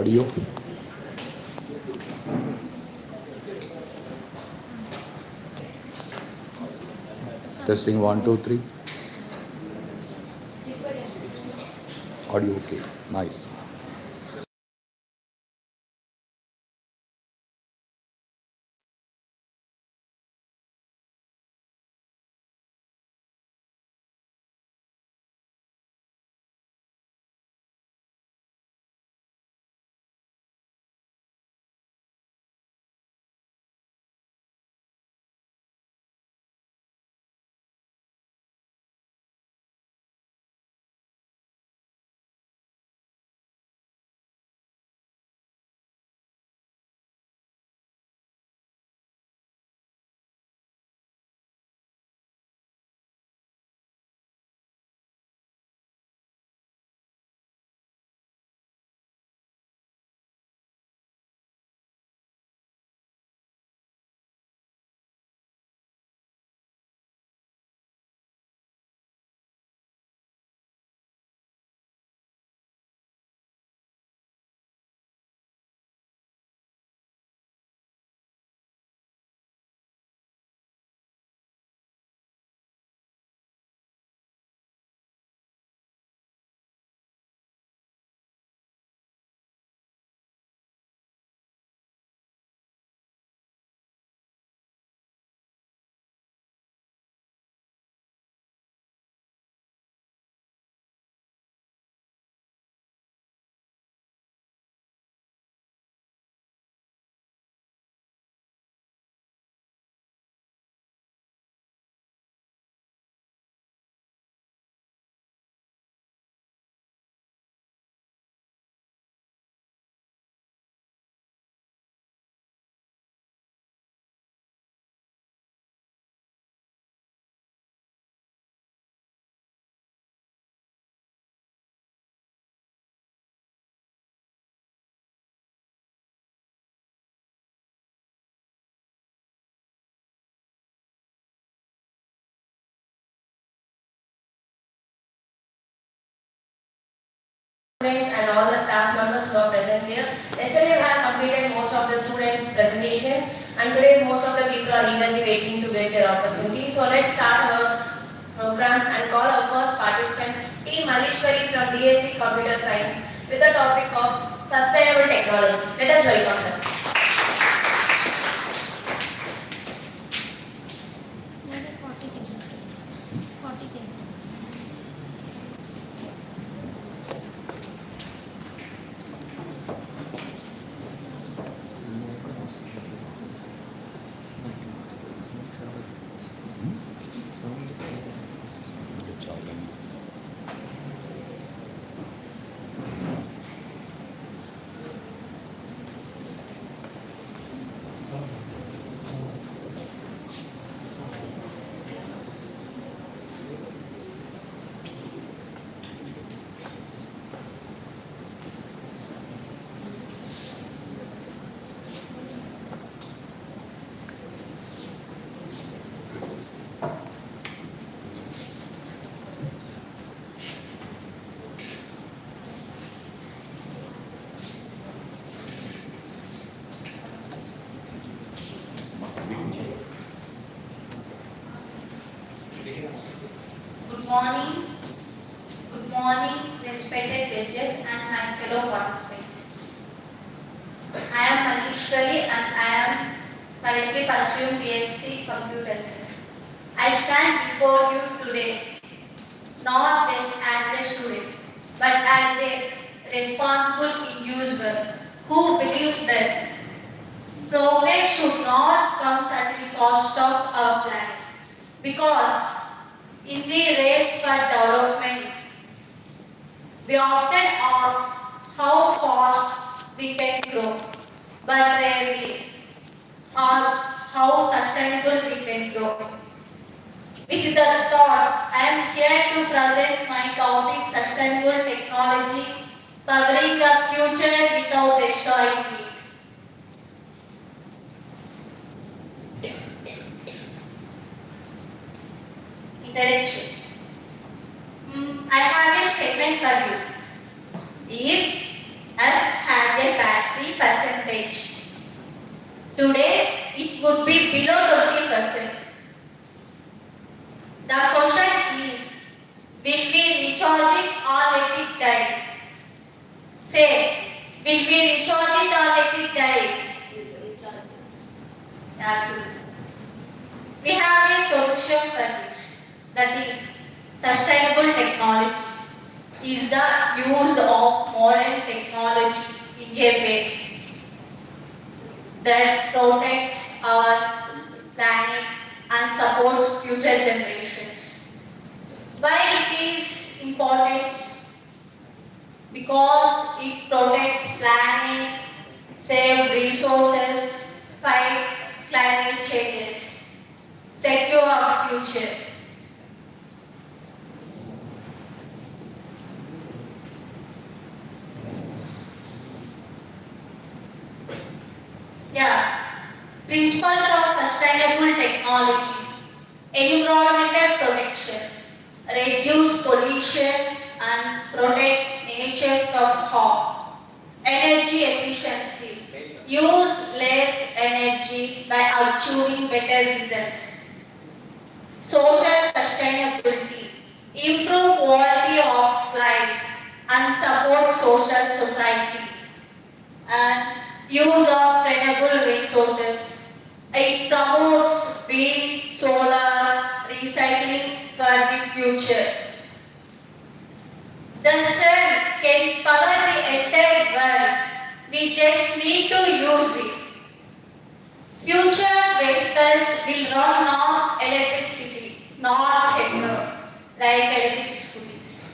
Audio. Testing 1, 2, 3. Audio okay. Nice. Students and all the staff members who are present here. Yesterday we have completed most of the students' presentations and today most of the people are eagerly waiting to get their opportunity. So let's start our program and call our first participant, T. Malishwari from DSC Computer Science with the topic of Sustainable Technology. Let us welcome her. Good morning, respected judges and my fellow participants. I am Malishwari and I am currently pursuing BSc Computer Science. I stand before you today not just as a student but as a responsible individual who believes that progress should not come at the cost of our planet. Because in the race for development, we often ask how fast we can grow, but rarely ask how sustainable we can grow. With that thought, I am here to present my topic Sustainable Technology, powering the future without destroying it. Introduction. I have a statement for you. If had a battery percentage. Today, it would be below 20%. The question is, will we recharge it or let it die? Say, will we recharge it or let it die? Yeah, good. We have a solution for this. That is, sustainable technology is the use of modern technology in a way that protects our planet and supports future generations. Why it is important? Because it protects planet, save resources, fight climate changes, secure our future. Yeah, principles of sustainable technology, environmental protection, reduce pollution and protect nature from harm. Energy efficiency, use less energy by achieving better results. Social sustainability, improve quality of life and support social society. And use of renewable resources. It promotes wind, solar, recycling for the future. The sun can power the entire world. We just need to use it. Future vehicles will run on electricity, not petrol, like electric scooters.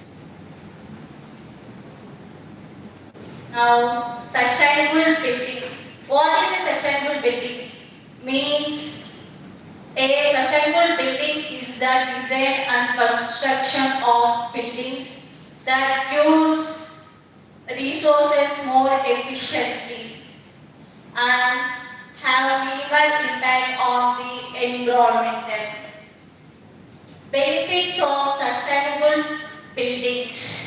Now, sustainable building. What is a sustainable building? Means a sustainable building is the design and construction of buildings that use resources more efficiently and have minimal impact on the environment. Benefits of sustainable buildings.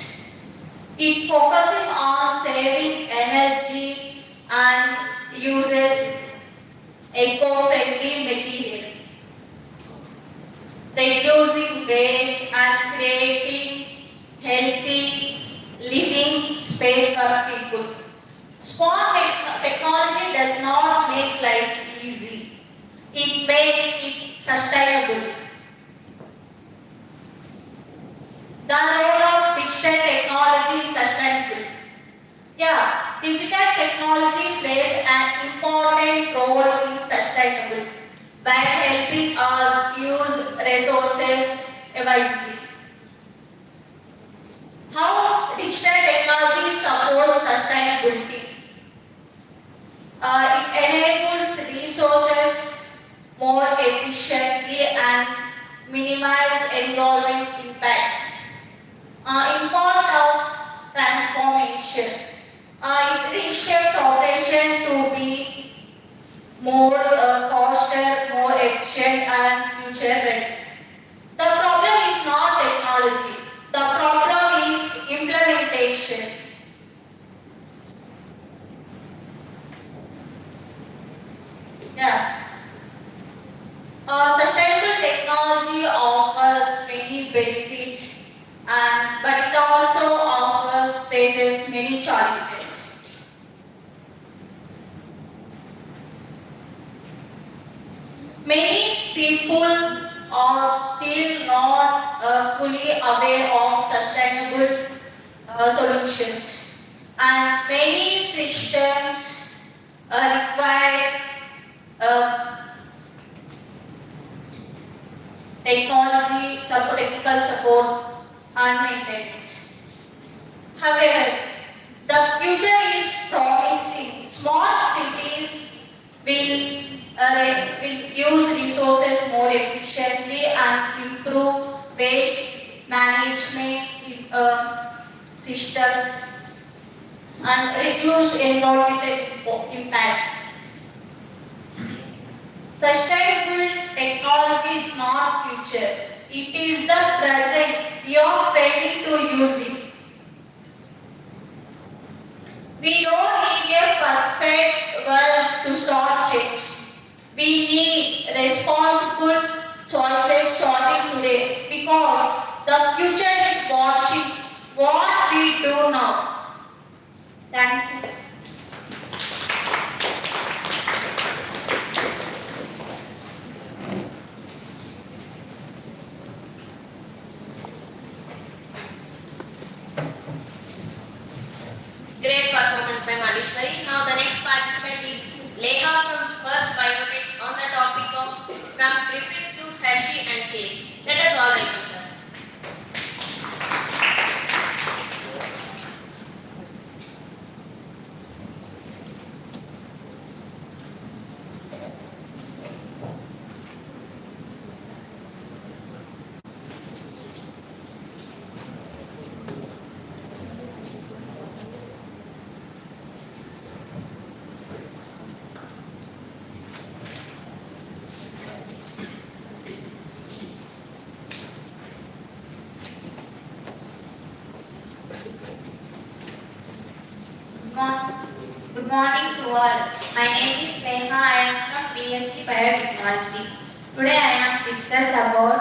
It focuses on saving energy and uses eco-friendly material, reducing waste and creating healthy living space for people. Smart technology does not make life easy. It makes it sustainable. The role of digital technology in sustainability. Yeah, digital technology plays an important role in sustainability by helping us use resources wisely. How digital technology supports sustainability? It enables resources more efficiently and minimize environment impact. Impact of transformation. It reshapes operation to be more faster, more efficient and future ready. The problem is not technology. The problem is implementation. Yeah. Sustainable technology offers many benefits, but it also faces many challenges. Many people are still not fully aware of sustainable solutions, and many systems require technical support and maintenance. However, the future is promising. Smart cities will use resources more efficiently and improve waste management systems and reduce environmental impact. Sustainable technology is not future. It is the present. We are failing to use it. We don't need a perfect world to start change. We need responsible choices starting today because the future is watching what we do now. Thank you. Great performance by Malishwari. Now the next participant is Leha from First Biotech on the topic of from Griffith to Hershey and Chase. Let us all welcome her. Good morning to all. My name is Neha. I am from BSc Biotechnology. Today I am discuss about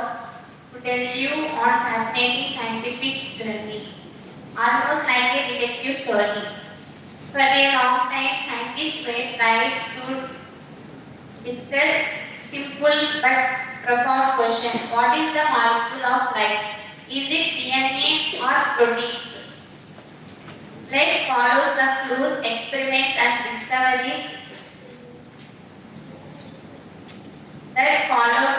to tell you on fascinating scientific journey, almost like a detective story. For a long time, scientists were trying to discuss simple but profound question: what is the molecule of life? Is it DNA or proteins? Let's follow the clues, experiments and discoveries that follows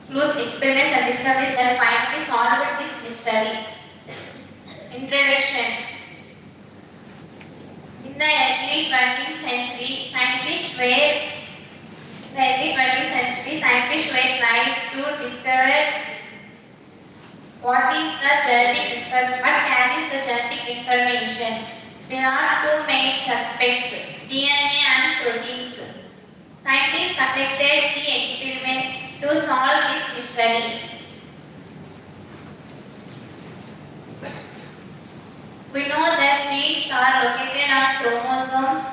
clues, experiments and discoveries that finally solved this mystery. Introduction. In the early 20th century, scientists were trying to discover what carries the genetic information. There are two main suspects, DNA and proteins. Scientists conducted the experiments to solve this mystery. We know that genes are located on chromosomes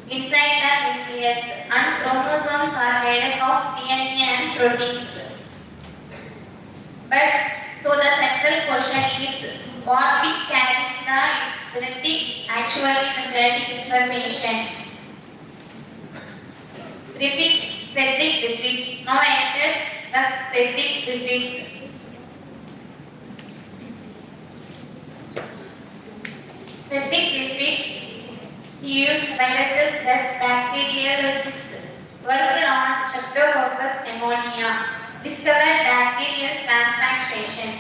inside the nucleus, and chromosomes are made up of DNA and proteins. But so the central question is which carries the genetic information. Frederick Griffiths. Now enters the Frederick Griffiths. Frederick Griffiths, he used viruses that bacteriologists worked on Streptococcus pneumonia, discovered bacterial transplantation.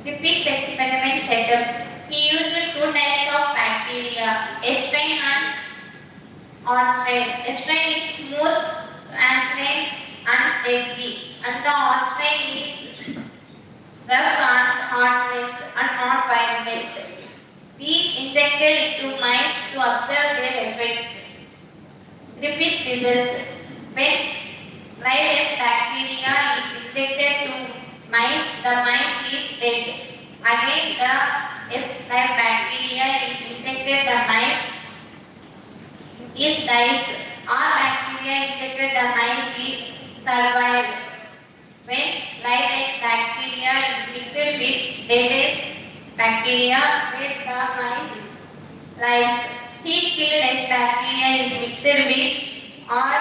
Griffiths experiment setup. He used two types of bacteria, estrain and Ornstein. Estrain is smooth, transparent and deadly, and the Ornstein is rough and harmless and not violent. These injected into mice to observe their effects. Griffiths results. When live bacteria is injected to mice, the mice is dead. Again, the live bacteria is injected, the mice is dies. All bacteria injected, the mice is survived. When live bacteria is mixed with dead bacteria, with the mice lives. Heat killed bacteria is mixed with all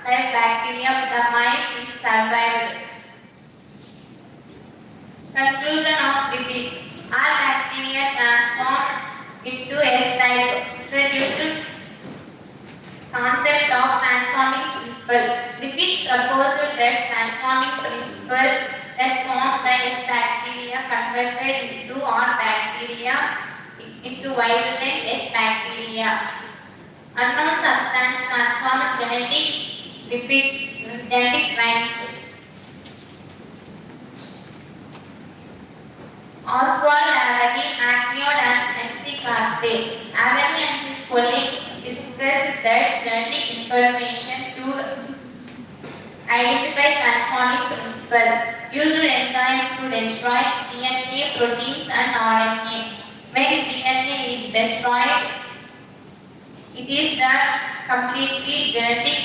live bacteria, the mice is survived. Conclusion of Griffith. All bacteria transformed into S type. Introduced concept of transforming principle. Griffith proposed that transforming principle that formed the S bacteria converted into all bacteria into virulent S bacteria. Unknown substance transformed genetic lines. Oswald Avani, MacLeod and MC Carthay. Avani and his colleagues discussed that genetic information to identify transforming principle used enzymes to destroy DNA, proteins and RNA. When DNA is destroyed, it is the completely genetic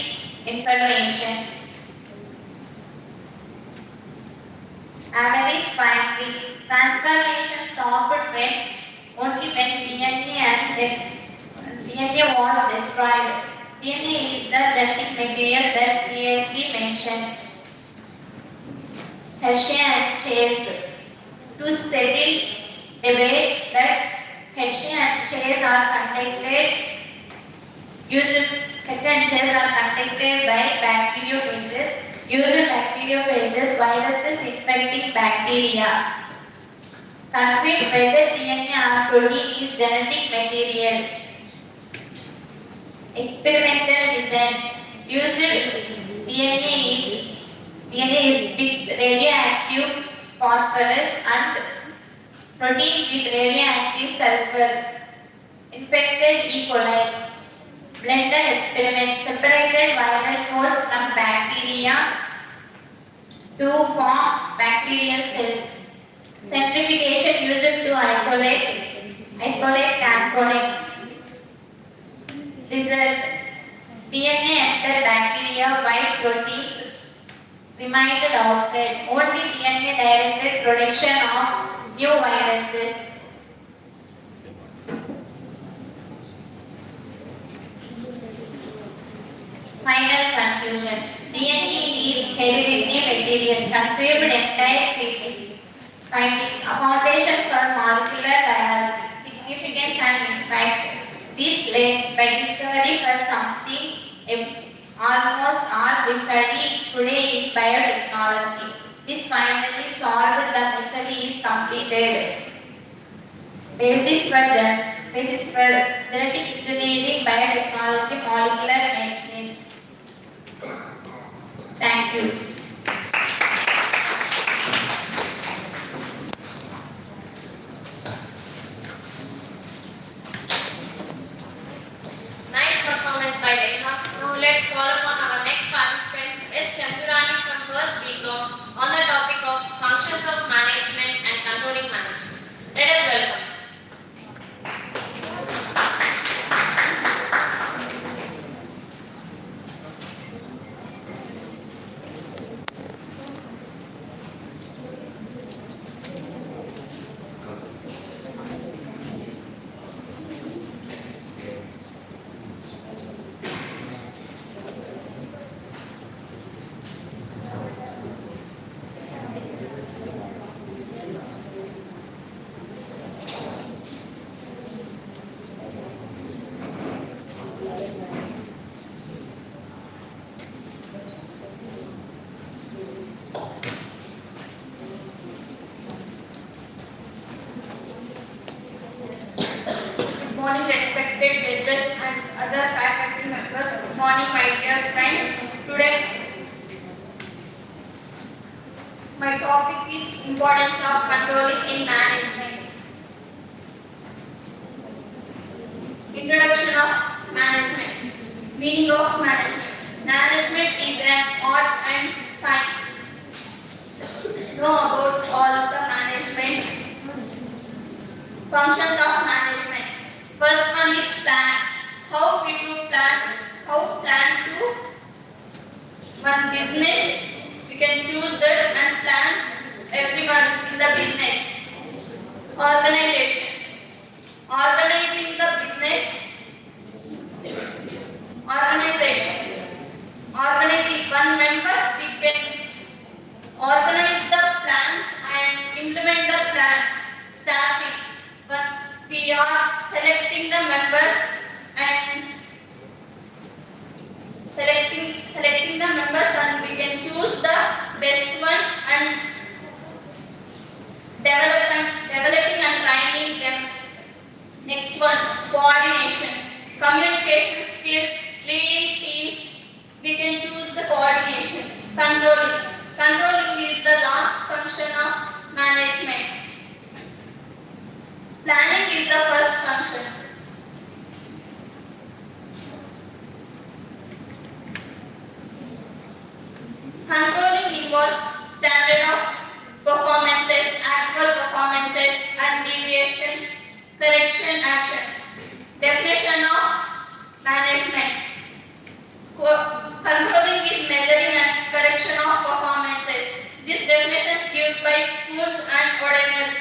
information. Average finding. Transformation stopped only when DNA was destroyed. DNA is the genetic material that clearly mentioned. Hershey and Chase. To settle debate that Hershey and Chase are conducted by bacteriophages. Using bacteriophages, viruses infecting bacteria. Confirm whether DNA or protein is genetic material. Experimental design. Used DNA is with radioactive phosphorus and protein with radioactive sulfur. Infected E. coli. Blender experiment separated viral hosts from bacteria to form bacterial cells. Centrifugation used to isolate components. Result: DNA entered bacteria while protein remained outside. Only DNA directed production of new viruses. Final conclusion. DNA is hereditary material, confirmed entire species. Findings: a foundation for molecular biology, significance and impact. This led by discovery for something almost all we study today in biotechnology. This finally solved the mystery is completed. Basis for genetic engineering, biotechnology, molecular medicine. Thank you. Nice performance by Neha. Now let's call upon our next participant, S. Chandurani from first B block on the topic of functions of management and controlling management. Let us welcome. Good morning, respected judges and other faculty members. Good morning, my dear friends. Today, my topic is importance of controlling in management. Introduction of management. Meaning of management. Management is an art and science. Know about all of the management. Functions of management. First one is plan. How we do plan? How plan to one business? We can choose that and plans everyone in the business. Organization. Organizing the business. Organization. Organizing one member, we can organize the plans and implement the plans. Staffing. But we are selecting the members and selecting the members and we can choose the best one and developing and training them. Next one, coordination. Communication skills, leading teams. We can choose the coordination. Controlling. Controlling is the last function of management. Planning is the first function. Controlling involves standard of deviations, correction actions. Definition of management. Controlling is measuring and correction of performances. This definition is used by Coons and O'Donnell.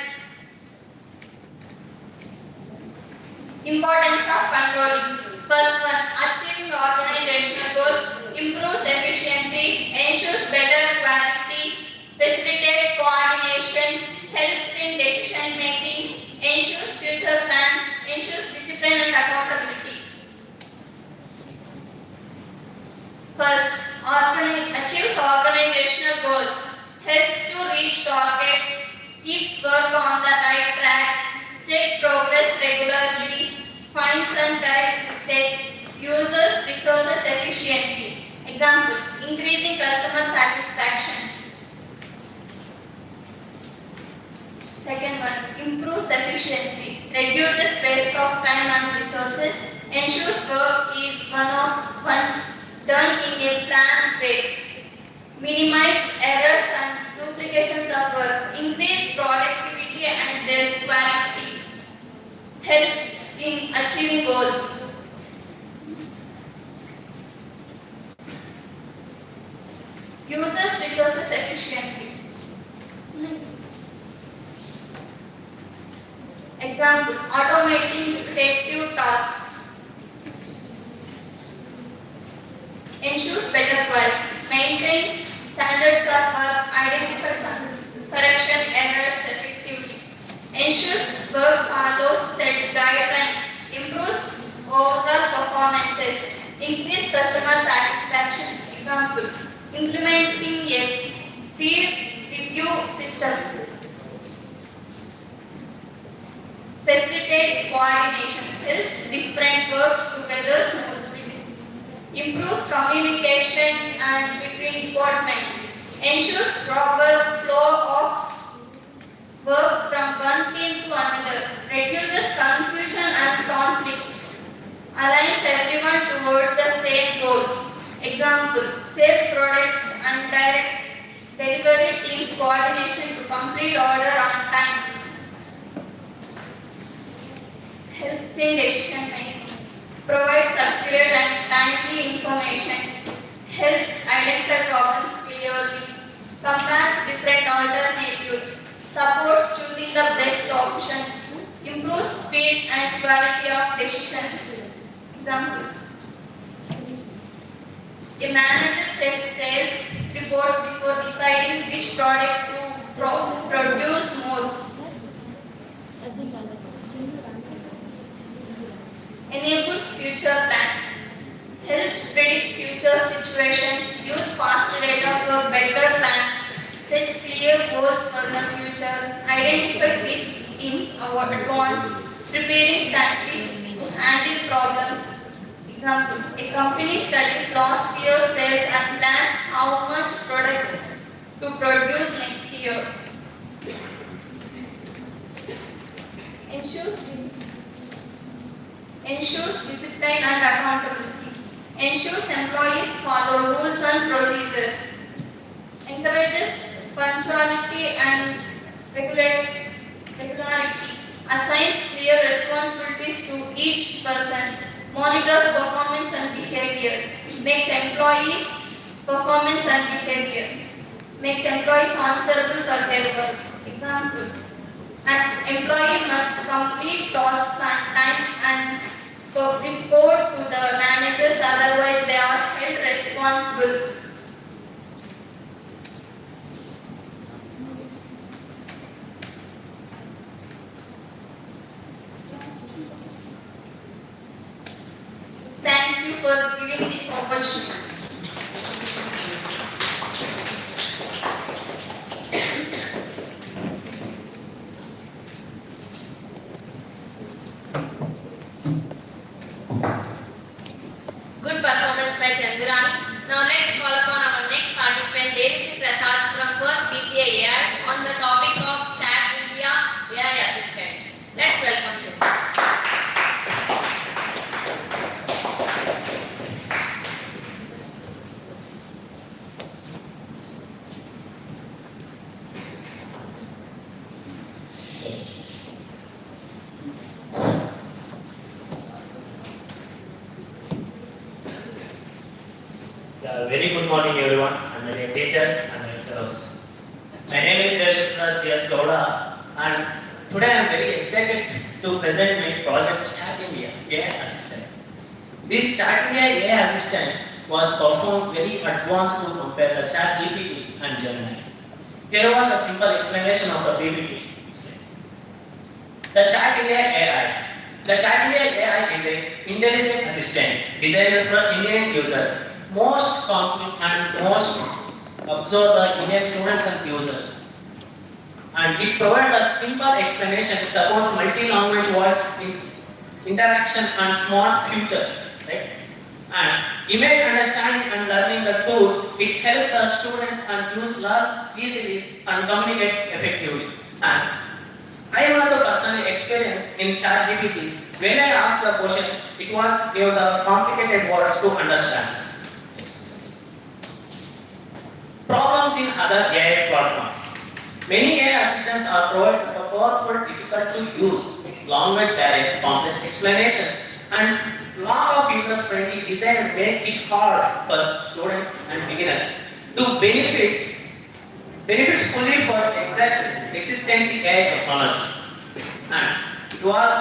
Importance of controlling. First one, achieving organizational goals, improves efficiency, ensures better quality, facilitates coordination, helps in decision making, ensures future plan, ensures discipline and accountability. First, achieves organizational goals, helps to reach targets, keeps work on the right track, check progress regularly, finds and correct mistakes, uses resources efficiently. Example, increasing customer satisfaction. Second one, improves efficiency, reduces waste of time and resources, ensures work is one done in a planned way, minimize errors and duplications of work, increase productivity and their quality, helps in achieving goals. Uses resources efficiently. Example, automating repetitive tasks. Ensures better quality, maintains standards of work, identifies correction errors effectively, ensures work follows set guidelines, improves overall performances, increase customer satisfaction. Example, implementing a peer review system, facilitates coordination, helps different works together smoothly, improves communication and between departments, ensures proper flow of work from one team to another, reduces confusion and conflicts, aligns everyone toward the same goal. Example, sales products and direct delivery teams coordination to complete order on time. Helps in decision making, provides accurate and timely information, helps identify problems clearly, compares different alternatives, supports choosing the best options, improves speed and quality of decisions. Example, a manager checks sales reports before deciding which product to produce more. Enables future plan, helps predict future situations, use past data for better plan, sets clear goals for the future, identify risks in advance, preparing strategies to handle problems. Example, a company studies last year's sales and plans how much product to produce next year. Ensures discipline and accountability, ensures employees follow rules and procedures, encourages punctuality and regularity, assigns clear responsibilities to each person, monitors performance and behavior, makes employees performance and behavior, makes employees answerable for their work. Example, an employee must complete tasks on time and report to the managers, otherwise they are held responsible. Thank you for giving this opportunity. Good performance by Chandurani. Now let's call upon our next participant, Devisi Prasad from First BCA AI on the topic of Chat India AI Assistant. Let's welcome him. Very good morning, everyone, and my dear teachers and my fellows. My name is Rashitra G.S. Gowda, and today I am very excited to present my project Chat India AI Assistant. This Chat India AI Assistant was performed very advanced to compare the Chat GPT and Gemini. Here was a simple explanation of the PPT. The Chat India AI. The Chat India AI is an intelligent assistant designed for Indian users, most complete and most observe the Indian students and users. And it provides a simple explanation, supports multi-language voice interaction and smart features. Right? And image understanding and learning the tools, it helps the students and users learn easily and communicate effectively. And I am also personally experienced in ChatGPT. When I asked the questions, it was gave the complicated words to understand. Problems in other AI platforms. Many AI assistants are provided with a powerful, difficult to use language barriers, complex explanations, and lack of user-friendly design make it hard for students and beginners to benefits fully for exact existence AI technology. And it was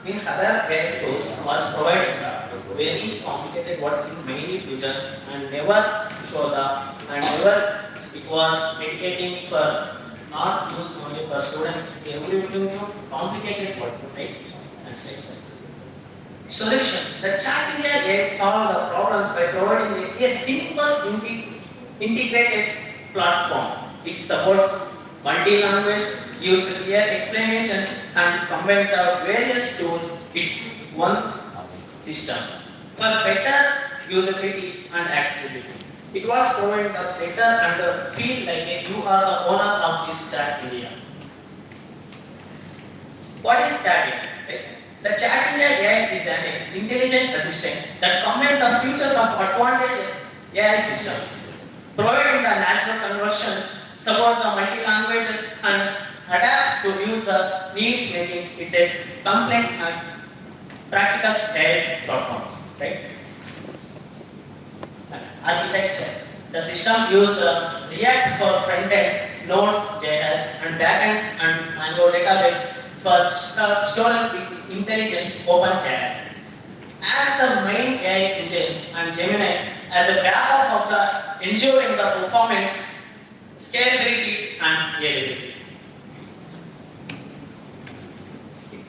in other AI schools was providing the very complicated words in many features and never show the and never it was medicating for not used only for students, everything to complicated words, right? And steps. Solution. The Chat India AI solve the problems by providing a simple integrated platform. It supports multi-language, gives clear explanation and combines the various tools. It's one system for better usability and accessibility. It was provided the better and the feel like you are the owner of this Chat India. What is Chat India? Right? The Chat India AI is an intelligent assistant that combines the features of advanced AI systems, providing the natural conversions, support the multi-languages and adapts to use the needs making it's a complete and practical AI platforms. Right? Architecture. The system uses React for front-end, Node.js and back-end and Mango database for storage with intelligence OpenAI. As the main AI engine and Gemini as a backup of the ensuring the performance, scalability and reliability.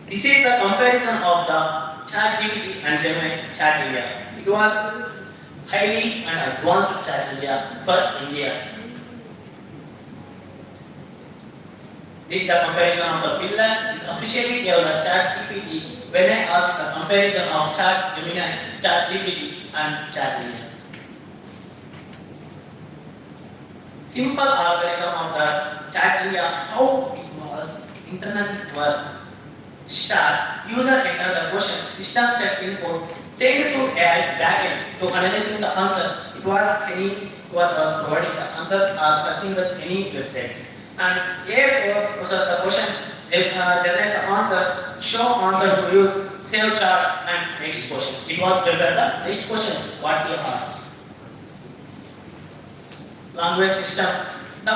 This is the comparison of the ChatGPT and Gemini Chat India. It was highly and advanced Chat India for India. This is the comparison of the pillar. This officially gave the ChatGPT when I asked the comparison of Gemini, ChatGPT and Chat India. Simple algorithm of the Chat India, how it was internally work. Start, user enter the question, system check input, send it to AI backend to analyzing the answer. It was providing the answer or searching the any websites. And AI process the question, generate the answer, show answer to use, save chart and next question. It was prepare the next question, what we asked. Language system. The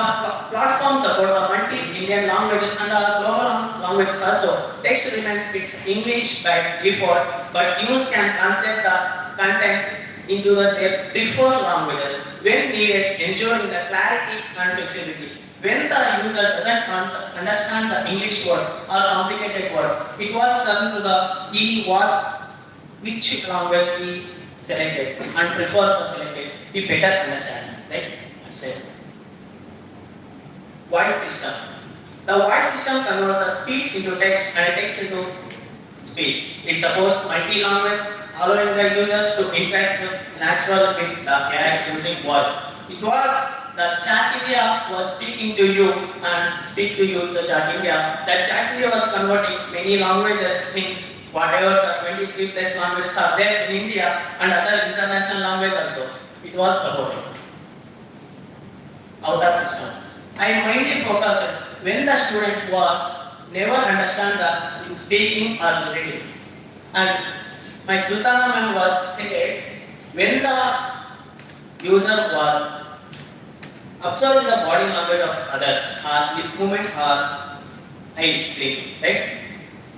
platform support the multi-Indian languages and global languages also. Text remains its English by default, but users can translate the content into their preferred languages when needed, ensuring the clarity and flexibility. When the user doesn't understand the English word or complicated word, it was done to which language he selected and prefer the selected, he better understand, right? Voice system. The voice system converts the speech into text and text into speech. It supports multi-language, allowing the users to interact naturally with the AI using voice. It was the Chat India was speaking to you and speak to you the Chat India. The Chat India was converting many languages in whatever the 23 plus languages are there in India and other international languages also. It was supported. Outer system. I mainly focused when the student was never understand the speaking or reading. And my Sultana ma'am was said when the user was observing the body language of others, or lip movement or eye blink, right?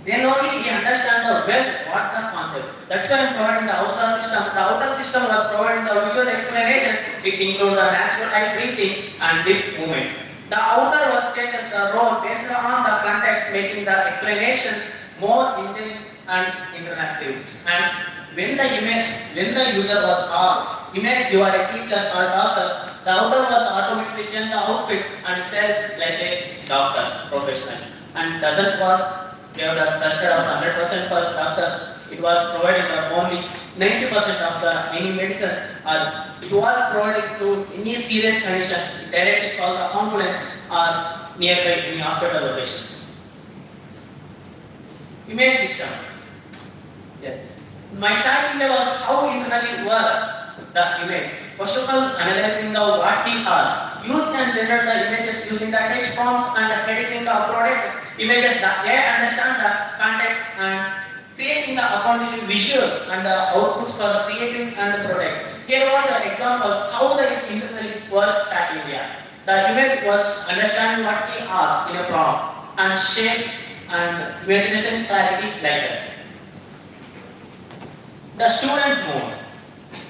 Then only he understand the what the concept. That's why I'm providing the outer system. The outer system was providing the visual explanation. It includes the natural eye blinking and lip movement. The outer was changes the role based on the context, making the explanations more engaging and interactive. And when the user was asked, imagine you are a teacher or doctor, the outer was automatically change the outfit and tell like a doctor professional. And doesn't was we have the trusted of 100% for doctors. It was provided only 90% of the any medicine, or it was provided to any serious condition. It directly call the ambulance or nearby any hospital locations. Image system. Yes. My chart was how internally work the image. First of all, analyzing the what he has. Use can generate the images using the text prompts and editing the product images that they understand the context and creating the accounting visual and the outputs for the creating and the product. Here was an example how the internally work chat India. The image was understanding what he asked in a prompt and shape and imagination clarity like that. The student mode.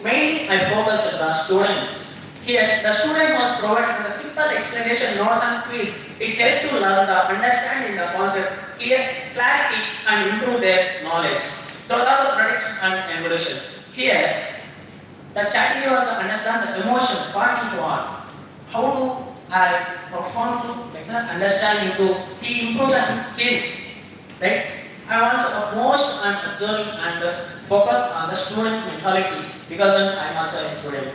Mainly I focus on the students. Here, the student was provided with a simple explanation, notes and quiz. It helps to learn the understanding the concept, clarity and improve their knowledge. Those are the predictions and evolution. Here, the chatting was to understand the emotion, what he want, how do I perform to like that understanding to he improve the skills, right? I also most I'm observing and focus on the student's mentality because I'm also a student.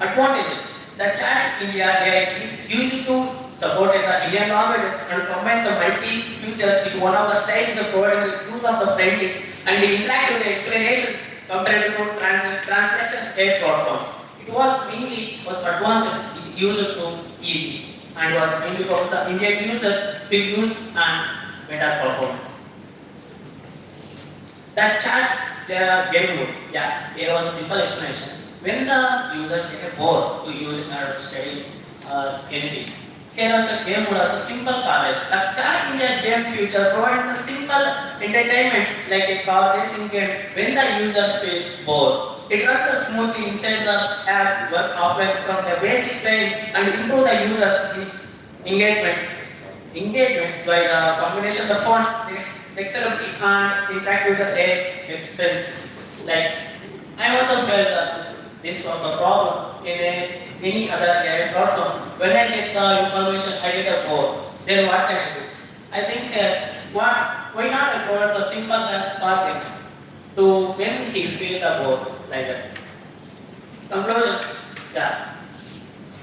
Advantages. The Chat India AI is easy to support the Indian languages and combines the multi features into one of the styles of providing the use of the friendly and the interactive explanations compared to transactions AI platforms. It was mainly advanced and user to easy and was mainly focused on Indian users to use and better performance. The chat game mode, yeah, here was a simple explanation. When the user get bored to use it or study anything, here was a game mode of a simple car race. The chat India game feature providing the simple entertainment like a car racing game when the user feels bored. It runs smoothly inside the app, work offline from the basic playing and improve the user's engagement. Engagement by the combination of the font, dexterity and interact with the AI experience. Like I also felt that this was the problem in any other AI platform. When I get the information, I get a code. Then what can I do? I think why not I provide the simple pathing to when he feel the code like that. Conclusion. Yeah.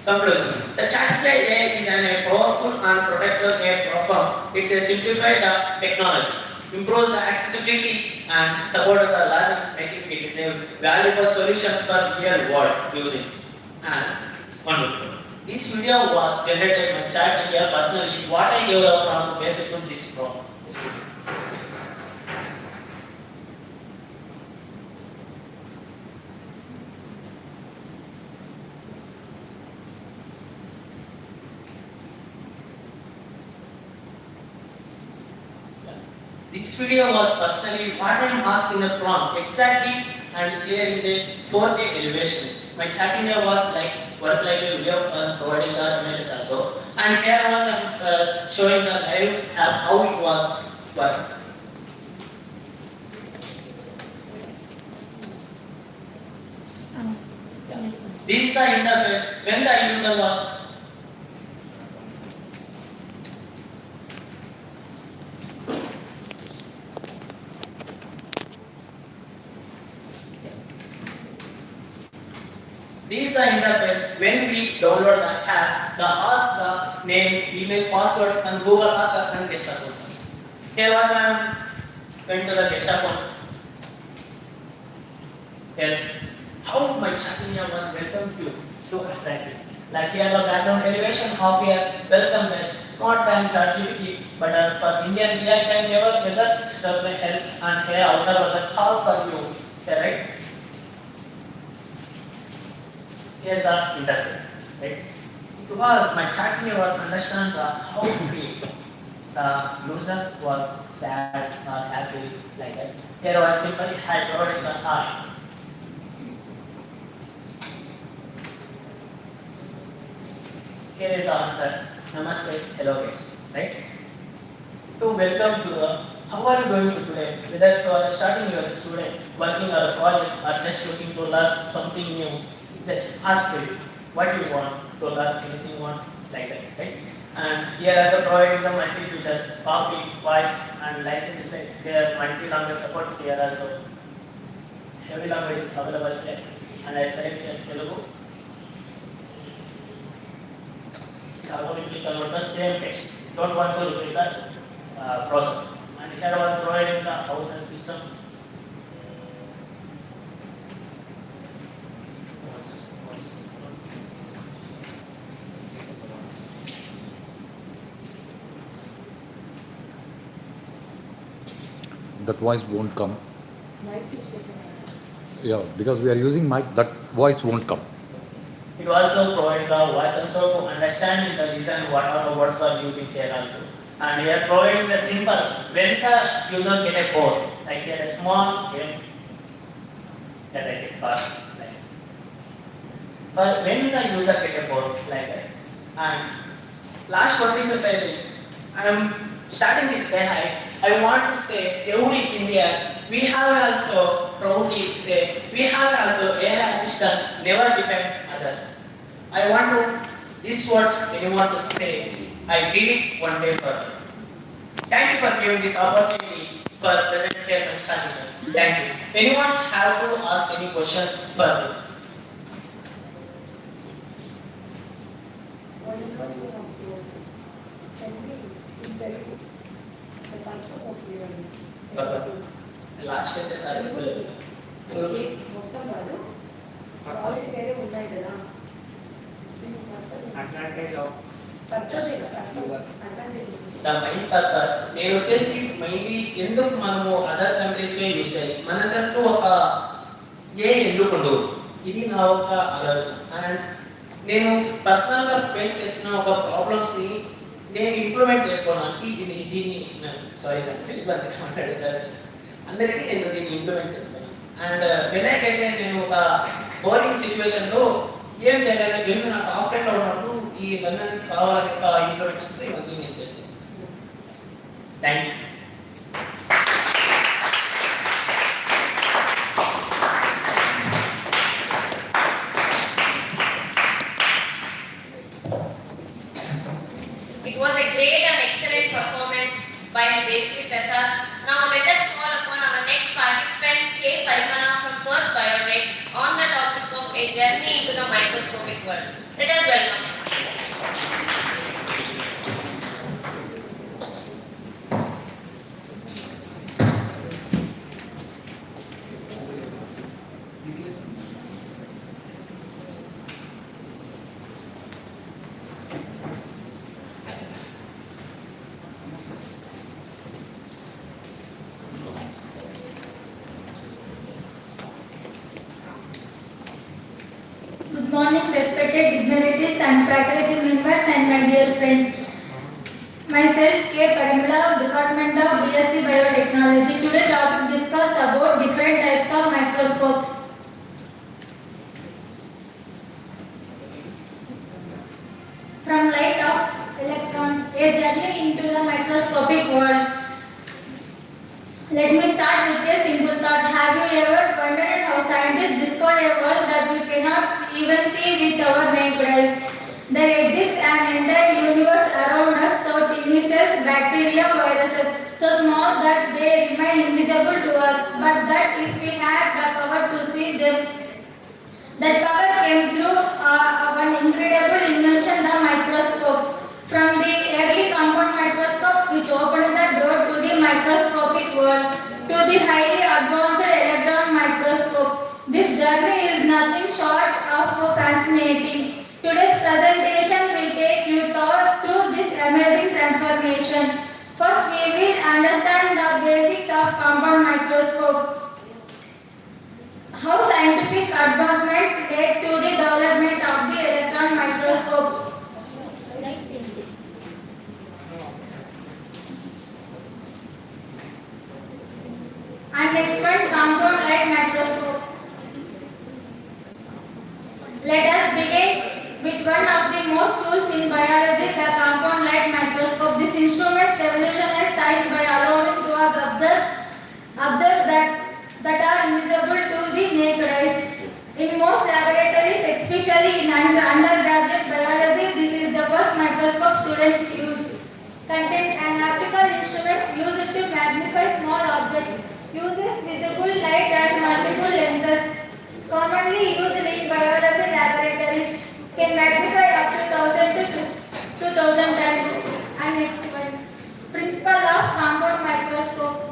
Conclusion. The chat AI is a powerful and protective AI platform. It's a simplified technology, improves the accessibility and support the learning, making it is a valuable solution for real world using. And wonderful. This video was generated by Chat India personally. What I gave the prompt based on this problem. This video was personally what I am asking the prompt exactly and clearing the 4K elevations. My chat India was like work like a video providing the images also. And here I was showing the live app how it was work. This is the interface when the user was This is the interface when we download the app, the ask the name, email, password and Google account and guest account. Here was I am going to the guest account. Here, how my chat India was welcome you to attract you. Like here the background elevation of here, welcome guest, smart time chat GPT, but for Indian real time never weather stuff helps and here outer was a call for you. Here, right? here the interface, right? It was my chat here was understand how to create. The user was sad or happy like that. Here was simply had provided the hi. Here is the answer. Namaste, hello guys, right? To welcome to the how are you doing today? Whether you are starting your student, working or a project or just looking to learn something new, just ask it what you want to learn, anything you want like that, right? And here as a providing the multi features, copy, voice and lighting display. There multi language support here also. Every language is available here. And I select here Telugu. Automatically convert the same text. Don't want to repeat the process. And here was providing the house system. That voice won't come. Yeah, because we are using mic, that voice won't come. It also provides the voice also to understand the reason what are the words are using here also. And here providing the simple when the user get a code, like here a small game that I get for like. But when the user get a code like that. And last one thing to say, I am starting this AI. I want to say every India we have also proudly say we have also AI assistant never depend others. I want to these words anyone to say I did it one day for you. Thank you for giving this opportunity for presenting here starting. Thank you. Anyone have to ask any questions for this? What you have to can we tell you the purpose of learning? Last sentence I will మొత్తం కాదు already వేరే ఉన్నాయి కదా advantage of purpose advantage the main purpose నేను వచ్చేసి mainly ఎందుకు మనము other countries లో యూజ్ చేయాలి మనకంటూ ఒక ఏ ఎందుకు ఉండదు ఇది నా ఒక ఆలోచన అండ్ నేను పర్సనల్ గా ఫేస్ చేసిన ఒక ప్రాబ్లమ్స్ ని నేను ఇంప్లిమెంట్ చేసుకోవడానికి దీన్ని సారీ అందరికీ నేను దీన్ని ఇంప్లిమెంట్ చేస్తాను అండ్ వినాయకైతే నేను ఒక బోరింగ్ సిచ్యువేషన్ లో ఏం చేయలేదు నేను నాకు ఆఫ్ టైంలో ఉన్నప్పుడు ఈ రన్ కావాలని ఒక ఇంప్లిమెంటేషన్ ఇవన్నీ నేను చేశాను thank you It was a great and excellent performance by Devsri Prasad. Now let us call upon our next participant, K. Parimana from First Biotech, on the topic of a journey into the microscopic world. Let us welcome him. Good morning, respected dignitaries and faculty members and my dear friends. Myself, K. Parimala, Department of BSc Biotechnology. Today topic discuss about different types of microscopes. From light of electrons, a journey into the microscopic world. Let me start with a simple thought. Have you ever wondered how scientists discover a world that we cannot even see with our naked eyes? There exists an entire universe around us, so tiny cells, bacteria, viruses, so small that they remain invisible to us, but that if we had the power to see them, that power came through one incredible invention, the microscope. From the early compound microscope, which opened the door to the microscopic world, to the highly advanced electron microscope. This journey is nothing short of fascinating. Today's presentation will take you through this amazing transformation. First, we will understand the basics of compound microscope. How scientific advancements led to the development of the electron microscope. And next one, compound light microscope. Let us begin with one of the most tools in biology, the compound light microscope. This instrument revolutionized science by allowing to us observe that are invisible to the naked eyes. In most laboratories, especially in undergraduate biology, this is the first microscope students use. Content and optical instruments used to magnify small objects, uses visible light and multiple lenses. Commonly used in biology laboratories, can magnify up to 1000 to 2000 times. And next one, principle of compound microscope.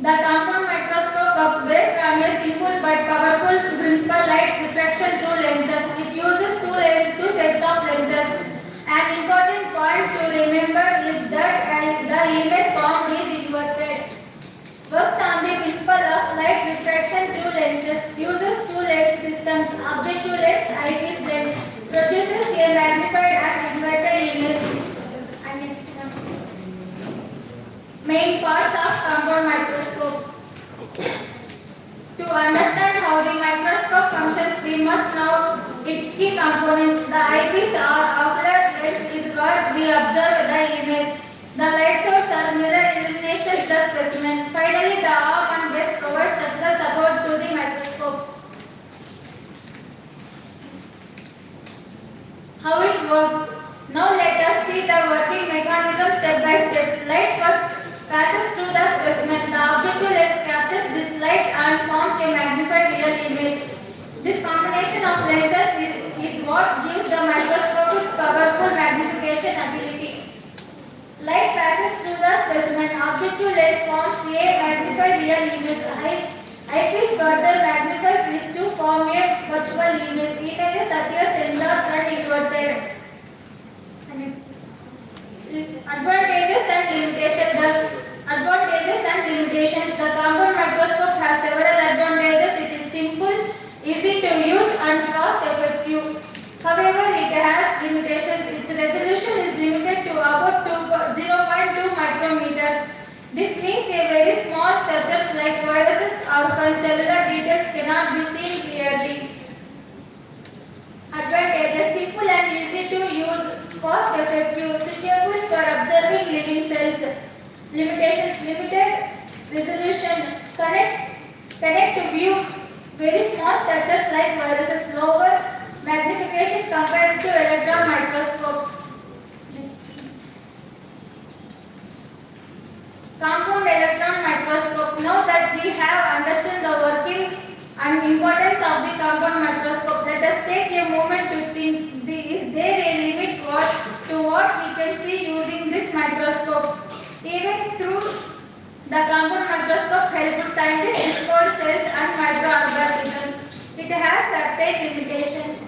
The compound microscope works based on a simple but powerful principle light diffraction through lenses. It uses two sets of lenses. An important point to remember is that the image formed is inverted. Works on the principle of light diffraction through lenses. Uses two lens systems, objective lens, eyepiece lens. Produces a magnified and inverted image. And next one. Main parts of compound microscope. To understand how the microscope functions, we must know its key components. The eyepiece or ocular lens is where we observe the image. The light source or mirror illuminates the specimen. Finally, the arm and base provide structural support to the microscope. How it works. Now let us see the working mechanism step by step. Light first passes through the specimen. The objective lens captures this light and forms a magnified real image. This combination of lenses is what gives the microscope its powerful magnification ability. Light passes through the specimen. Objective lens forms a magnified real image. Eyepiece further magnifies this to form a virtual image. Images appear enlarged and inverted. Advantages and limitations. The advantages and limitations. The compound microscope has several advantages. It is simple, easy to use and cost effective. However, it has limitations. Its resolution is limited to about 0.2 micrometers. This means a very small structures like viruses or cellular details cannot be seen clearly. Advantages: simple and easy to use, cost effective, suitable for observing living cells. Limitations: limited resolution, connect to view very small structures like viruses, lower magnification compared to electron microscope. Compound electron microscope. Now that we have understood the working and importance of the compound microscope, let us take a moment to think, is there a limit to what we can see using this microscope? Even through the compound microscope helps scientists discover cells and microorganisms. It has certain limitations.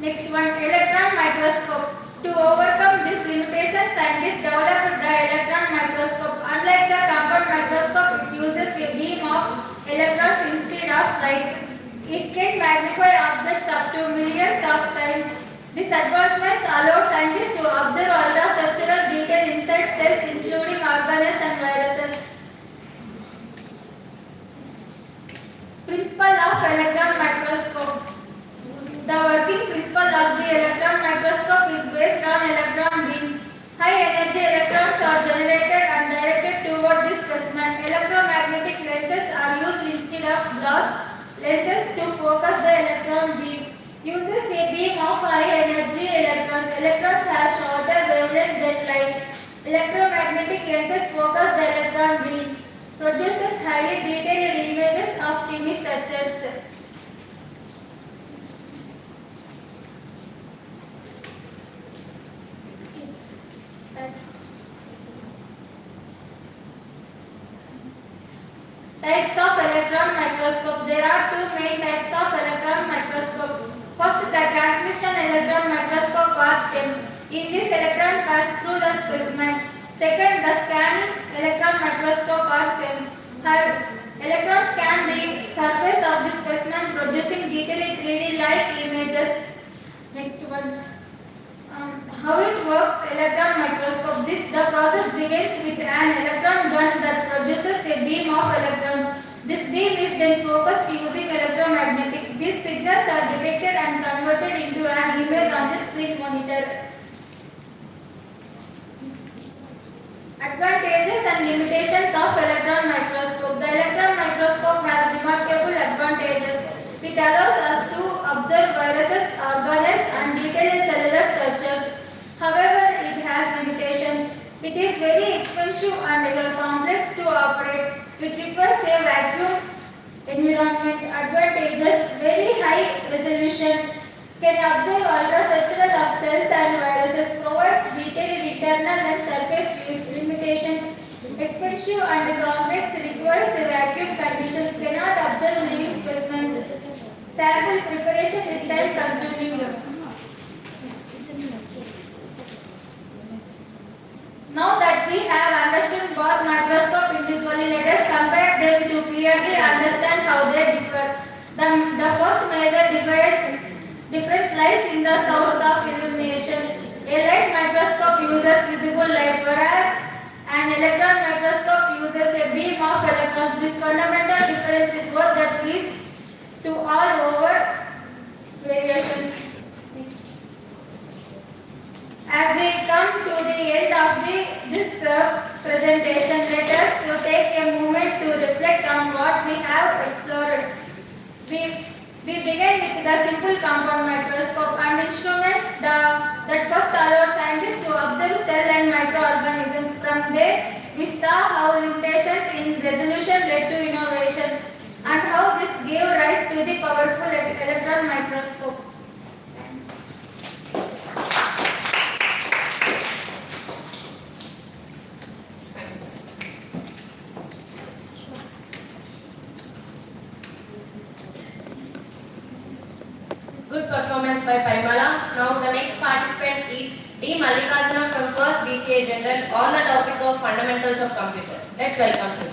Next one, electron microscope. To overcome this limitation, scientists developed the electron microscope. Unlike the compound microscope, it uses a beam of electrons instead of light. It can magnify objects up to millions of times. These advancements allow scientists to observe ultra-structural detail inside cells, including organelles and viruses. Principle of electron microscope. The working principle of the electron microscope is based on electron beams. High energy electrons are generated and directed toward this specimen. Electromagnetic lenses are used instead of glass lenses to focus the electron beam. Uses a beam of high energy electrons. Electrons have shorter wavelength than light. Electromagnetic lenses focus the electron beam. Produces highly detailed images of tiny structures. Types of electron microscope. There are two main types of electron microscope. First, the transmission electron microscope are in this electron pass through the specimen. Second, the scanning electron microscope or SEM. Electrons scan the surface of the specimen producing detailed 3D like images. Next one. How it works, electron microscope. The process begins with an electron gun that produces a beam of electrons. This beam is then focused using electromagnetic. These signals are detected and converted into an image on the screen monitor. Advantages and limitations of electron microscope. The electron microscope has remarkable advantages. It allows us to observe viruses, organelles and detailed cellular structures. However, it has limitations. It is very expensive and complex to operate. It requires a vacuum environment. Advantages: very high resolution, can observe ultrastructural of cells and viruses, provides detailed internal and surface views. Limitations: expensive and complex, requires a vacuum conditions, cannot observe living specimens. Sample preparation is time consuming. Now that we have understood both microscope individually, let us compare them to clearly understand how they differ. The first major difference lies in the source of illumination. A light microscope uses visible light, whereas an electron microscope uses a beam of electrons. This fundamental difference is what that leads to all over variations. As we come to the end of this presentation, let us take a moment to reflect on what we have explored. We began with the simple compound microscope and instruments that first allowed scientists to observe cell and microorganisms. From there, we saw how limitations in resolution led to innovation and how this gave rise to the powerful electron microscope. Good performance by Parimala. Now the next participant is D. Mallikarjuna from 1st BCA General on the topic of fundamentals of computers. Let's welcome him.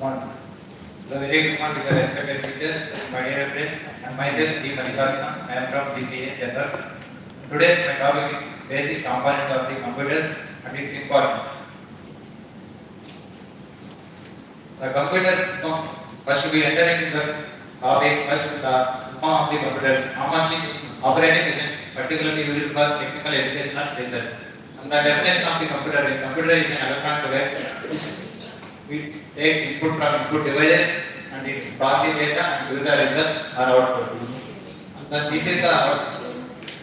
One. The very good morning to the respected teachers, my dear friends, and myself, D. Mallikarjuna. I am from BCA General. Today's my topic is basic components of the computers and its importance. The computer, first we enter into the topic, first the form of the computers, commonly operating machine, particularly used for technical education and research. And the definition of the computer is an electronic device which takes input from input devices and it block the data and give the result or output. And then this is the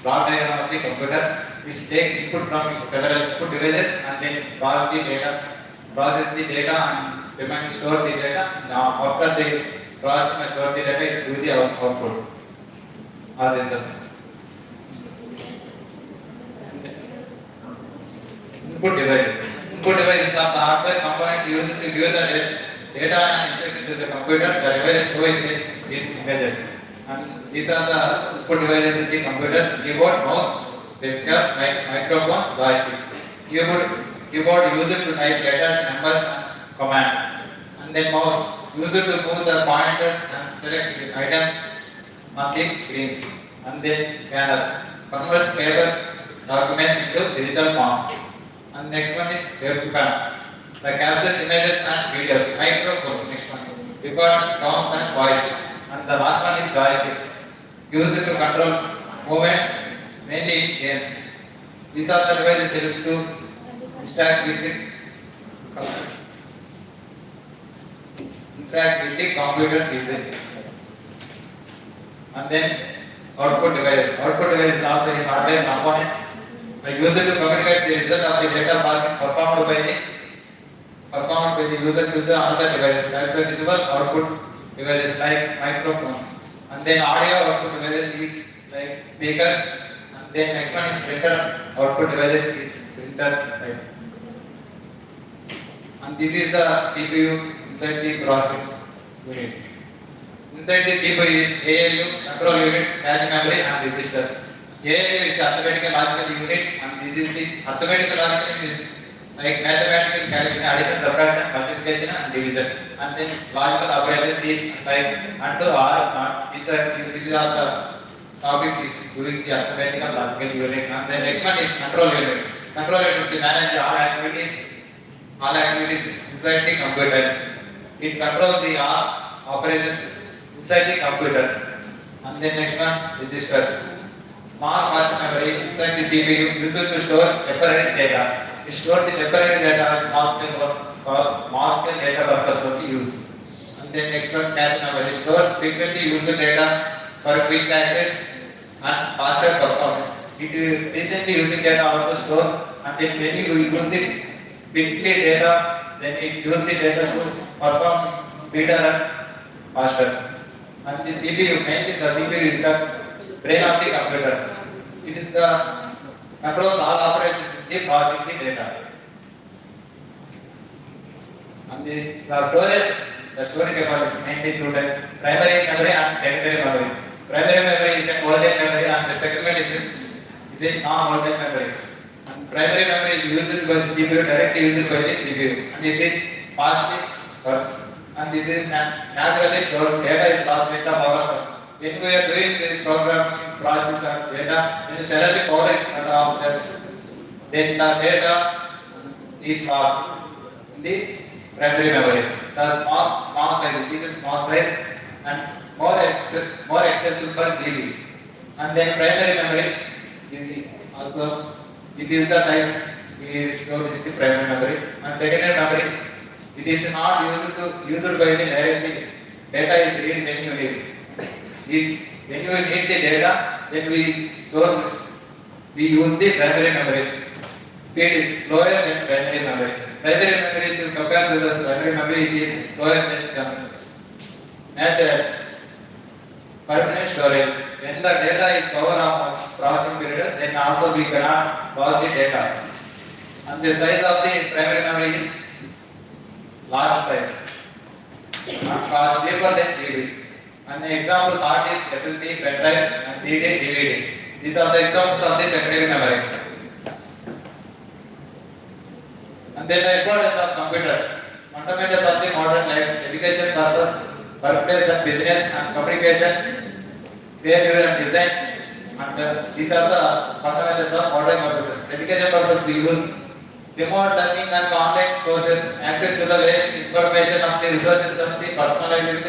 block diagram of the computer, which takes input from several input devices and then process the data and remain store the data. Now after the processing and store the data, it gives the output or result. Input devices. Input devices are the hardware component used to give the data and instructions to the computer. The device showing these images. And these are the input devices in the computers: keyboard, mouse, webcams, microphones, joysticks. Keyboard used to type letters, numbers, and commands. And then mouse used to move the pointers and select items on the screens. And then scanner converts paper documents into digital forms. And next one is webcam, that captures images and videos. Microphones, next one, records sounds and voice. And the last one is joysticks, used to control movements, mainly in games. These are the devices used to interact with the computers easily. And then output devices. Output devices are the hardware components are used to communicate the result of the data passing performed by the user to the another devices. Types of visible output devices like microphones. And then audio output devices is like speakers. And then next one is printer output devices is printer type. And this is the CPU inside the processing unit. Inside the CPU is ALU, control unit, cache memory and registers. ALU is the arithmetical logical unit and this is the arithmetical logical unit is like mathematical calculation, addition, subtraction, multiplication and division. And then logical operations is like undo or not. These are the topics is doing the arithmetical logical unit. And then next one is control unit. Control unit to manage all activities inside the computer. It controls the operations inside the computers. And then next one, registers. Small flash memory inside the CPU used to store temporary data. It stores the temporary data as small scale data purpose of the use. And then next one, cache memory stores frequently used data for quick access and faster performance. It recently using data also store, and then when you use the quickly data, then it use the data to perform speeder and faster. And the CPU, mainly the CPU is the brain of the computer. It is the controls all operations in the passing the data. And the storage capacity is mainly two types: primary memory and secondary memory. Primary memory is a volatile memory, and the secondary is a non-volatile memory. And primary memory is used by the CPU, directly used by the CPU, and this is partially works. And this is naturally stored. Data is lost with the power. When we are doing the program processing the data, when suddenly power is cut off, then the data is lost in the primary memory. The small size, it is small size and more expensive per GB. And then primary memory is also, this is the types we store in the primary memory. And secondary memory, it is not used by the directly. Data is read when you need. When you need the data, then we use the primary memory. Speed is slower than primary memory. Primary memory, to compare to the primary memory, it is slower than the natural permanent storage. When the data is power of processing period, then also we cannot pass the data. And the size of the primary memory is large size, cost cheaper than GB. And the example part is SSD, pen drive, and CD, DVD. These are the examples of the secondary memory. And then the importance of computers. Fundamentals of the modern lives: education purpose, workplace and business and communication, creativity and design. And these are the fundamentals of modern computers. Education purpose, we use remote learning and online courses, access to the vast information of the resources of the personalized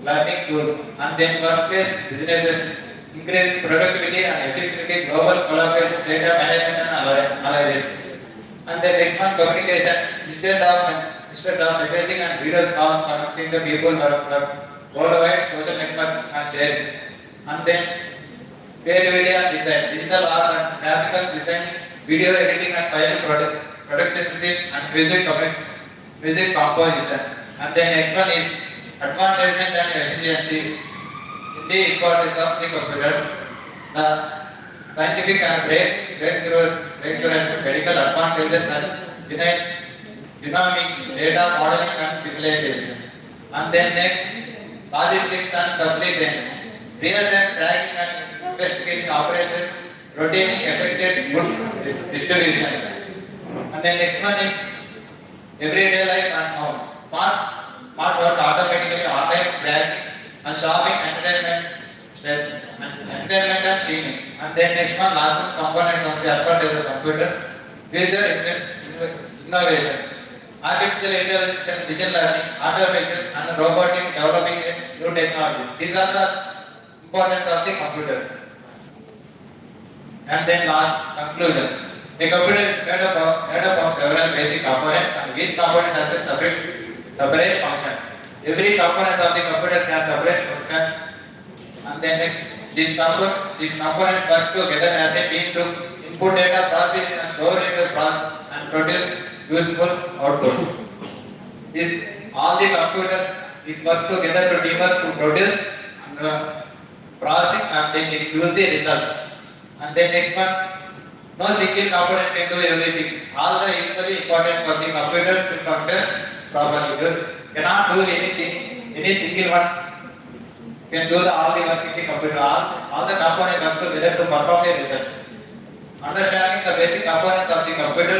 learning tools. And then workplace, businesses, increase productivity and efficiency, global collaboration, data management and analysis. And then next one, communication. Instead of messaging and video calls, connecting the people worldwide, social network and sharing. And then creativity and design, digital art and graphical design, video editing and file production and music composition. And then next one is advancement and efficiency in the importance of the computers. Scientific and breakthroughs, medical advantages and genomics, data modeling and simulation. And then next, logistics and supply chains, real-time tracking and investigating operations, routine effective good distributions. And then next one is everyday life and home. Smart work automatically, online banking and shopping, entertainment and streaming. And then next one, last one component of the advantage of computers, future innovation, artificial intelligence and machine learning, automation and robotics, developing new technology. These are the importance of the computers. And then last conclusion. A computer is made up of several basic components and each component has a separate function. Every component of the computer has separate functions. And then next, these components work together as a team to input data, process it and store it and produce useful output. This all the computers is work together to teamwork to produce and processing and then it use the result. And then next one, no single component can do everything. All the equally important for the computers to function properly. You cannot do anything, any single one can do all the work in the computer. All the components come together to perform a result. Understanding the basic components of the computer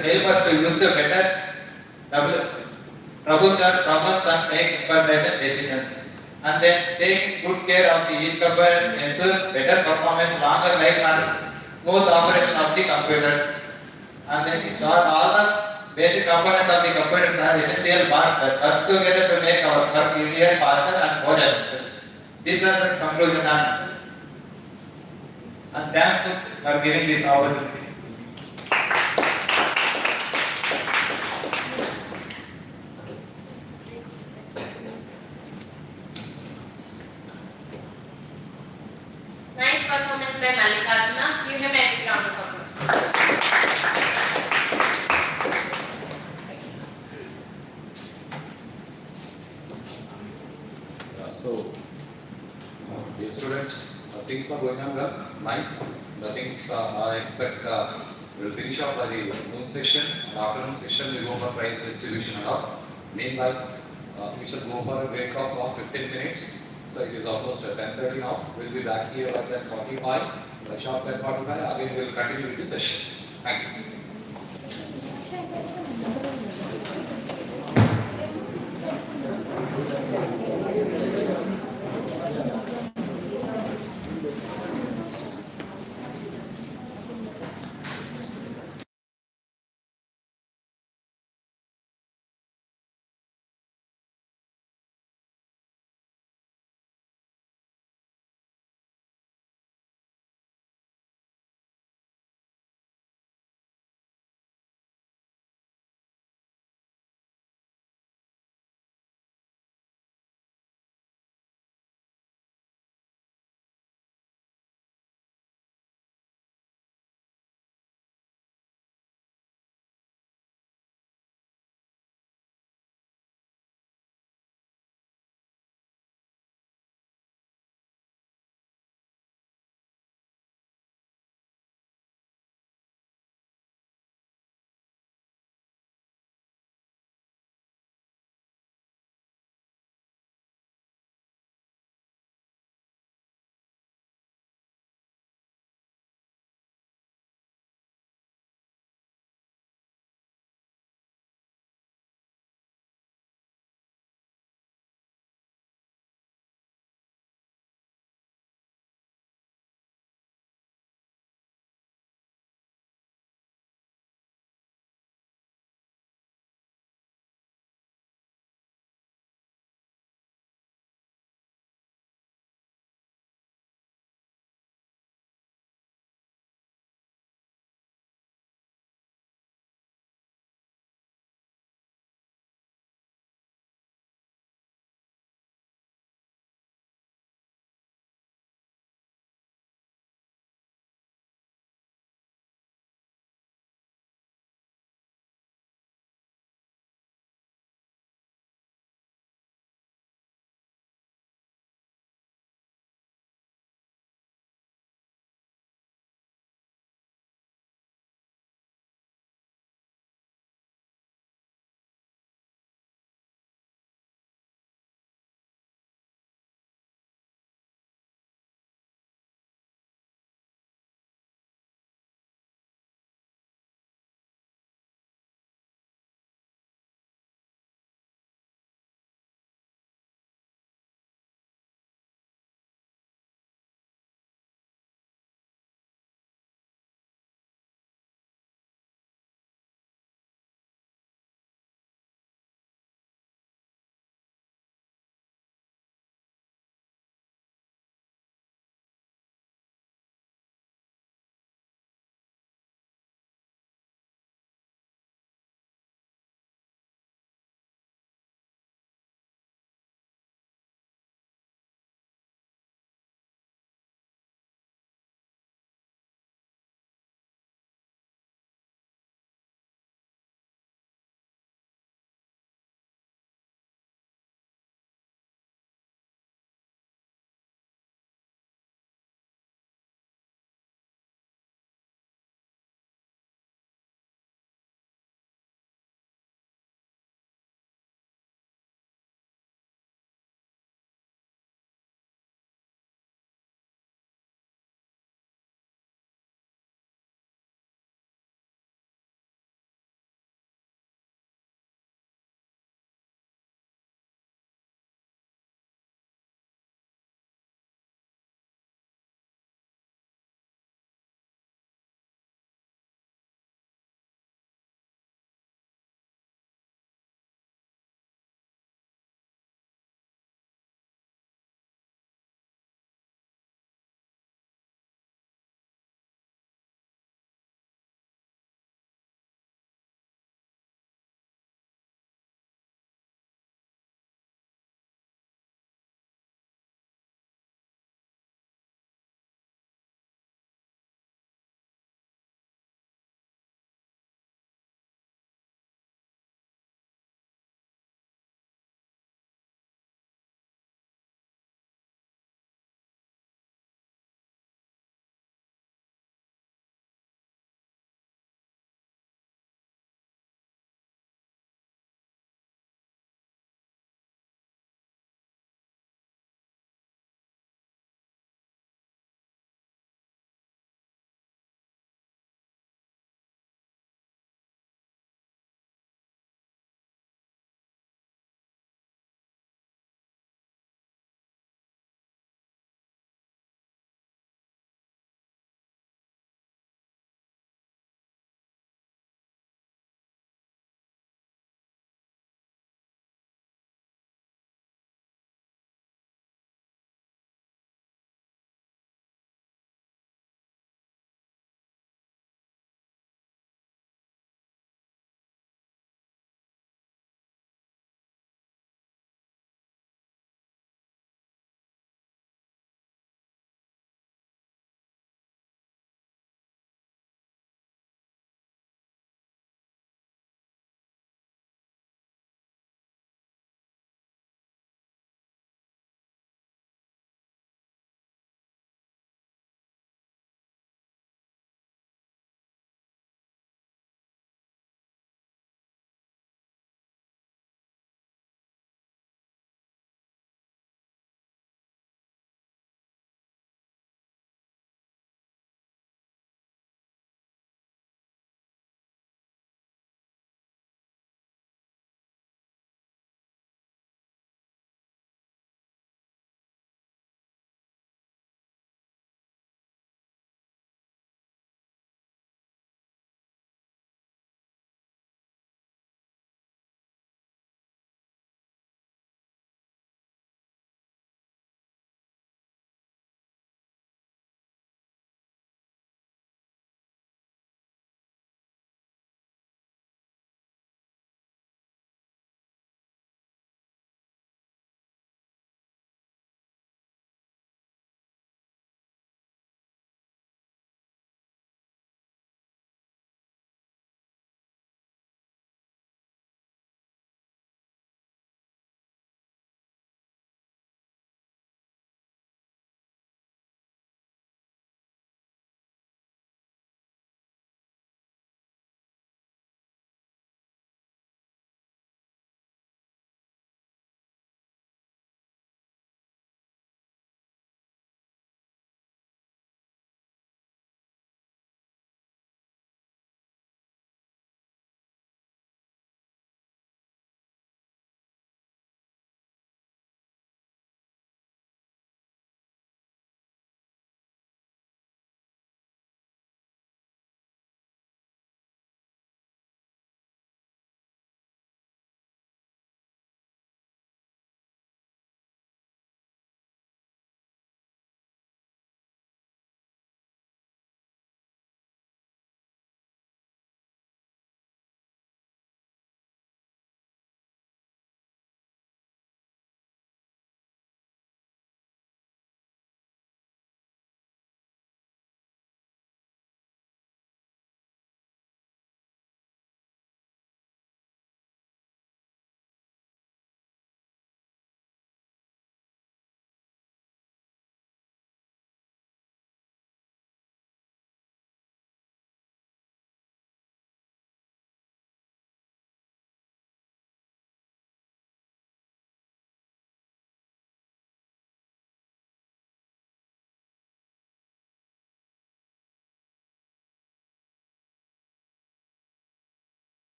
help us to use the better troubleshoot problems and make information decisions. And then taking good care of each component ensures better performance, longer life and smooth operation of the computers. And then in short, all the basic components of the computers are essential parts that work together to make our work easier, faster and more efficient. These are the conclusion and thankful for giving this opportunity. Nice performance by Mallikarjuna. Give him a big round of applause. Dear students, things are going on well, nice. The things I expect will finish off by the noon session. Afternoon session we go for prize distribution and all. Meanwhile, we shall go for a break of 15 minutes. So it is almost 10:30 now. We'll be back here at 10:45. A sharp 10:45. Again, we'll continue with the session. Thank you.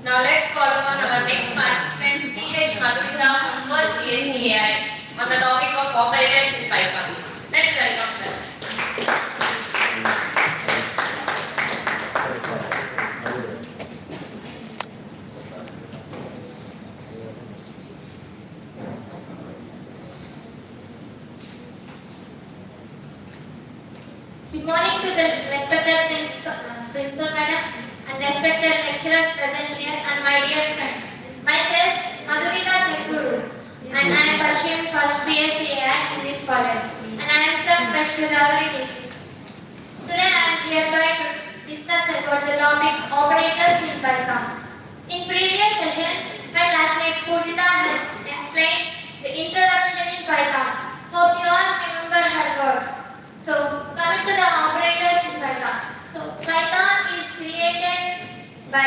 Now let's call upon our next participant, CH Madhurika from first BSc AI on the topic of operators in Python. Let's welcome them. Good morning to the respected principal madam and respected lecturers present here and my dear friend. Myself, Madhurika Chekkuru, and I am pursuing first BSc AI in this college, and I am from West Godavari district. Today I am here going to discuss about the topic operators in Python. In previous sessions, my classmate Pujita has explained the introduction in Python. Hope you all remember her words. So, coming to the operators in Python. So, Python is created by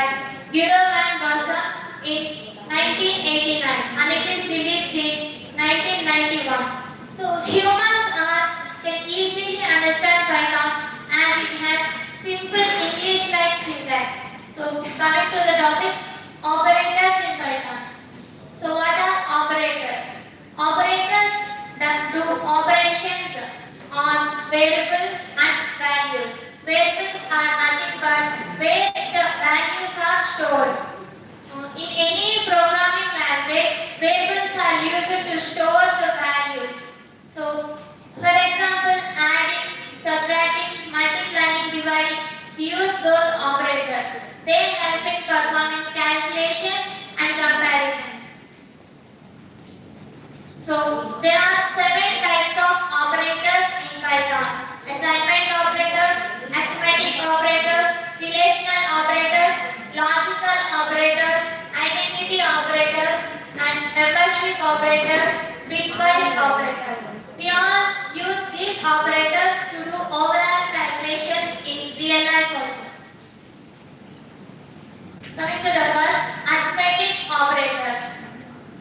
Guido van Rossum in 1989 and it is released in 1991. So, humans can easily understand Python as it has simple English-like syntax. So, coming to the topic, operators in Python. So, what are operators? Operators that do operations on variables and values. Variables are nothing but where the values are stored. In any programming language, variables are used to store the values. So, for example, adding, subtracting, multiplying, dividing, we use those operators. They help in performing calculations and comparisons. So, there are 7 types of operators in Python. Assignment operators, arithmetic operators, relational operators, logical operators, identity operators, and membership operators, bitwise operators. We all use these operators to do overall calculations in real life also. Coming to the first, arithmetic operators.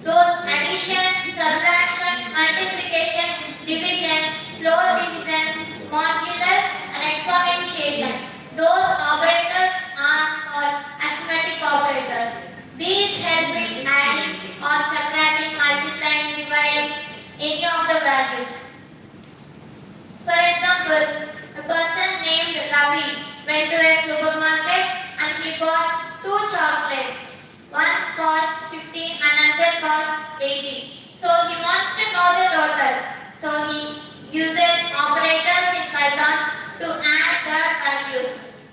Those addition, subtraction, multiplication, division, floor division, modulus, and exponentiation. Those operators are called arithmetic operators. These help in adding or subtracting, multiplying, dividing any of the values. For example, a person named Ravi went to a supermarket and he bought 2 chocolates. One cost 50 and another cost 80. So he wants to know the total. So he uses operators in Python to add the values.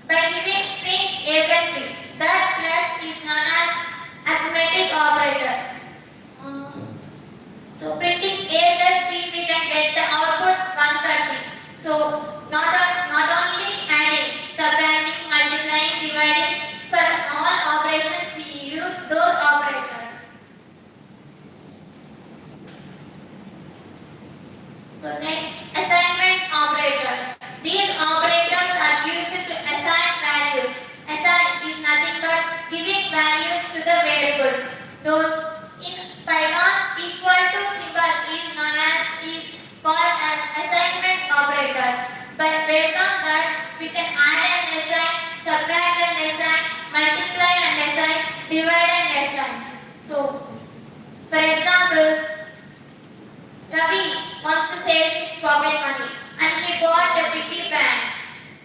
By giving print A plus B, that plus is known as arithmetic operator. So printing A plus B, we can get the output 130. So not only adding, subtracting, multiplying, dividing, for all operations we use those operators. So next, assignment operators. These operators are used to assign values. Assign is nothing but giving values to the variables. Those in Python equal to symbol is called as assignment operators. But based on that, we can add and assign, subtract and assign, multiply and assign, divide and assign. So, for example, Ravi wants to save his pocket money and he bought a piggy bank.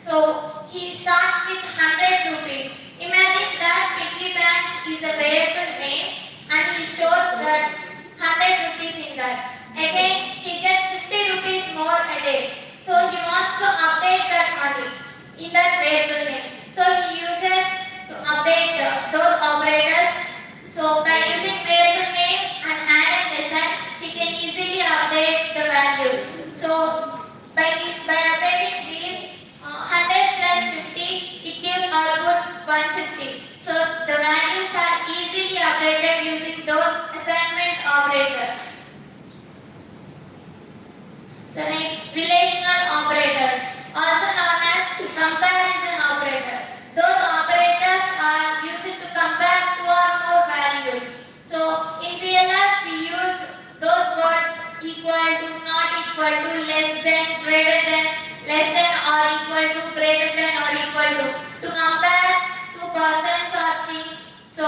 So, he starts with 100 rupees. Imagine that piggy bank is a variable name and he stores that 100 rupees in that. Again, he gets 50 rupees more a day. So, he wants to update that money in that variable name. So, he uses to update those operators. So, by using variable name and add and assign, he can easily update the values. So, by updating these 100 plus 50, it gives output 150. So, the values are easily updated using those assignment operators. So, next, relational operators, also known as comparison operator. Those operators are used to compare 2 or more values. So, in real life, we use those words equal to, not equal to, less than, greater than, less than or equal to, greater than or equal to compare 2 persons or things. So,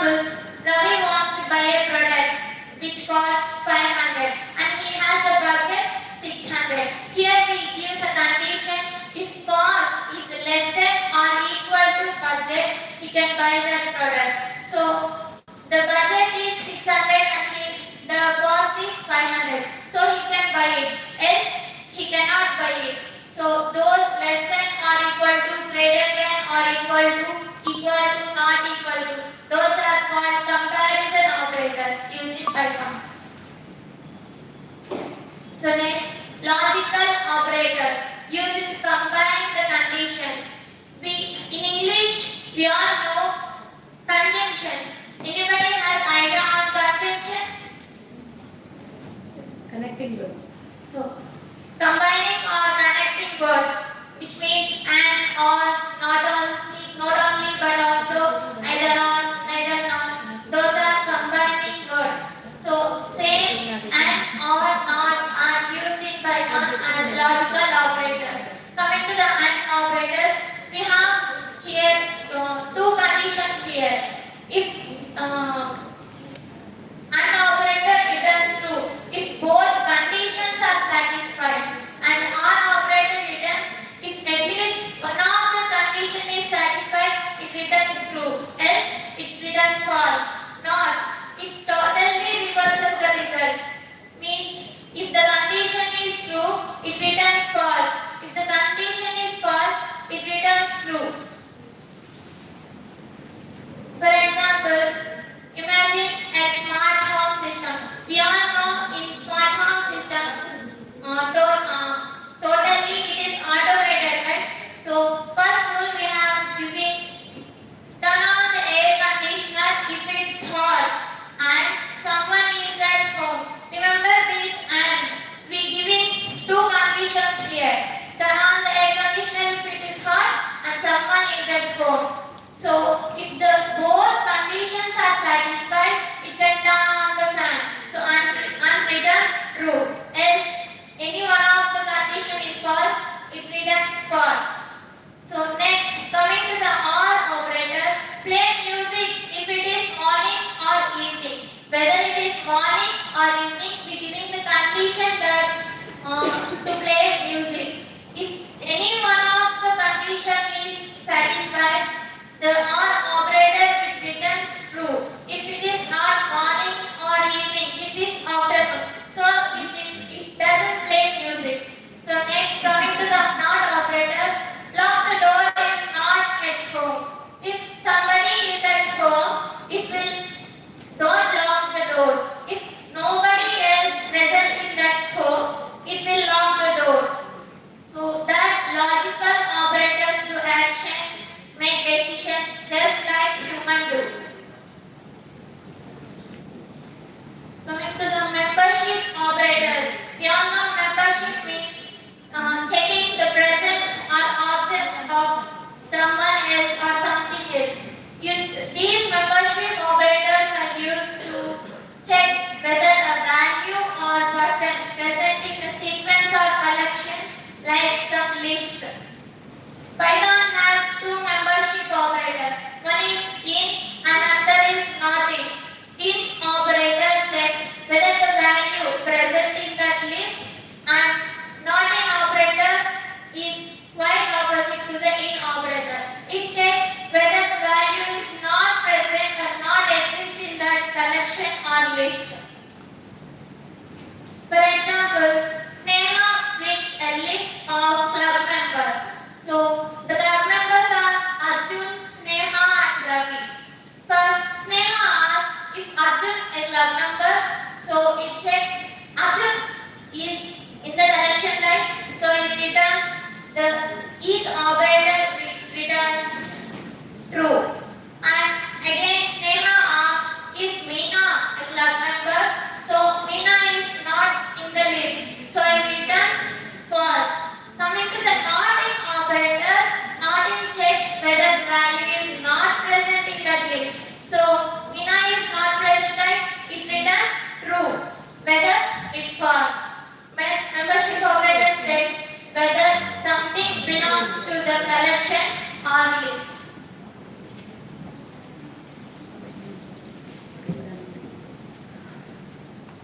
example, Ravi wants to buy a product which costs 500 and he has a budget 600. Here we use a condition: if cost is less than or equal to budget, he can buy that product. So the budget is 600 and the cost is 500. So he can buy it. Else he cannot buy it. So those less than or equal to, greater than or equal to, not equal to, those are called comparison operators used in Python. So next, logical operators used to combine the conditions. In English, we all know conjunctions. Anybody has idea on conjunctions? Connecting words. So, combining or connecting words, which means and, or, not only but also, neither on, neither not. Those are combining words. So, same and or not are used in Python as logical operators. Coming to the and operators, we have here two conditions here. If and operator returns true if both conditions are satisfied, and or operator returns if at least one of the condition is satisfied, it returns true, else it returns false. Not, it totally reverses the result. Means if the condition is true, it returns false. If the condition is false, it returns true. For example, imagine a smart home system. We all know in smart home system, totally it is automated, right? So first rule we have giving: turn on the air conditioner if it's hot and someone is at home. Remember this, and we giving two conditions here: turn on the air conditioner if it is hot and someone is at home. So if the both conditions are satisfied, it can turn on the fan. So and returns true. Else any one of the condition is false, it returns false. So next, coming to the or operator, play music if it is morning or evening. Whether it is morning or evening, we giving the condition that to play music. If any one of the condition is satisfied, the or operator returns true. If it is not morning or evening, it is afternoon. So it doesn't play music. So next, coming to the not operator, lock the door if not at home. If somebody is at home, it will don't lock the door. If nobody else present in that home, it will lock the door. So that logical operators do action, make decisions just like human do. Coming to the membership operators, we all know membership means checking the presence or absence of someone else or something else. These membership operators are used to check whether a value or person present in a sequence or collection, like some list. Python has two membership operators. One is in and other is not in. In operator checks whether the value present in that list, and not in operator is quite opposite to the in operator. It checks whether the value is not present or not exist in that collection or list. For example, Sneha brings a list of club members. So the club members are Arjun, Sneha and Ravi. First, Sneha asks if Arjun is club member. So it checks Arjun is in the collection, right? So it returns the is operator returns true. And again Sneha asks is Meena a club member. So Meena is not in the list. So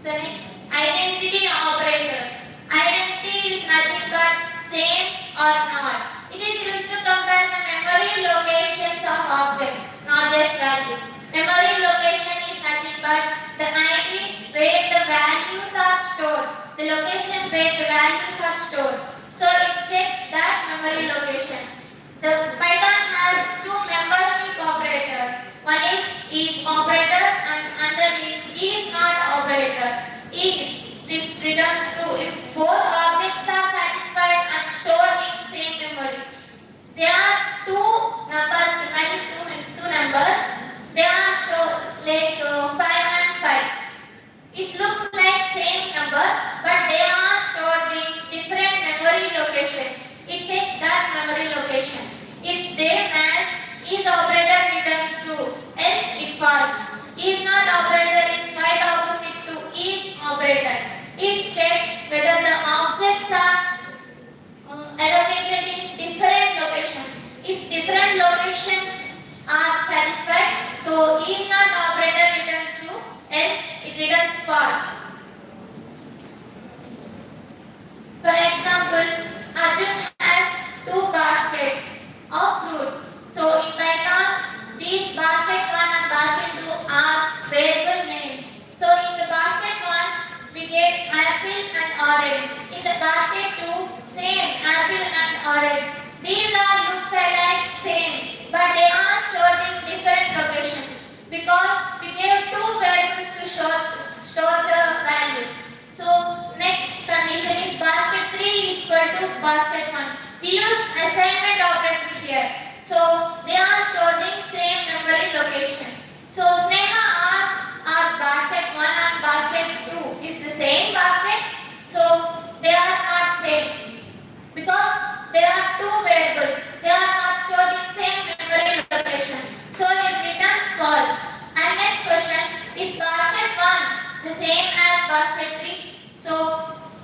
So next, identity operator. Identity is nothing but same or not. It is used to compare the memory locations of objects, not just values. Memory location is nothing but the ID where the values are stored. The location where the values are stored. So it checks that memory location. The Python has two membership operators. One is operator and another is not operator. It returns true if both objects are satisfied and stored in same memory. There are two numbers, imagine two numbers. They are stored like 5 and 5. It looks like same number, but they are stored in different memory locations. It checks that memory location. If they match, is operator returns true, else it false. Is not operator is quite opposite to is operator. It checks whether the objects are allocated in different locations. If different locations are satisfied, so is not operator returns true, else it returns false. For example, Arjun has two baskets of fruits. So in Python, these basket 1 and basket 2 are variable names. So in the basket 1, we get apple and orange. In the basket 2, same apple and orange. These are look like same, but they are stored in different locations because we gave two variables to store the values. So next condition is basket 3 is equal to basket 1. We use assignment operator here. So they are stored in same memory location. So Sneha asked, are basket 1 and basket 2 is the same basket? So they are not same because there are two variables. They are not stored in same memory location. So it returns false. And next question is basket 1 the same as basket 3? So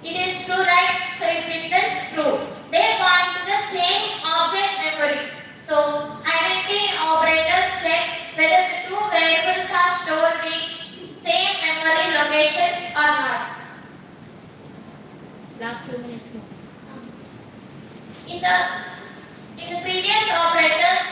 it is true, right? So it returns true. They point to the same object memory. So identity operators check whether the two variables are stored in same memory location or not. Last 2 minutes more. In the previous operators,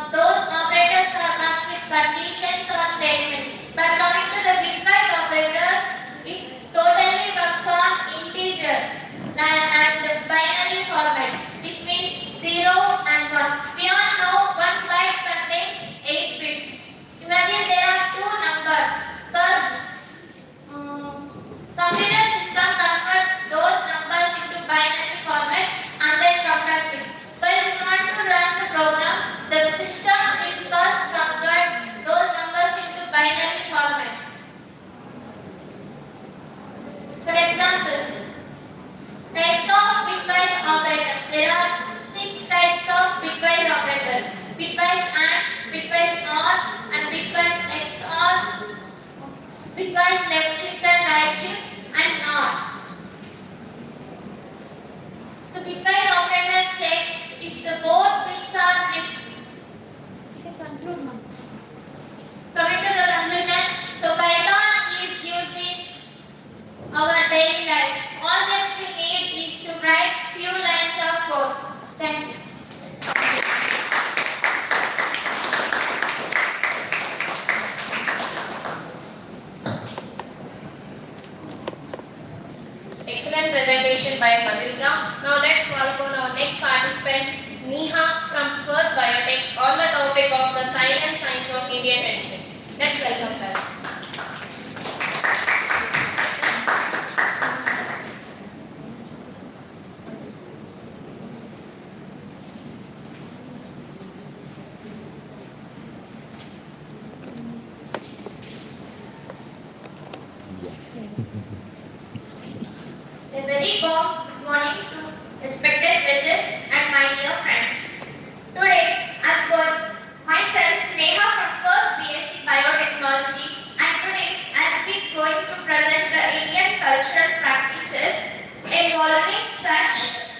those operators are matched with conditions or statements. But coming to the bitwise operators, it totally works on integers and binary format, which means 0 and 1. We all know 1 byte contains 8 bits. Imagine there are two numbers. First, computer system converts those numbers into binary format and then compress it. But if you want to run the program, the system will first convert those numbers into binary format. For example, types of bitwise operators. There are 6 types of bitwise operators. Bitwise AND, bitwise OR, and bitwise XOR, bitwise left shift and right shift, and NOR. So bitwise operators check if the both bits are You can conclude now. coming to the conclusion. So Python is used in our daily life. All that we need is to write few lines of code. Thank you. Excellent presentation by Madhurika. Now let's welcome our next participant, Neha from First Biotech, on the topic of the silent signs of Indian traditions. Let's welcome her. A very warm good morning to respected judges and my dear friends. Today I am going myself Neha from First BSc Biotechnology, and today I will be going to present the Indian cultural practices involving such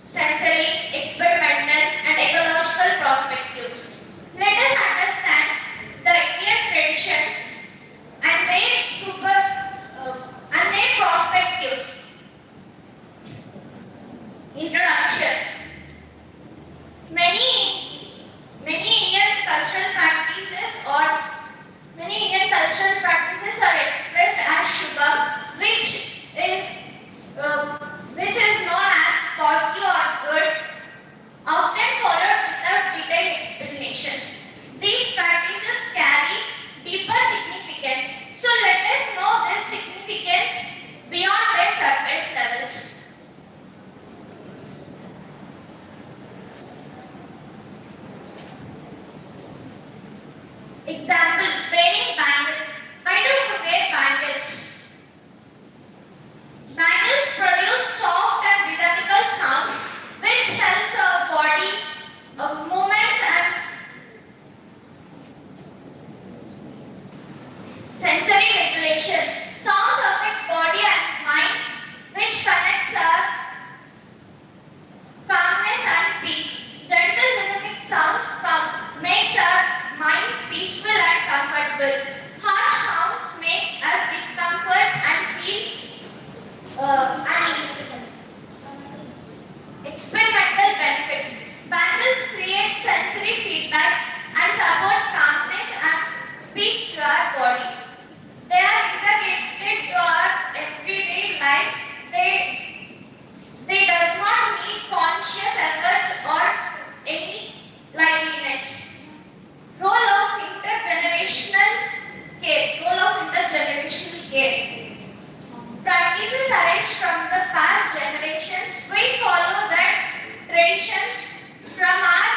sensory, experimental and ecological perspectives. Let us understand the Indian traditions and their Example, wearing bangles. Why do we wear bangles? Bangles produce soft and rhythmical sounds which help our body movements and sensory regulation. Sounds affect body and mind, which connects our calmness and peace. Gentle rhythmic sounds makes our mind peaceful and comfortable. Harsh sounds make us discomfort and feel unease. Experimental benefits. Bangles create sensory feedbacks and support calmness and peace to our body. They are integrated to our everyday lives. They does not need conscious efforts or any liveliness. Role of intergenerational care. Practices arise from the past generations. We follow the traditions from our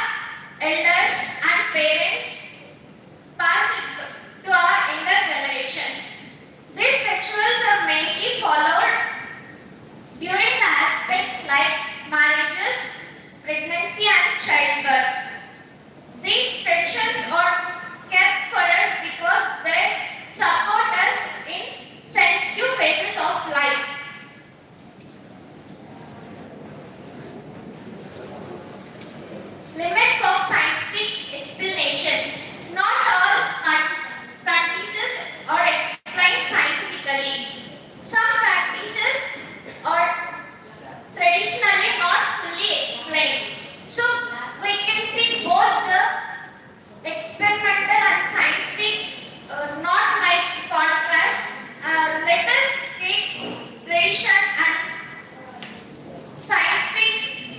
elders and parents, pass it to our younger generations. These rituals are mainly followed during the aspects like marriages, pregnancy and childbirth. These traditions are kept for us because they support us in sensitive phases of life. Limits of scientific explanation. Not all practices are explained scientifically. Some practices are traditionally not fully explained. So we can see both the experimental and scientific, not like contrast. Let us take tradition and scientific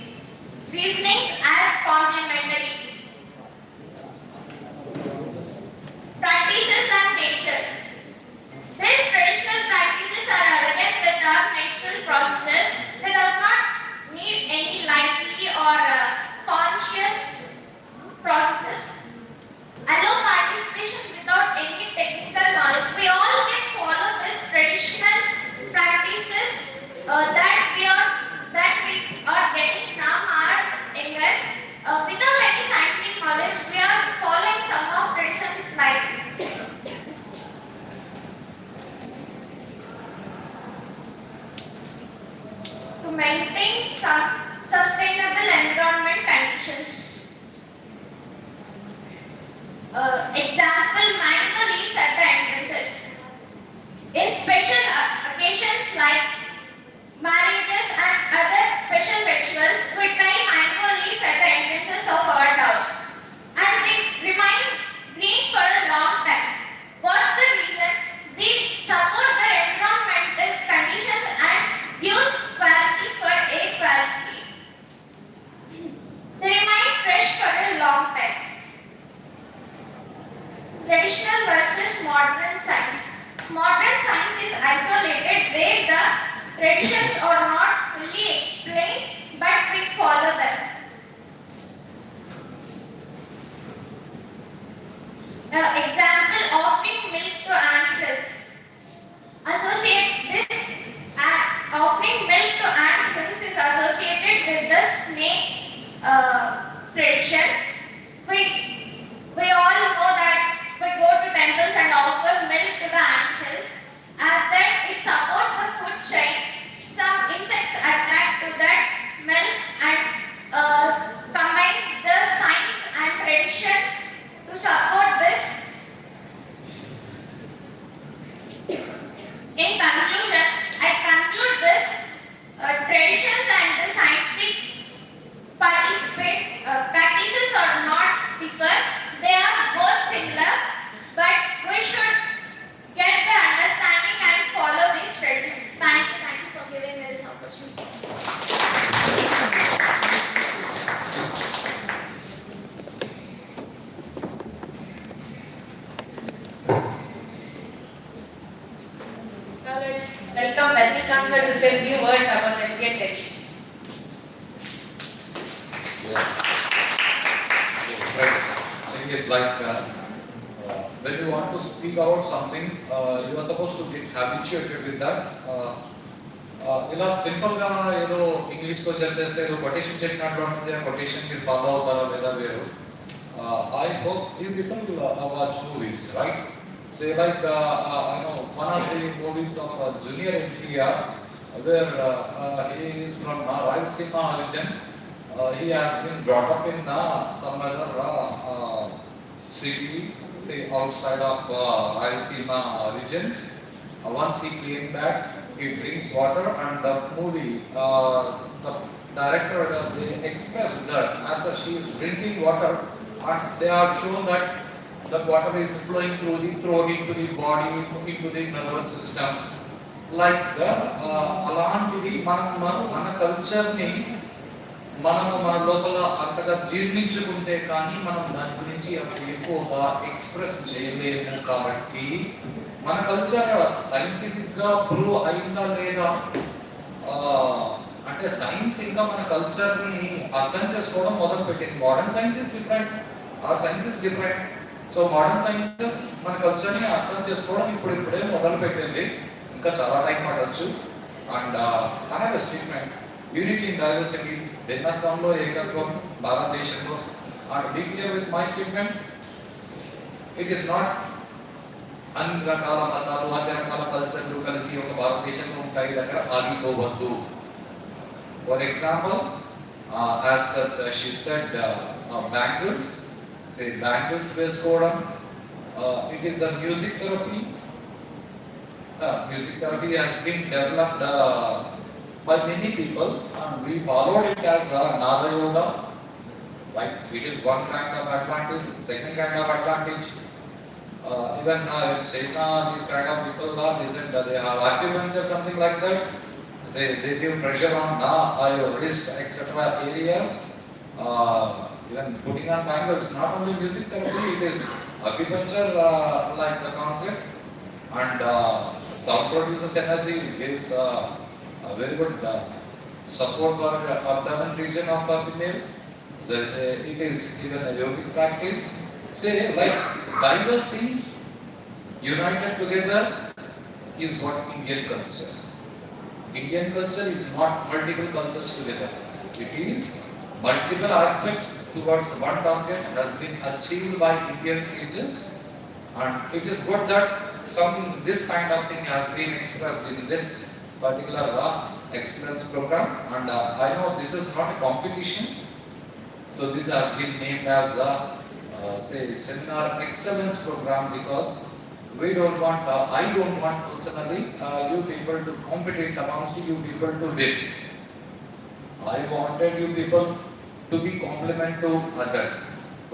reasonings as complementary. Practices and nature. These traditional practices are elegant with our natural processes. They does not need any lively or conscious processes. Allow participation without any technical knowledge. We all can follow these traditional practices that we are getting from our elders. Without any scientific knowledge, we are following some of traditions like to maintain some sustainable environment conditions. Example, mango leaves at the entrances. In special occasions like marriages and other special rituals, we tie mango leaves at the entrances of our house and they remain green for a long time. What's the reason? They support the environmental conditions and use quality for air quality. They remain fresh for a long time. Traditional versus modern science. Modern science is isolated where the traditions are not fully explained but we follow them. Example, offering milk to animals. Associate this offering milk to animals is associated with the snake tradition. We all know that we go to temples and offer milk to the animals. As that it supports the food chain. Some insects attract to that milk and combines the science and tradition to support this. In conclusion, I conclude this traditions and the scientific practices are not different. They are both similar, but we should get the understanding and follow these traditions. Thank you for giving me this opportunity. Now let's welcome President Councillor to say a few words about the Indian traditions. Yeah. So friends, I think it's like when you want to speak about something, you are supposed to get habituated with that. ఇలా సింపుల్గా ఏదో ఇంగ్లీష్లో చెప్పేస్తే ఏదో quotation చెప్పినట్టు ఉంటుంది, ఆ కొటేషన్కి follow అవుతారా లేదా వేరు. I hope you people watch movies, right? Say like one of the movies of Junior NTR, where he is from Rayalaseema origin. He has been brought up in some other city, say outside of Rayalaseema origin. Once he came back, he drinks water, and the movie, the director, they expressed that as she is drinking water, and they have shown that the water is flowing through the throat into the body, into the nervous system. Like అలాంటిది మన కల్చర్ని మనము మన లోపల అంతగా జీర్ణించుకుంటే కానీ మనం దాని గురించి ఎక్కువగా ఎక్స్ప్రెస్ చేయలేము. కాబట్టి మన కల్చర్ సైంటిఫిక్గా ప్రూవ్ అయిందా లేదా, అంటే సైన్స్ ఇంకా మన కల్చర్ని అర్థం చేసుకోవడం మొదలు పెట్టింది. Modern science is different, or science is different. So modern sciences మన కల్చర్ని అర్థం చేసుకోవడం ఇప్పుడే మొదలు పెట్టింది, ఇంకా చాలా టైం పడవచ్చు. And I have a statement, unity in diversity, భిన్నత్వంలో ఏకత్వం భారతదేశంలో. And be clear with my statement, it is not అన్ని రకాల మతాలు, అన్ని రకాల కల్చర్లు కలిసి ఒక భారతదేశంలో ఉంటాయి, దగ్గర ఆగిపోవద్దు. For example, as such she said bangles, bangles వేసుకోవడం, it is the music therapy. Music therapy has been developed by many people, and we followed it as Nada Yoga. Like it is one kind of advantage, second kind of advantage. Even in China, these kind of people are listened. They have acupuncture, something like that. They give pressure on your wrist, etc. areas. Even putting on bangles, not only music therapy, it is acupuncture like the concept. And sound produces energy, gives a very good support for the abdomen region of the female. So it is even a yogic practice. Say like diverse things united together is what Indian culture. Indian culture is not multiple cultures together. It is multiple aspects towards one target has been achieved by Indian sages, and it is good that this kind of thing has been expressed in this particular excellence program. And I know this is not a competition, so this has been named as seminar excellence program, because we don't want, I don't want personally you people to compete amongst you people to win. I wanted you people to be complement to others.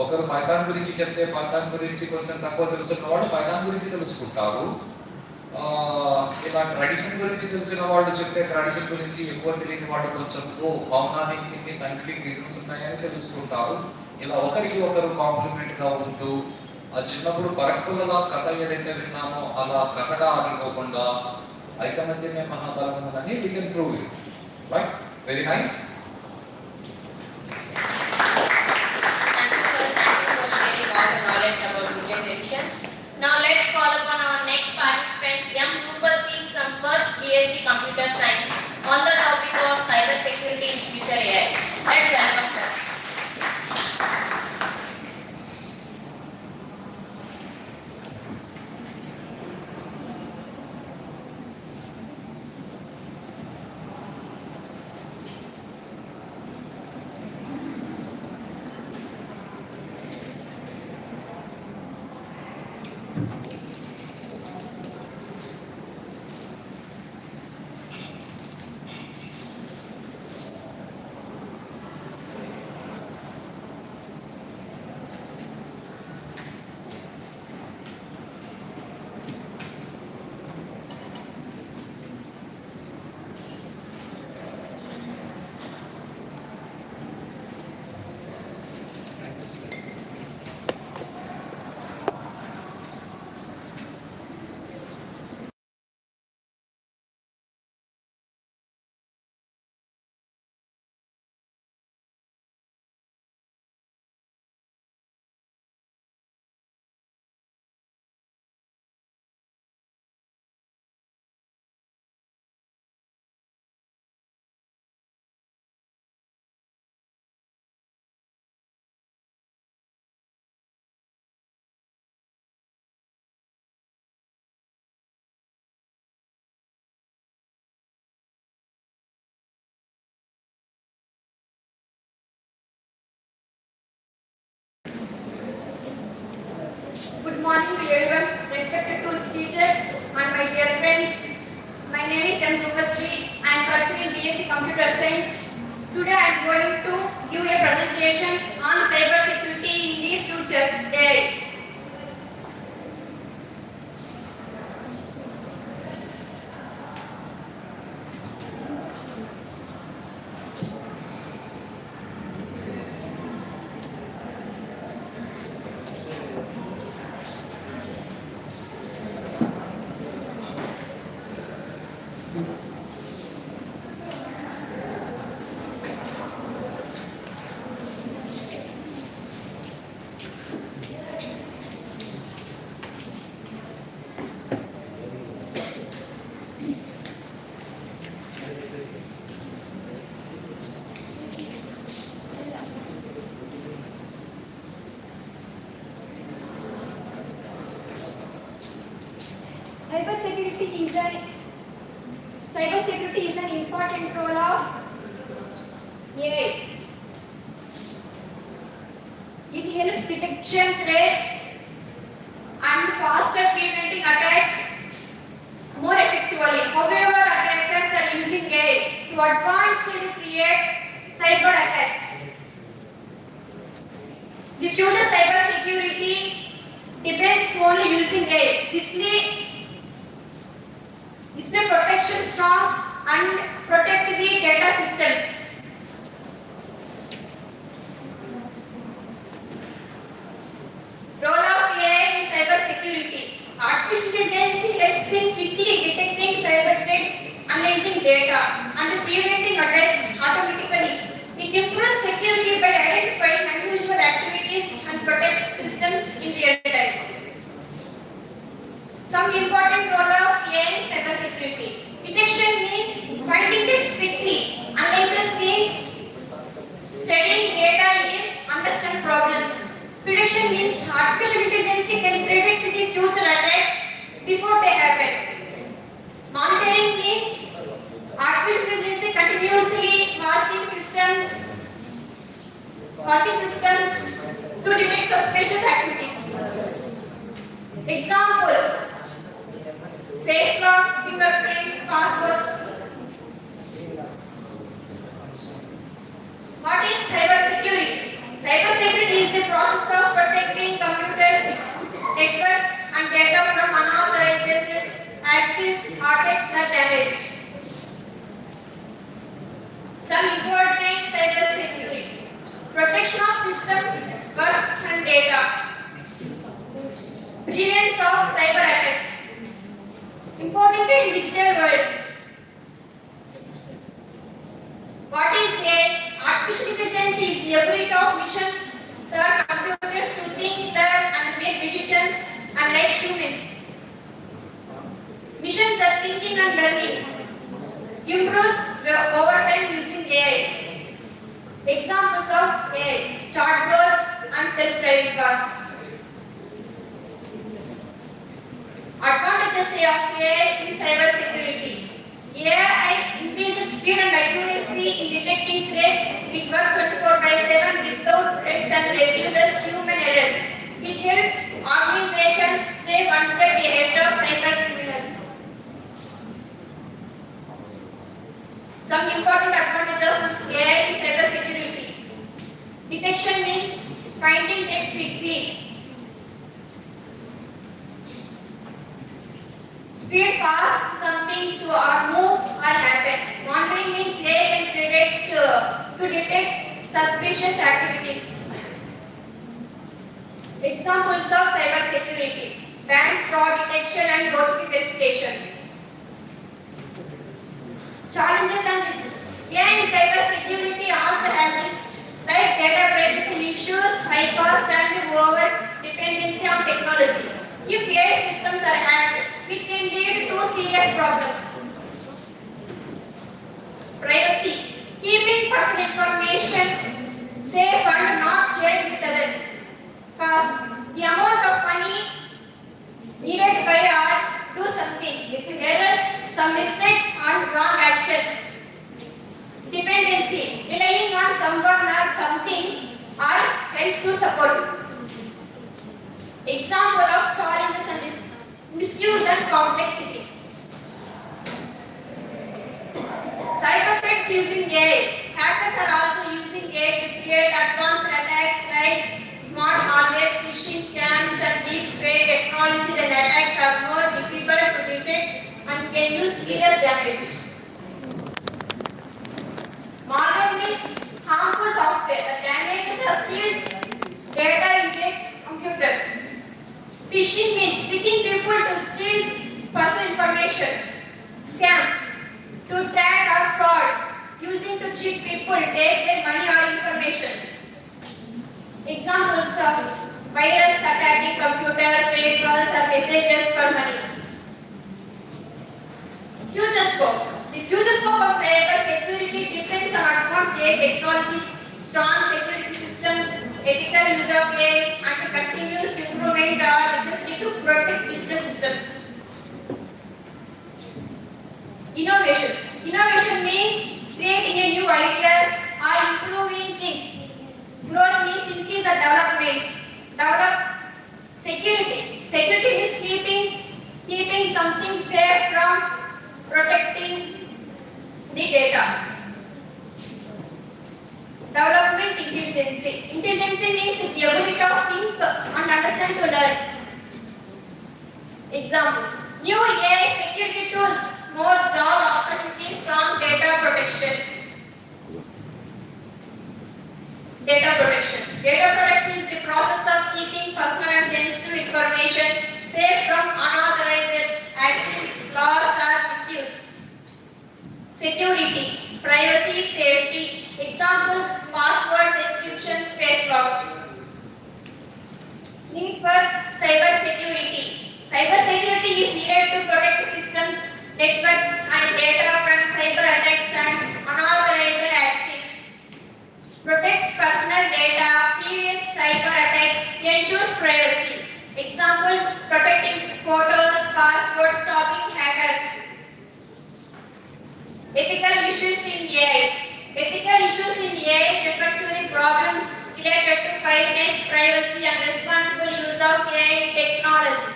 ఒకరు Python గురించి చెప్తే Python గురించి కొంచెం తక్కువ తెలుసున్న వాళ్ళు Python గురించి తెలుసుకుంటారు. ఇలా ట్రెడిషన్ గురించి తెలిసిన వాళ్ళు చెప్తే ట్రెడిషన్ గురించి ఎక్కువ తెలియని వాళ్ళు కొంచెం మౌనానికి ఇన్ని సైంటిఫిక్ రీజన్స్ ఉన్నాయని తెలుసుకుంటారు. ఇలా ఒకరికి ఒకరు కాంప్లిమెంట్గా ఉంటూ ఆ చిన్నప్పుడు పరక్కులలా కథ ఏదైతే విన్నామో అలా కథగా ఆగిపోకుండా ఐకమత్యమే మహాబలము అని we can prove it. Right, very nice. About Indian traditions. Now let's call upon our next participant, young Rupasri from first BSc Computer Science, on the topic of cyber security in future AI. Let's welcome her. Good morning to everyone, respected to teachers and my dear friends. My name is M. Rupasri. I am pursuing BSc Computer Science. Today I am going to give a presentation on cyber security in the future AI. Cybersecurity is an important role of AI. It helps detection threats and faster preventing attacks more effectively. However, attackers are using AI to advance and create cyber attacks. The future cybersecurity depends only using AI. It's the protection strong and protect the data systems. Role of AI in cybersecurity. Artificial intelligence helps in quickly detecting cyber threats, analyzing data, and preventing attacks automatically. It improves security by identifying unusual activities and protect systems in real time. Some important role of AI in cybersecurity. Detection means finding threats quickly. Analysis means studying data and understand problems. Prediction means artificial intelligence can predict the future attacks before they happen. Monitoring means artificial intelligence continuously watching systems to detect suspicious activities. Example: face lock, fingerprint, passwords. What is cybersecurity? Cybersecurity is the process of protecting computers, networks, and data from unauthorized access, attacks, or damage. Some important cybersecurity: protection of system, works, and data. Prevention of cyber attacks. Important in digital world. What is AI? Artificial intelligence is the ability of machines or computers to think, learn, and make decisions unlike humans. Machines are thinking and learning. Improves over time using AI. Examples of AI: chatbots and self-driving cars. Advantages of AI in cybersecurity. AI increases speed and accuracy in detecting threats. It works 24/7 without threats and reduces human errors. It helps organizations stay one step ahead of cyber criminals. Some important advantages of AI in cybersecurity. Detection means finding threats quickly. Speed fast something to or moves or happen. Monitoring means AI can to detect suspicious activities. Examples of cyber security: bank fraud detection and OTP verification. Challenges and risks. AI in cyber security also has risks like data privacy issues, high cost, and over dependency on technology. If AI systems are hacked, it can lead to serious problems. Privacy. Keeping personal information safe and not shared with others. Cost. The amount of money needed to buy or do something with errors, some mistakes, and wrong actions. Dependency. Relying on someone or something or help to support. Example of serious damage. Malware means harmful software that damages or steals data in a computer. Phishing means tricking people to steal personal information. Scam, to track or fraud, using to cheat people, take their money or information. Examples of virus attacking computer, fake calls or messages for money. Future scope. The future scope of cyber security depends on advanced AI technologies, strong security systems, ethical use of AI, and continuous improvement are necessary to protect digital systems. Innovation. Innovation means creating a new ideas or improving things. Growth means increase the development. Develop security. Security means keeping something safe from protecting the data. Development intelligence. Intelligence means the ability to think and understand to learn. Examples. New AI security tools, more job opportunities, strong data protection. Data protection. Data protection is the process of keeping personal and sensitive information safe from unauthorized access, loss or misuse. Security, privacy, safety. Examples, passwords, encryption, face lock. Need for cyber security. Cyber security is needed to protect systems, networks and data from cyber attacks and unauthorized access. Protects personal data, previous cyber attacks, ensures privacy. Examples, protecting photos, passwords, stopping hackers. Ethical issues in AI. Ethical issues in AI refers to the problems related to fairness, privacy and responsible use of AI technology.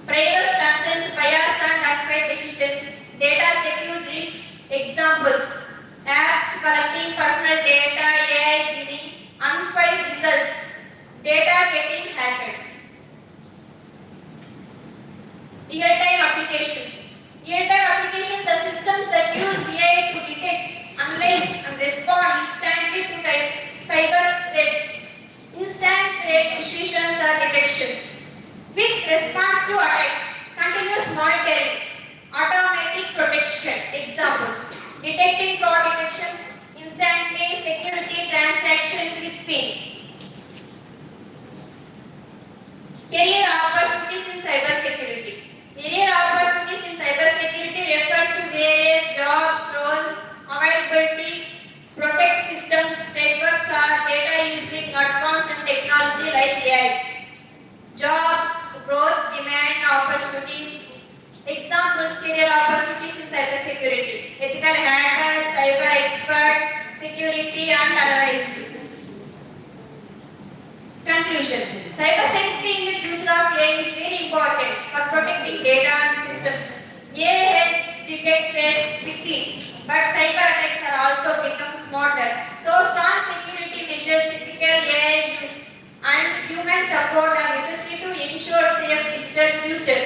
Privacy concerns bias and unfair decisions. Data security risks. Examples, apps collecting personal data, AI giving unfair results, data getting hacked. Real-time applications. Real-time applications are systems that use AI to detect, analyze and respond instantly to cyber threats. Instant threat decisions or detections. Quick response to attacks. Continuous monitoring. Automatic protection. Examples, detecting fraud detections, instantly security transactions with PIN. Career opportunities in cybersecurity. Career opportunities in cybersecurity refers to various jobs, roles, availability, protect systems, networks or data using advanced technology like AI. Jobs, growth, demand, opportunities. Examples, career opportunities in cybersecurity. Ethical hacker, cyber expert, security and analyst. Conclusion. Cybersecurity in the future of AI is very important for protecting data and systems. AI helps detect threats quickly, but cyber attacks are also become smarter. So strong security measures, ethical AI and human support are necessary to ensure safe digital future.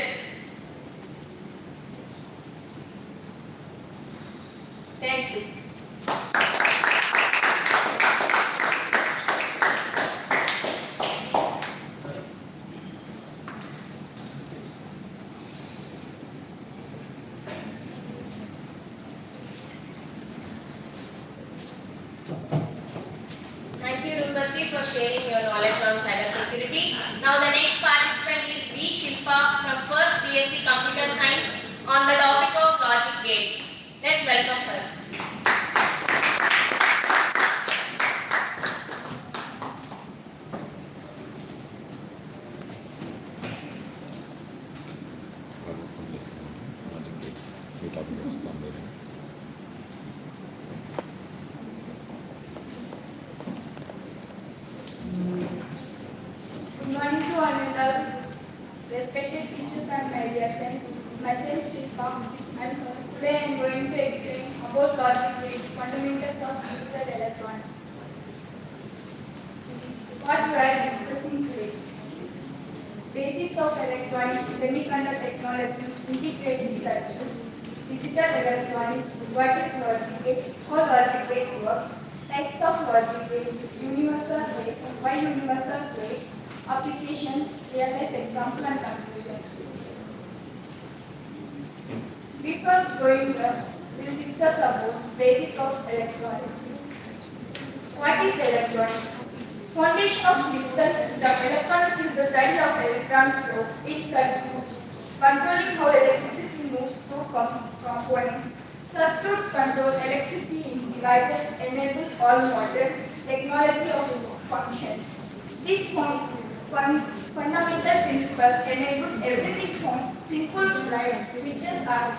Thank you. Thank you, University, for sharing your knowledge on cybersecurity. Now, the next participant is B. Shilpa from First BSc Computer Science on the topic of logic gates. Let's welcome her. Good morning to all and respected teachers and my dear friends. Myself Shilpa and today I am going to explain about logic gates, fundamentals of digital electronics. What we are discussing today. Basics of electronics, semiconductor technology, integrated circuits. digital electronics, what is logic gate, how logic gate works, types of logic gate, universal gate, why universal gate, applications, real-life example and conclusion. Before going there, we'll discuss about basic of electronics. What is electronics? Foundation of digital system. Electronic is the study of electron flow in circuits, controlling how electricity moves through components. Circuits control electricity in devices, enable all modern technology of functions. These fundamental principles enables everything from simple light switches are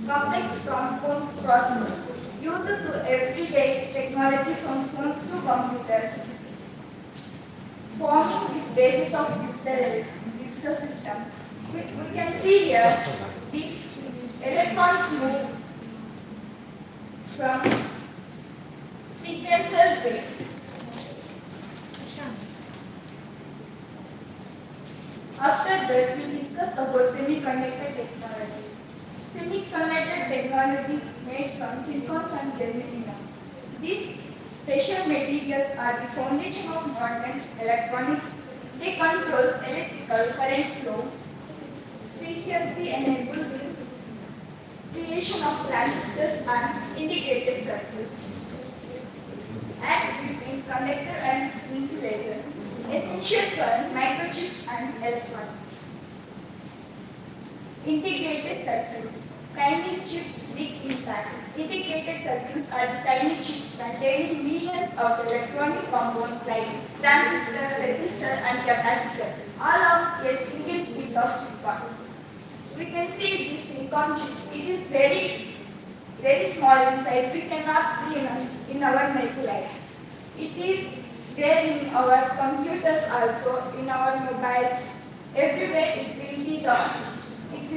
complex compound processes used to everyday technology from phones to computers, forming this basis of digital system. We can see here these electrons move from sequential way. After that, we discuss about semiconductor technology. Semiconductor technology made from silicon and germanium. These special materials are the foundation of modern electronics. They control electrical current flow, preciously enable the creation of transistors and integrated circuits. Acts between conductor and insulator, essential for microchips and electronics. Integrated circuits. Tiny chips big impact. Integrated circuits are the tiny chips containing millions of electronic components like transistor, resistor and capacitor, all on a single piece of silicon. We can see these silicon chips. It is very small in size. We cannot see in our naked eye. It is there in our computers also, in our mobiles. Everywhere it will be done. It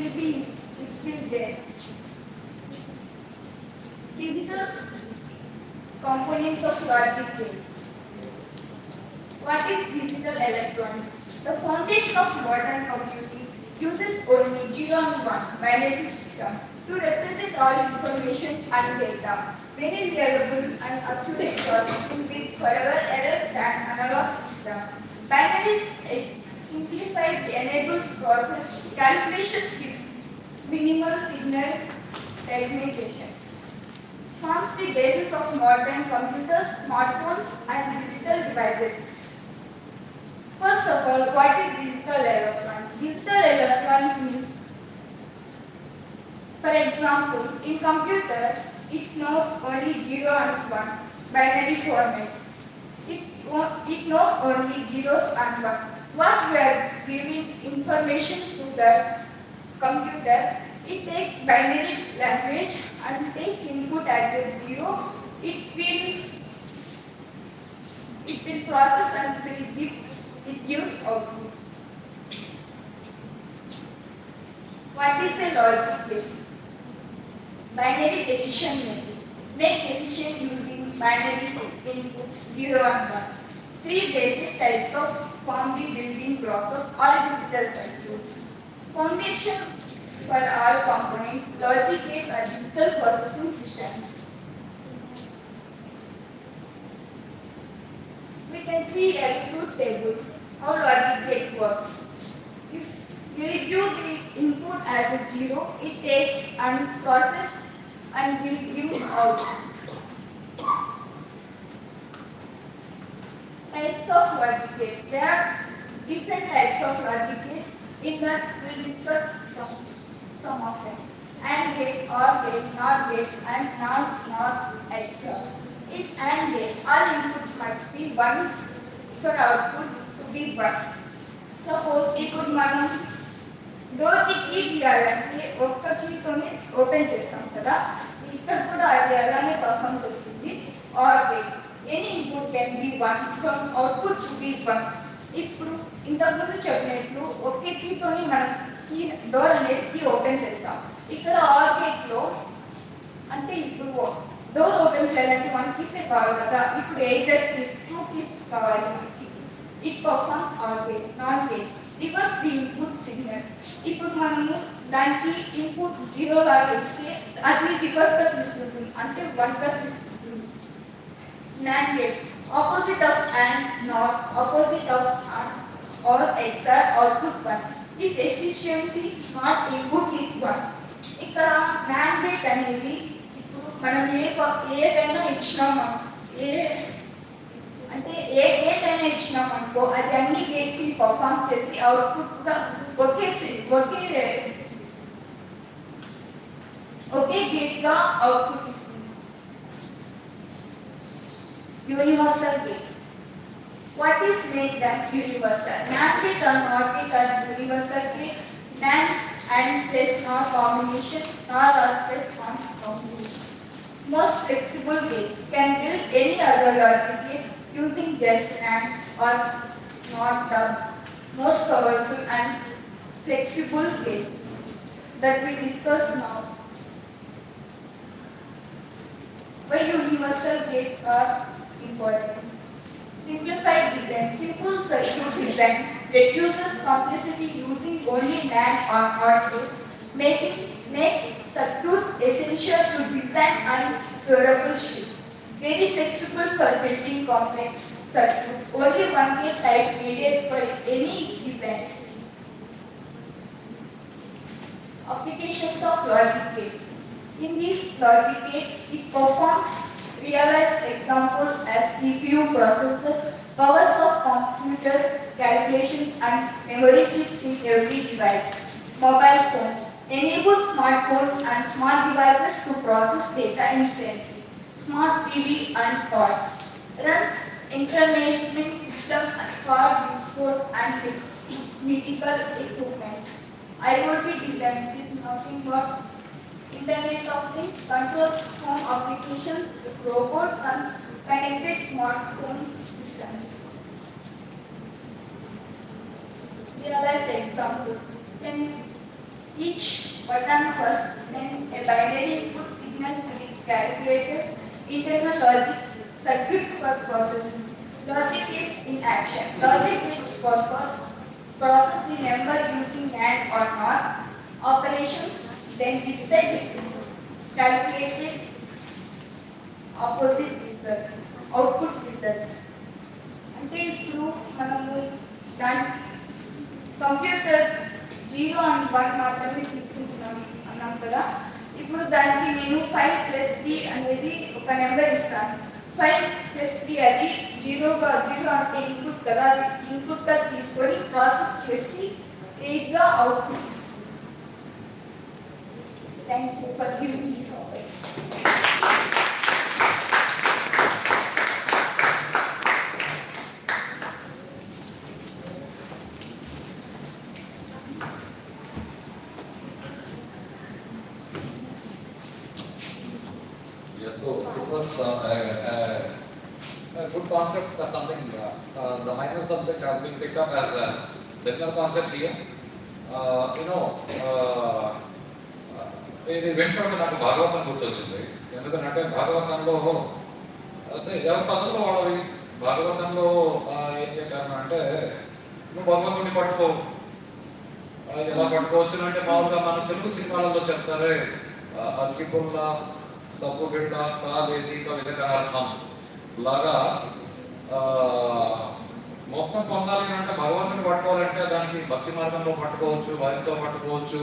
will there. Digital components of logic gates. What is digital electronics? The foundation of modern computing uses only 0 and 1 binary system to represent all information and data. Very reliable and accurate processing with forever errors than analog system. Binaries simplified enables process calculations with minimal signal fragmentation. Forms the basis of modern computers, smartphones and digital devices. First of all, what is digital electronic? Digital electronic means, for example, in computer, it knows only 0 and 1 binary format. It knows only zeros and 1. What we are giving information to the computer, it takes binary language and takes input as a 0. It will process and it gives output. What is a logic gate? Binary decision making. Make decision using binary inputs 0 and 1. Three basic types of form the building blocks of all digital circuits. Foundation for all components, logic gates are digital processing systems. We can see a truth table how logic gate works. If you give the input as a 0, it takes and process and will give out. Types of logic gates. There are different types of logic gates. In that we will discuss some of them. AND gate, OR gate, NOT gate and NOT XOR. In AND gate, all inputs must be 1 for output to be 1. Suppose ఇప్పుడు మనం door కి key తీయాలంటే ఒక్క కీతోనే open చేస్తాం కదా, ఇక్కడ కూడా అది అలానే పర్ఫామ్ చేస్తుంది. OR gate any input can be 1 from output to be 1. ఇప్పుడు ఇంతకుముందు చెప్పినట్లు ఒకే కీతోని మనం కీ డోర్ అనేది కీ ఓపెన్ చేస్తాం. ఇక్కడ ఆర్ గేట్ లో అంటే ఇప్పుడు డోర్ ఓపెన్ చేయాలంటే 1 కీసే కావాలి కదా, ఇప్పుడు ఎయిదర్ కీస్ 2 కీస్ కావాలి. It performs OR gate, NOT gate. Reverse the input signal. ఇప్పుడు మనము దానికి ఇన్పుట్ 0 లాగా ఇస్తే అది రివర్స్గా తీసుకుంటుంది, అంటే 1గా తీసుకుంటుంది. NAND gate, opposite of AND, NOT, opposite of AND or XOR, output 1. If efficiency not input is 1. ఇక్కడ NAND gate అనేది ఇప్పుడు మనం ఏదైనా ఇచ్చినామా, అంటే ఏ గేట్ అయినా ఇచ్చినామనుకో అది అన్ని గేట్స్ని పర్ఫామ్ చేసి అవుట్పుట్గా ఒకే గేట్గా అవుట్పుట్ ఇస్తుంది. Universal gate. What is make them universal? NAND gate or NOT gate are universal gate. NAND and plus NOT combination, NOR or plus NOT combination. Most flexible gates can build any other logic gate using just NAND or NOT, the most powerful and flexible gates that we discuss now. Why universal gates are important? Simplified design. Simple circuit design reduces complexity using only NAND or NOT gates, makes circuits essential to design and durability. Very flexible for building complex circuits. Only one gate type needed for any design. Applications of logic gates. In these logic gates, it performs real-life example as CPU processor, powers of computer calculations and memory chips in every device. Mobile phones enable smartphones and smart devices to process data instantly. Smart TV and cards runs entertainment system and car sports and medical equipment. IoT design is nothing but Internet of Things, controls home applications, robot and connected smartphone systems. Real life example. Then each button first sends a binary input signal to the calculator's internal logic circuits for processing. Logic gates in action. Logic gates for first process the number using NAND or NOT operations, then display the calculated opposite result, output result. అంటే ఇప్పుడు మనము దాని computer 0 and 1 మాత్రమే తీసుకుంటున్నాం అన్నాం కదా. ఇప్పుడు దానికి నేను 5 + 3 అనేది ఒక నెంబర్ ఇస్తాను. 5 + 3 అది 0 అంటే ఇన్పుట్ కదా, అది ఇన్పుట్గా తీసుకొని ప్రాసెస్ చేసి 8గా అవుట్పుట్ ఇస్తుంది. Thank you for giving me so much. Yes, so it was a good concept, something, the minor subject has been picked up as a similar concept here. ఇది వెంటనే నాకు భాగవతం గుర్తొచ్చింది. ఎందుకంటే భాగవతంలో అసలు ఎవరి పదంలో వాళ్ళవి భాగవతంలో ఏం చెప్పారు అంటే, నువ్వు భగవంతుడిని పట్టుకో. ఎలా పట్టుకోవచ్చు అంటే మామూలుగా మన తెలుగు సినిమాలలో చెప్తారే, అగ్గిపుల్ల సబ్బు బిడ్డ కాదేది కవితకనార్థం లాగా మోక్షం పొందాలి అంటే భగవంతుని పట్టుకోవాలంటే దానికి భక్తి మార్గంలో పట్టుకోవచ్చు, వారితో పట్టుకోవచ్చు,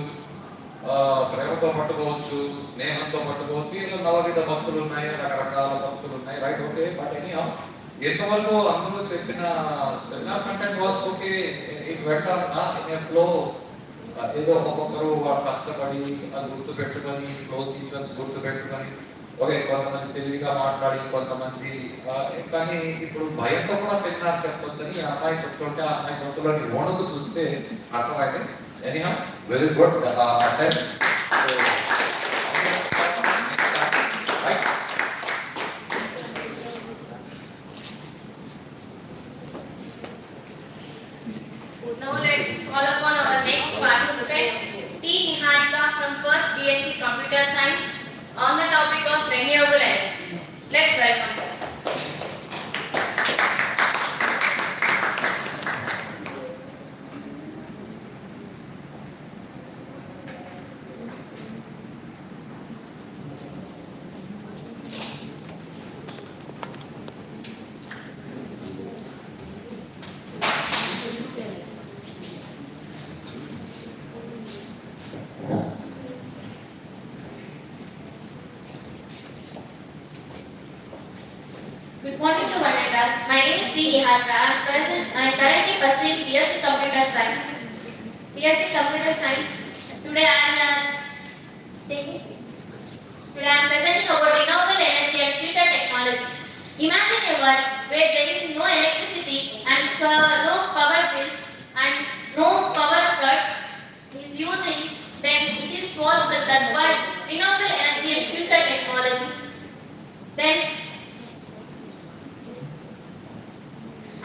ప్రేమతో పట్టుకోవచ్చు, స్నేహంతో పట్టుకోవచ్చు. ఇలా నవవిధ భక్తులు ఉన్నాయి, రకరకాల భక్తులు ఉన్నాయి, రైట్, ఓకే. బట్ ఎనీహౌ ఎంతవరకు అందరూ చెప్పిన seminar content was okay. It went in a flow, ఏదో ఒక్కొక్కరు కష్టపడి అది గుర్తు పెట్టుకొని ఫ్లో సీక్వెన్స్ గుర్తు పెట్టుకొని, ఓకే, కొంతమంది తెలివిగా మాట్లాడి, కొంతమంది కానీ ఇప్పుడు భయంతో కూడా సెమినార్ చెప్పొచ్చని ఈ అమ్మాయి చెప్తుంటే ఆ అమ్మాయి గొంతులోని ఓణుకు చూస్తే అర్థమైంది. Anyhow very good attempt. Now let's call upon our next participant, T. Niharika from first BSc Computer Science on the topic of renewable energy. Let's welcome her. Good morning to one and all. My name is Sri Niharika. I am currently pursuing BSc Computer Science. BSc Computer Science. Today I am presenting about renewable energy and future technology. Imagine a world where there is no electricity and no power bills and no power cuts is using, then it is possible that world renewable energy and future technology. Then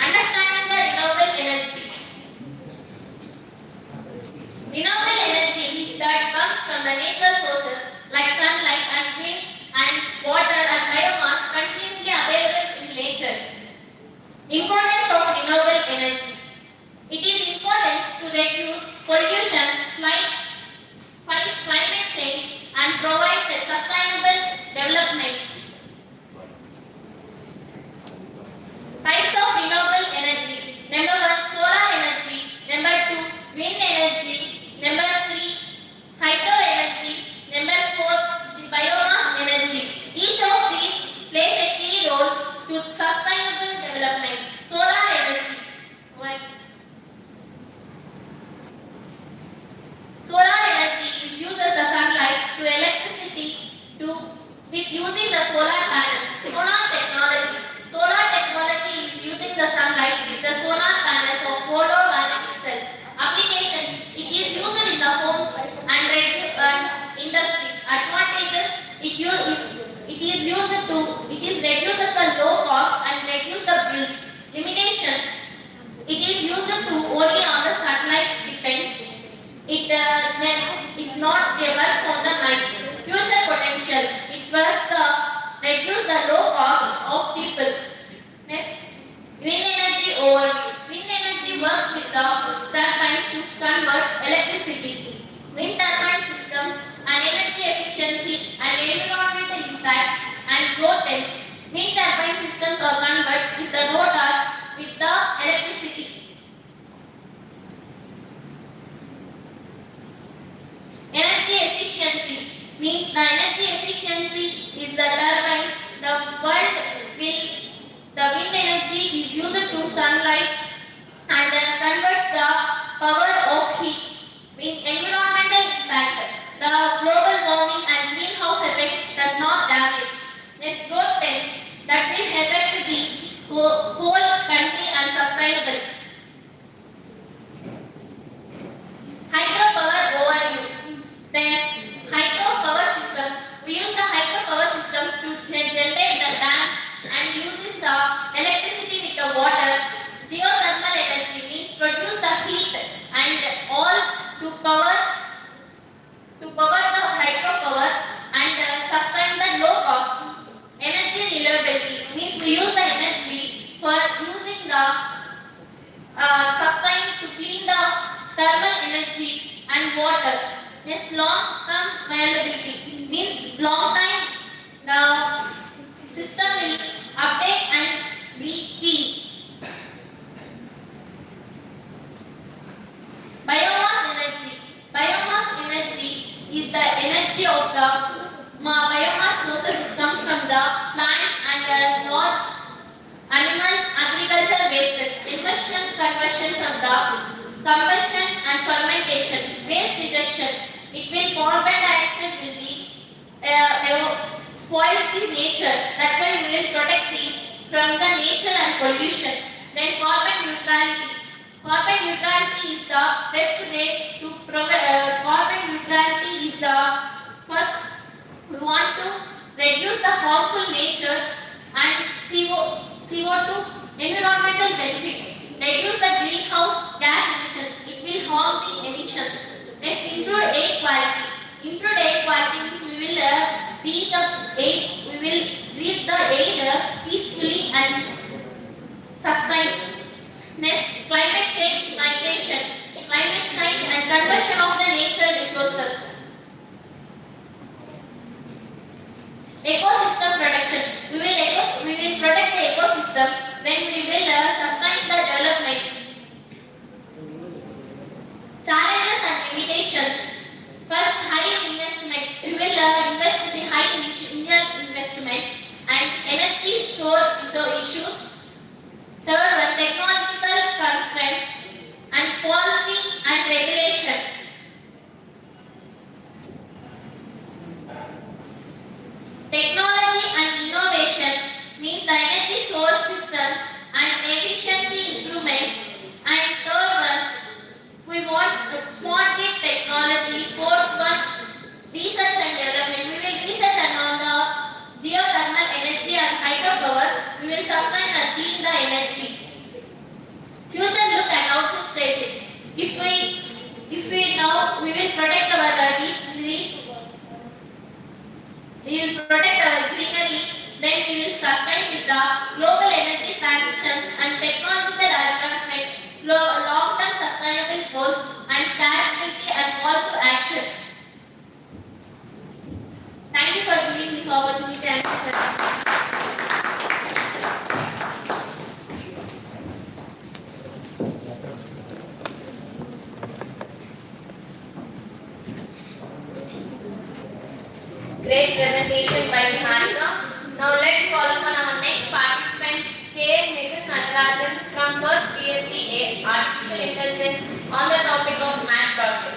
understanding the renewable energy. Renewable energy is that comes from the natural sources like sunlight and wind and water and biomass continuously available in nature. Importance of renewable energy. It is important to reduce pollution, fight climate change and provides a sustainable development. Types of renewable energy. Number 1, solar energy. Number 2, wind energy. Number 3, hydro energy. Number 4, biomass energy. Each of these plays a key role to sustainable development. Solar energy. Solar energy is used as the sunlight to electricity with using the solar panels. Solar technology. Solar technology is using the sunlight with the solar panels of photovoltaic cells. Application. It is used in the homes and industries. Advantages. It reduces the low cost and reduces the bills. Limitations. It is used to only on the satellite depends. It not works on the night. Future potential. It works the reduce the low cost of people. Next, wind energy overview. Wind energy works with the turbines to convert electricity. Wind turbine systems and energy efficiency and environmental impact and rotates. Wind turbine systems are converts with the rotors with the electricity. Energy efficiency means the energy efficiency is the turbine. The wind energy is used to sunlight and converts the power of heat. Environmental impact. The global warming and greenhouse effect does not damage. Next, growth trends that will affect the whole country and sustainable. Hydropower overview. Then hydropower systems. We use the hydropower systems to generate the dams and using the electricity with the water. Geothermal energy means produce the heat and all to power the hydropower and sustain the low cost. Energy reliability means we use the energy for using the sustain to clean the thermal energy and water. This long-term availability means long time the system will update and be key. Biomass energy. Biomass energy is the energy of the biomass sources come from the plants and large animals, agriculture wastes, emission conversion from the combustion and fermentation, waste rejection. It will carbon dioxide will be spoils the nature. That's why we will protect from the nature and pollution. Then carbon neutrality. Carbon neutrality is the best way to provide. Carbon neutrality is the first. We want to reduce the harmful natures and CO2 environmental benefits. Reduce the greenhouse gas emissions. It will harm the emissions. Next, improve air quality. Improved air quality means we will breathe the air peacefully and sustain. Next, climate change migration. Climate change and conversion of the natural resources. Ecosystem protection. We will protect the ecosystem. Then we will sustain the development. Challenges and limitations. First, high investment. We will invest in the high initial investment and energy store is an issue. we will protect our greenery, then we will sustain with the global energy transitions and technological advancement, long-term sustainable goals and stability and call to action. Thank you for giving this opportunity and Great presentation by Niharika. Now let's call upon our next participant, K. Mithun Natarajan from First BSc Artificial Intelligence on the topic of math problem.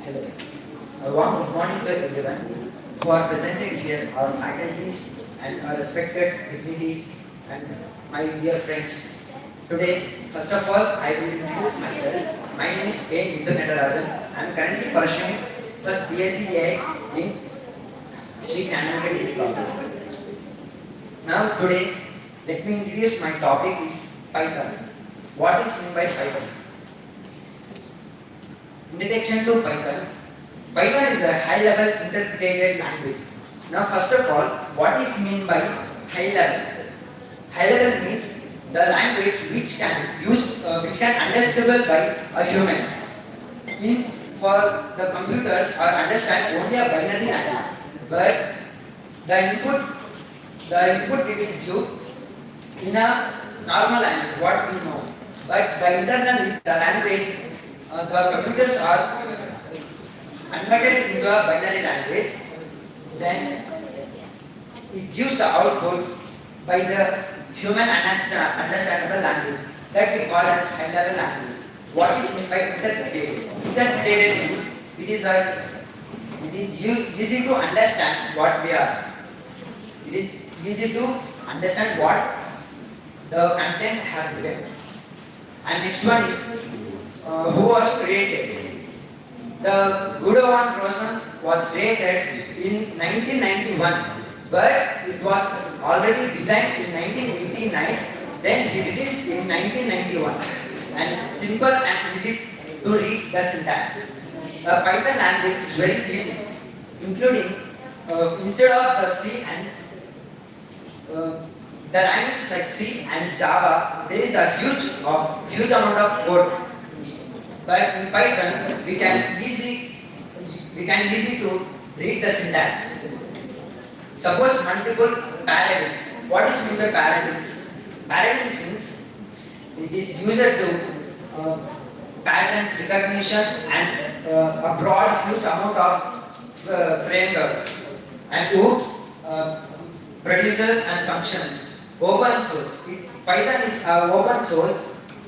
Hello. A warm good morning to everyone who are presented here, our faculties and our respected dignities and my dear friends. Today, first of all, I will introduce myself. My name is K. Mithun Natarajan. I am currently pursuing first BSc AI in Sri Kanamukadi College. Now today, let me introduce my topic is Python. What is meant by Python? Introduction to Python. Python is a high-level interpreted language. Now, first of all, what is meant by high level? High level means the language which can understandable by a human. For the computers or understand only a binary language, but the input we will give in a normal language, what we know. But the internally, the language, the computers are converted into a binary language, then it gives the output by the human understandable language that we call as high level language. What is meant by interpreted? Interpreted means it is easy to understand what we are. It is easy to understand what the content have given. And next one is who was created. The Gudovan process was created in 1991, but it was already designed in 1989. Then he released in 1991, and simple and easy to read the syntax. The Python language is very easy, including instead of the C and the languages like C and Java, there is a huge amount of code. But in Python, we can easy to read the syntax. Suppose multiple paradigms. What is meant by paradigms? Paradigms means it is used to patterns recognition and a broad, huge amount of frameworks and hooks, producers and functions. Open source. Python is open source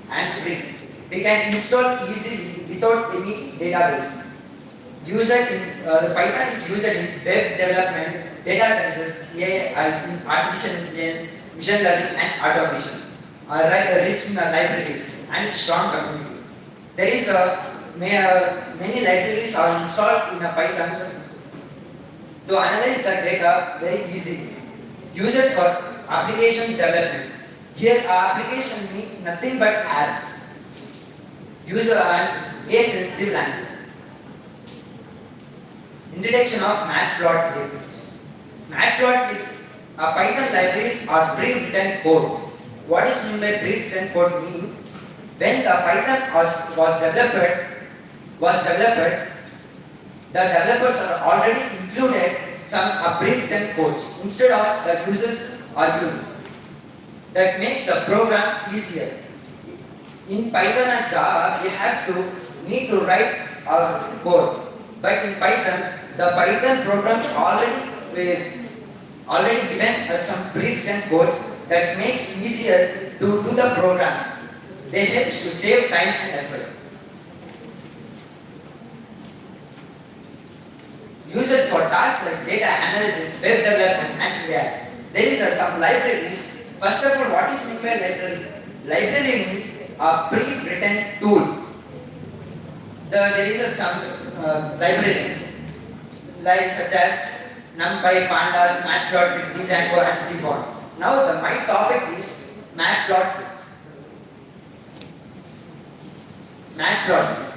and free. We can install easily without any database. The Python is used in web development, data sciences, AI, artificial intelligence, machine learning, and automation. Rich in libraries and strong community. There is many libraries are installed in a Python to analyze the data very easily. Use it for application development. Here, application means nothing but apps. Use a case-sensitive language. Introduction of matplotlib. Matplotlib, Python libraries are pre-written code. What is meant by pre-written code means when the Python was developed, the developers are already included some pre-written codes instead of the users are used. That makes the program easier. In Python and Java, we need to write our code. But in Python, the Python program already given us some pre-written codes that makes easier to do the programs. They help to save time and effort. used for tasks like data analysis, web development, and AI. There is some libraries. First of all, what is meant by library? Library means a pre-written tool. There is some libraries like such as NumPy, Pandas, Matplotlib, Django, and Seaborn. Now my topic is Matplotlib. Matplotlib.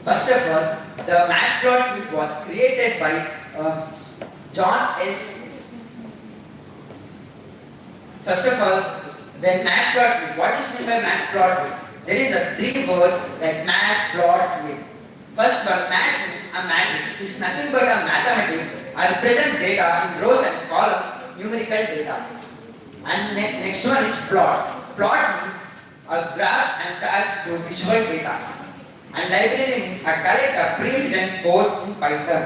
First of all, the Matplotlib was created by John S. First of all, then Matplotlib. What is meant by Matplotlib? There is three words like Matplotlib. First one, mat means a matrix is nothing but a mathematics or represent data in rows and columns, numerical data. And next one is plot. Plot means a graphs and charts to visual data. And library means a collect of pre-written codes in Python.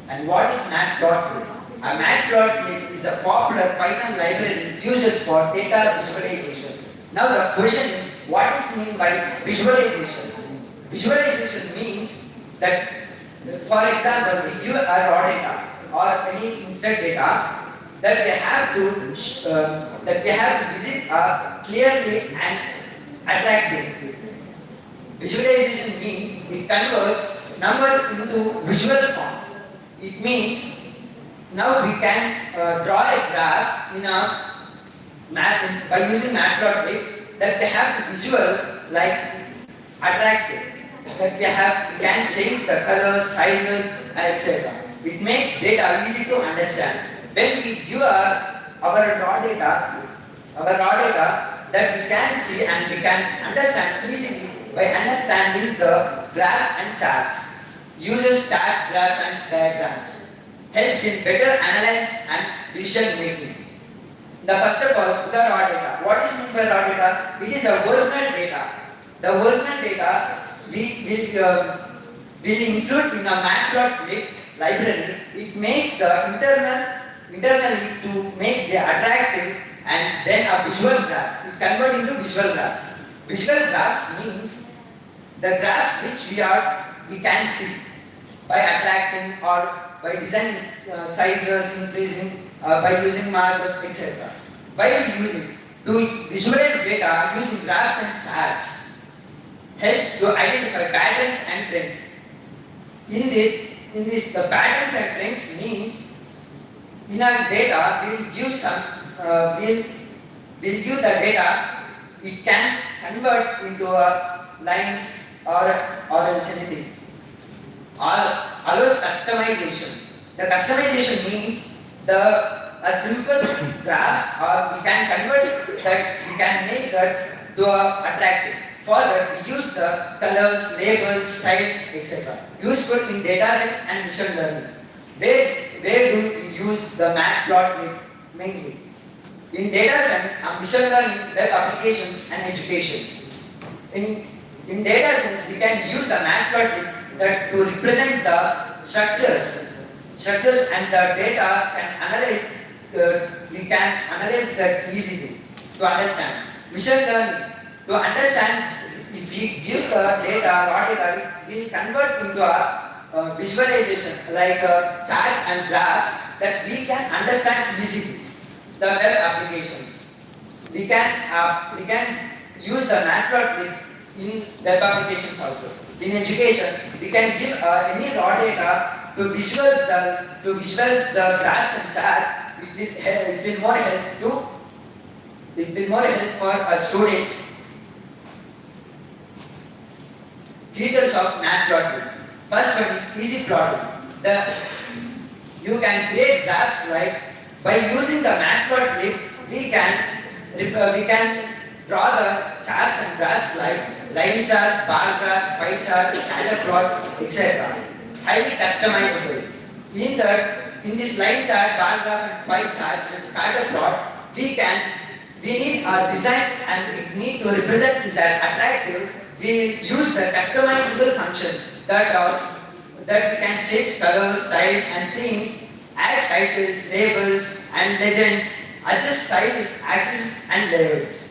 And what is Matplotlib? A Matplotlib is a popular Python library used for data visualization. Now the question is, what is meant by visualization? Visualization means that, for example, we give a raw data or any instant data that we have to visit clearly and attractive. Visualization means it converts numbers into visual forms. It means now we can draw a graph in a math by using Matplotlib that we have the visual like attractive. That we can change the colors, sizes, etc. It makes data easy to understand. When we give our raw data that we can see and we can understand easily by understanding the graphs and charts. Uses charts, graphs and diagrams. Helps in better analysis and decision making. The first of all, the raw data. What is meant by raw data? It is a original data. The original data we will include in a Matplotlib library. It makes the internally to make the attractive and then a visual graphs. It convert into visual graphs. Visual graphs means the graphs which we can see by attracting or by designing sizes, increasing, by using markers, etc. By using to visualize data using graphs and charts helps to identify patterns and trends. In this, the patterns and trends means in our data we will give some we'll give the data. It can convert into lines or else anything. Allows customization. The customization means a simple graphs, or we can convert that, we can make that to attractive. For that we use the colors, labels, styles, etc. Useful in data science and machine learning. Where do we use the Matplotlib mainly? In data science, machine learning, web applications and education. In data science, we can use the Matplotlib that to represent the structures and the data can analyze. We can analyze that easily to understand. Machine learning, to understand, if we give the data, raw data, it will convert into a visualization like charts and graphs that we can understand easily. The web applications, we can use the Matplotlib in web applications also. In education, we can give any raw data to visualize the graphs and charts. It will more help for our students. Features of Matplotlib. First one is easy plotting. You can create graphs like by using the Matplotlib we can draw the charts and graphs like line charts, bar graphs, pie charts, scatter plots, etc. Highly customizable. In this line chart, bar graph and pie chart and scatter plot, we need our design and we need to represent this as attractive. We use the customizable function that we can change colors, styles and themes, add titles, labels and legends, adjust sizes, axes and layouts.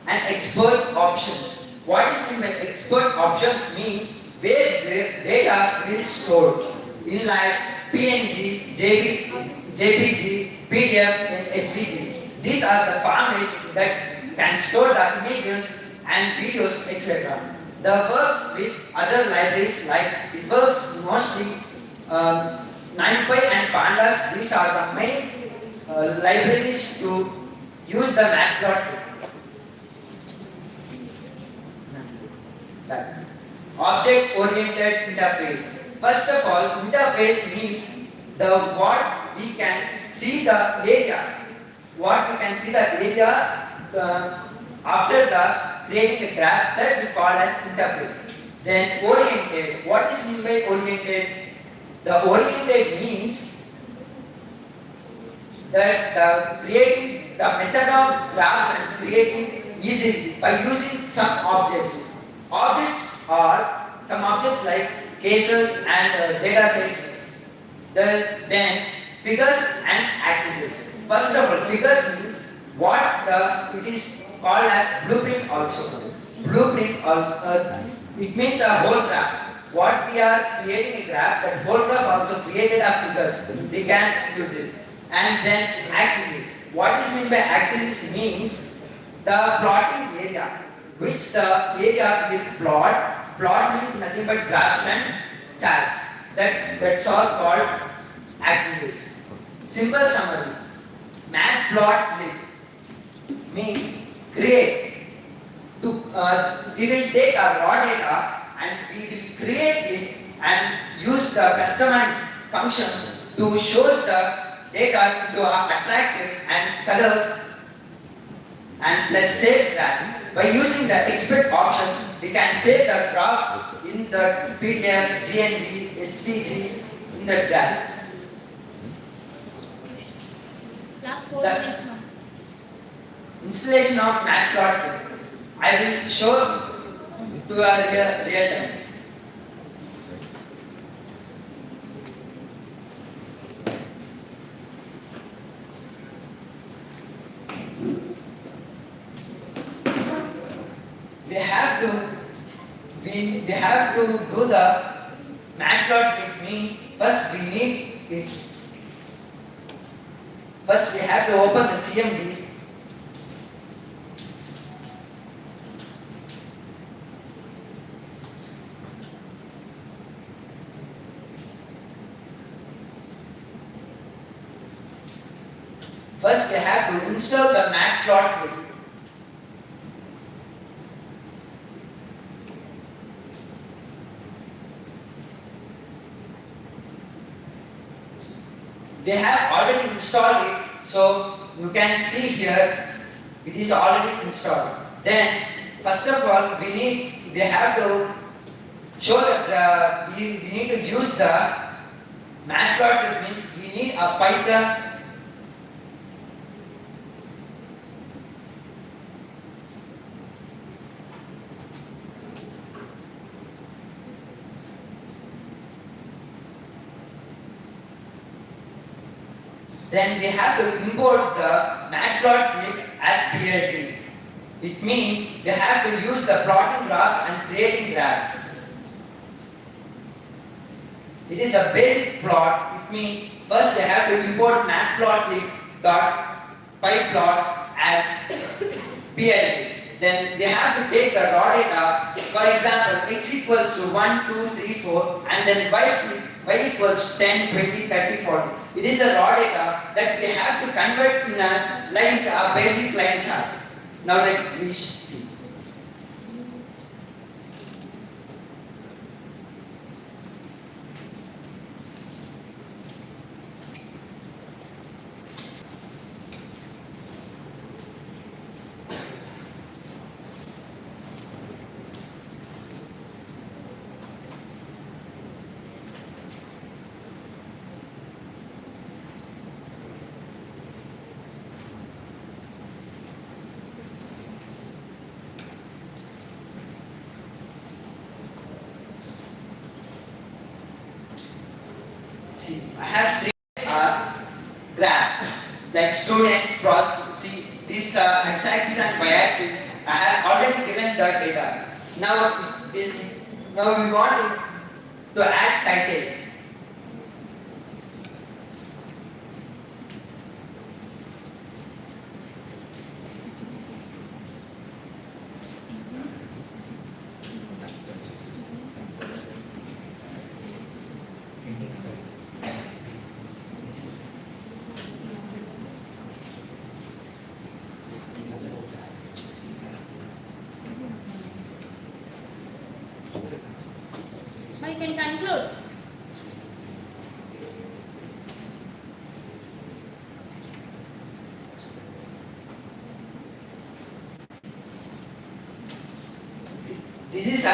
and expert options. What is meant by expert options means where the data will store in like PNG, JPG, PDF and SVG. These are the formats that can store the images and videos, etc. The works with other libraries like it works mostly NumPy and Pandas. These are the main libraries to use the matplotlib. Object-oriented interface. First of all, interface means the what we can see the area. What we can see the area after the creating a graph that we call as interface. Then oriented. What is meant by oriented? The oriented means that the creating the method of graphs and creating easily by using some objects. Objects are some objects like cases and data sets. Then figures and axes. First of all, figures means what it is called as blueprint also. Blueprint also it means a whole graph. What we are creating a graph, that whole graph also created a figures. We can use it. And then axes. What is meant by axis means the plotting area, which the area will plot. Plot means nothing but graphs and charts. That's all called axes. Simple summary. Matplotlib means create. We will take our raw data and we will create it and use the customized functions to show the data into attractive and colors and plus save graphs. By using the expert option, we can save the graphs in the PDF, GNG, SVG in the graphs. Last 4 The- minutes now. Installation of Matplotlib. I will show to a real time. We have to do the Matplotlib means first we need it. First we have to open the CMD. First we have to install the Matplotlib. We have already installed it, so you can see here it is already installed. Then first of all we have to show that we need to use the Matplotlib means we need a Python. Then we have to import the Matplotlib as PLT. It means we have to use the plotting graphs and creating graphs. It is a basic plot. It means first we have to import matplotlib.pyplot as PLT. Then we have to take the raw data. For example, x equals to 1, 2, 3, 4, and then y equals 10, 20, 30, 40. It is the raw data that we have to convert in a line chart, basic line chart. Now let me see. See, I have created a graph like students, process. See, this x-axis and y-axis I have already given the data. Now we want to add titles. Now you can conclude. This is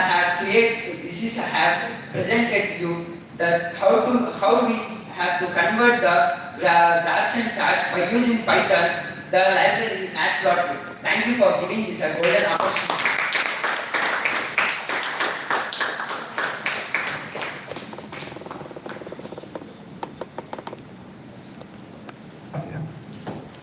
I have presented you that how we have to convert the graphs and charts by using Python, the library Matplotlib. Thank you for giving this a golden opportunity.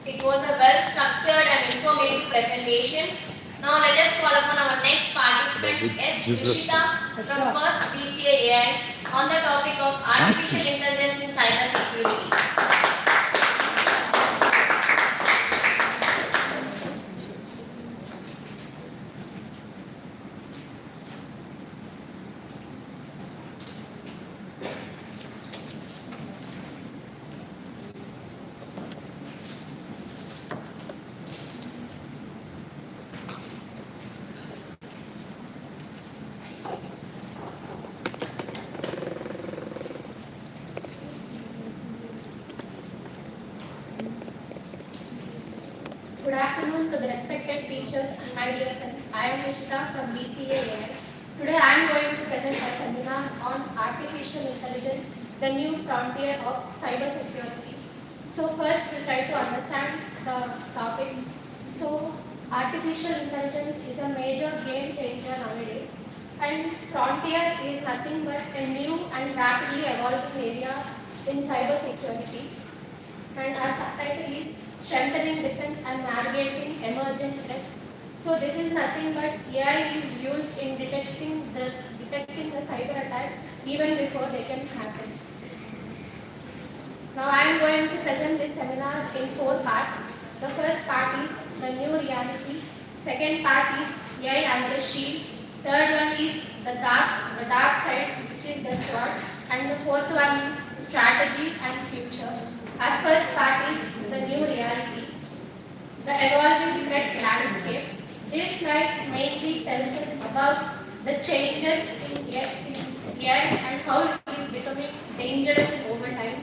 It was a well-structured and informative presentation. Now let us call upon our next participant, S. Rishita from First BCA AI on the topic of artificial intelligence in cyber security. Good afternoon to the respected teachers and my dear friends. I am Rishita from BCA. Today I am going to present a seminar on artificial intelligence, the new frontier of cyber security. So first we'll try to understand the topic. So artificial intelligence is a major game changer nowadays, and frontier is nothing but a new and rapidly evolving area in cyber security. And our subtitle is strengthening defense and navigating emerging threats. So this is nothing but AI is used in detecting the cyber attacks even before they can happen. Now I am going to present this seminar in 4 parts. The first part is the new reality. Second part is AI as the shield. Third one is the dark side, which is the sword. And the fourth one is strategy and future. Our first part is the new reality, the evolving threat landscape. This slide mainly tells us about the changes in AI and how it is becoming dangerous over time.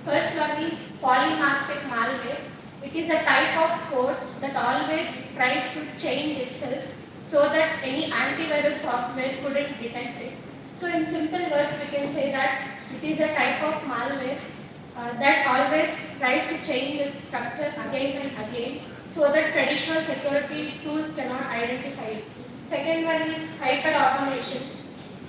First one is polymorphic malware. It is a type of code that always tries to change itself so that any antivirus software couldn't detect it. So in simple words, we can say that it is a type of malware that always tries to change its structure again and again so that traditional security tools cannot identify it. Second one is hyper-automation.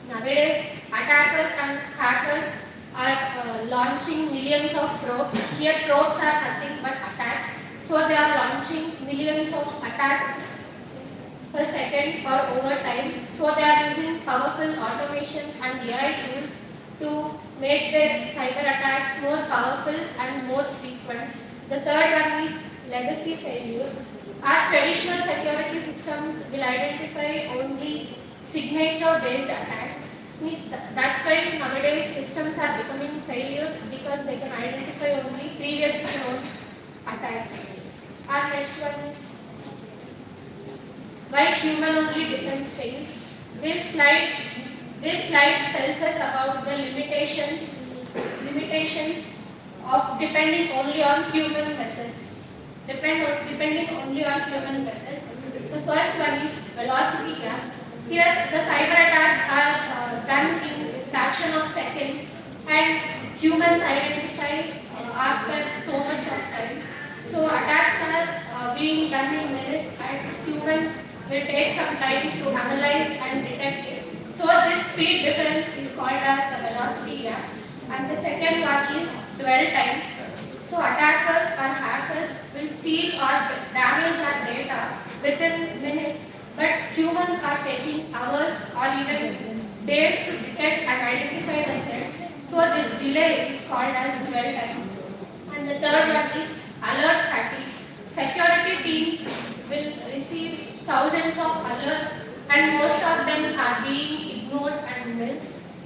Nowadays, attackers and hackers are launching millions of probes. Here, probes are nothing but attacks. So they are launching millions of attacks per second or over time. So they are using powerful automation and AI tools to make their cyber attacks more powerful and more frequent. The third one is legacy failure. Our traditional security systems will identify only signature-based attacks. That's why nowadays systems are becoming failure because they can identify only previously known attacks. Our next one is why human-only defense fails. This slide tells us about the limitations of depending only on human methods. Depending only on human methods. The first one is velocity gap. Here, the cyber attacks are done in fraction of seconds, and humans identify after so much of time. So attacks are being done in minutes, and humans will take some time to analyze and detect it. So this speed difference is called as the velocity gap. And the second one is dwell time. So attackers or hackers will steal or damage our data within minutes, days to detect and identify the threats. So this delay is called as dwell time. And the third one is alert fatigue. Security teams will receive thousands of alerts and most of them are being ignored and missed.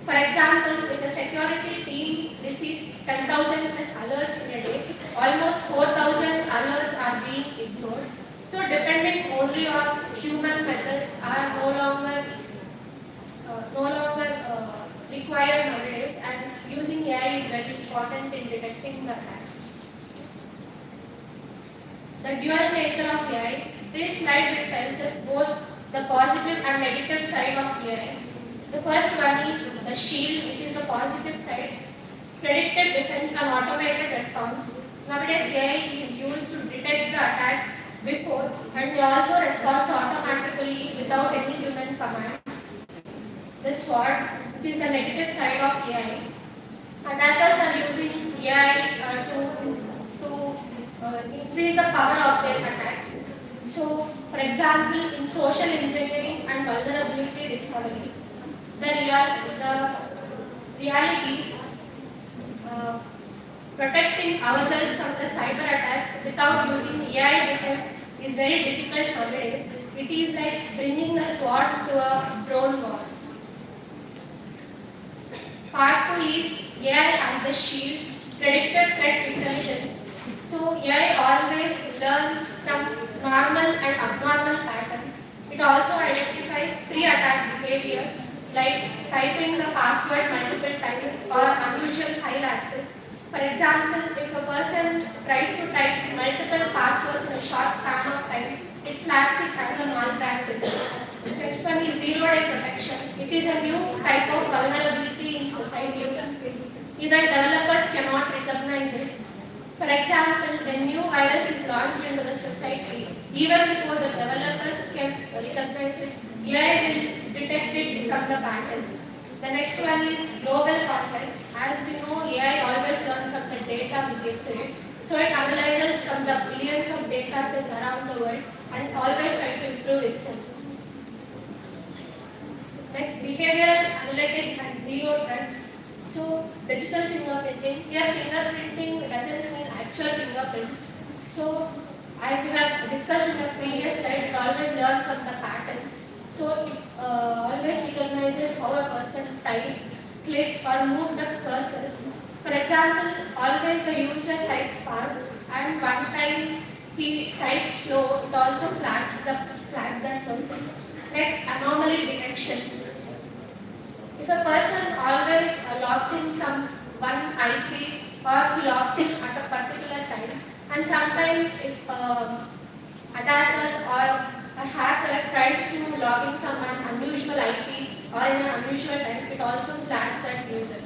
For example, if a security team receives 10,000 plus alerts in a day, almost 4,000 alerts are being ignored. So depending only on human methods are no longer required nowadays, and using AI is very important in detecting the attacks. The dual nature of AI. This slide tells us both the positive and negative side of AI. The first one is the shield, which is the positive side. Predictive defense and automated response. Nowadays, AI is used to detect the attacks before and also responds automatically without any human commands. The SWOT, which is the negative side of AI. Attackers are using AI to increase the power of their attacks. So, for example, in social engineering and vulnerability discovery, the reality protecting ourselves from the cyber attacks without using AI defense is very difficult nowadays. It is like bringing a sword to a drone war. Part 2 is AI as the shield, predictive threat intelligence. So AI always learns from normal and abnormal patterns. It also identifies pre-attack behaviors like typing the password multiple times or unusual file access. For example, if a person tries to type multiple passwords in a short span of time, it flags it as a malpractice. Next one is zero-day protection. It is a new type of vulnerability in society. Even developers cannot recognize it. For example, when new virus is launched into the society, even before the developers can recognize it, AI will detect it from the patterns. The next one is global context. As we know, AI always learns from the data we give to it. So it analyzes from the billions of data sets around the world and always tries to improve itself. Next, behavioral analytics and zero trust. So digital fingerprinting. Here fingerprinting doesn't mean actual fingerprints. So as we have discussed in the previous slide, it always learns from the patterns. So it always recognizes how a person types, clicks or moves the cursors. For example, always the user types fast and one time he types slow, it also flags that person. Next, anomaly detection. If a person always logs in from one IP or he logs in at a particular time, and sometimes if attacker or a hacker tries to log in from an unusual IP or in an unusual time, it also flags that user.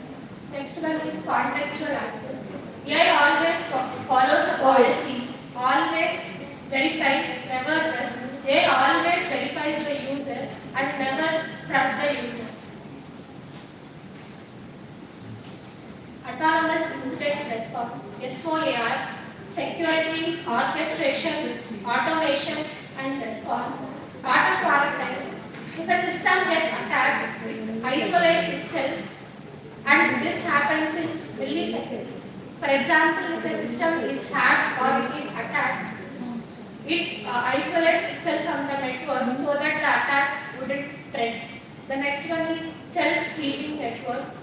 Next one is contextual access. AI always follows the policy, always verify, never trust. AI always verifies the user and never trust the user. Autonomous incident response, SOAR, security, orchestration, automation, and response. Auto quarantine. If a system gets attacked, it isolates itself, and this happens in milliseconds. For example, if a system is hacked or it is attacked, it isolates itself from the network so that the attack wouldn't spread. The next one is self-healing networks.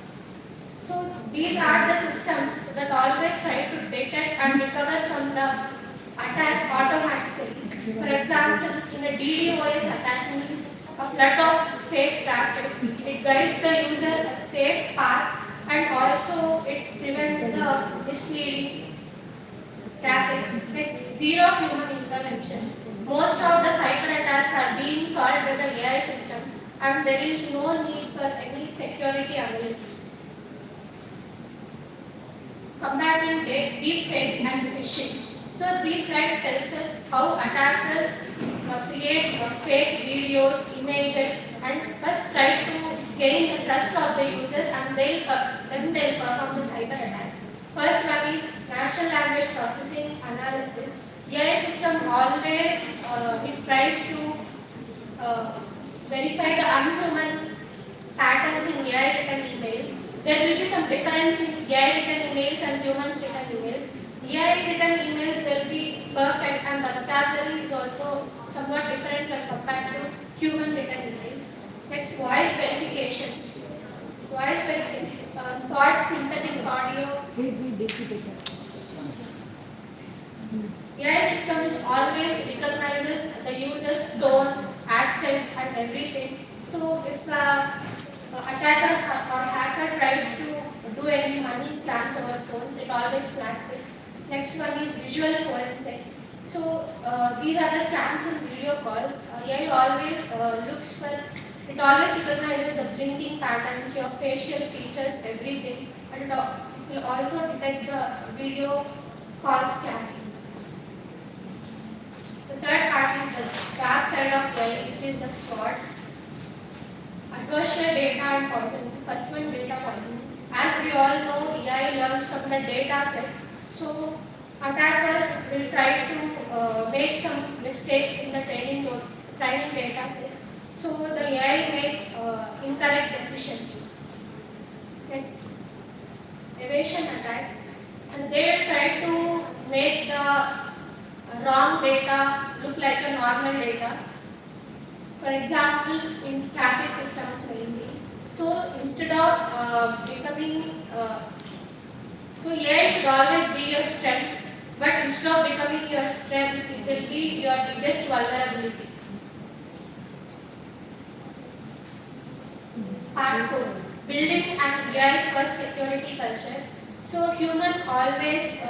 So these are the systems that always try to detect and recover from the attack automatically. For example, in a DDoS attack means a flood of fake traffic. It guides the user a safe path and also it prevents the misleading traffic. Next, zero human intervention. Most of the cyber attacks are being solved by the AI systems and there is no need for any security analyst. Combating deep fakes and phishing. So this slide tells us how attackers create fake videos, images, and first try to gain the trust of the users, and then they'll perform the cyber attacks. First one is natural language processing analysis. AI system always it tries to verify the unhuman patterns in AI written emails. There will be some difference in AI written emails and humans written emails. AI written emails will be perfect and the vocabulary is also somewhat different when compared to human written emails. Next, voice verification. Voice verification. Spot synthetic audio. AI systems always recognizes the user's tone, accent and everything. So if attacker or hacker tries to do any money scams over phones, it always flags it. Next one is visual forensics. So these are the scams in video calls. AI always looks for, it always recognizes the blinking patterns, your facial features, everything, and it will also detect the video call scams. The third part is the dark side of AI, which is the SWOT. Adversarial data and poisoning. First one, data poisoning. As we all know, AI learns from the data set. So attackers will try to make some mistakes in the training data set. So the AI makes incorrect decisions. Next, evasion attacks. And they try to make the wrong data look like a normal data. For example, in traffic systems mainly. So instead of so AI should always be your strength, but instead of becoming your strength, it will be your biggest vulnerability. Part 4. Building an AI first security culture. So human always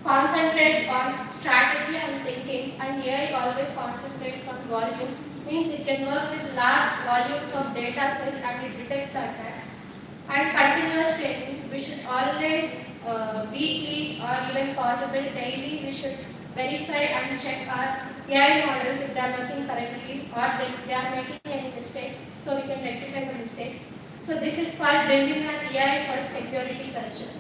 concentrates on strategy and thinking, and AI always concentrates on volume. Means it can work with large volumes of data sets and it detects the attacks. And continuous training, we should always weekly or even possible daily, we should verify and check our AI models if they are working correctly or they are making any mistakes, so we can rectify the mistakes. So this is called building an AI first security culture.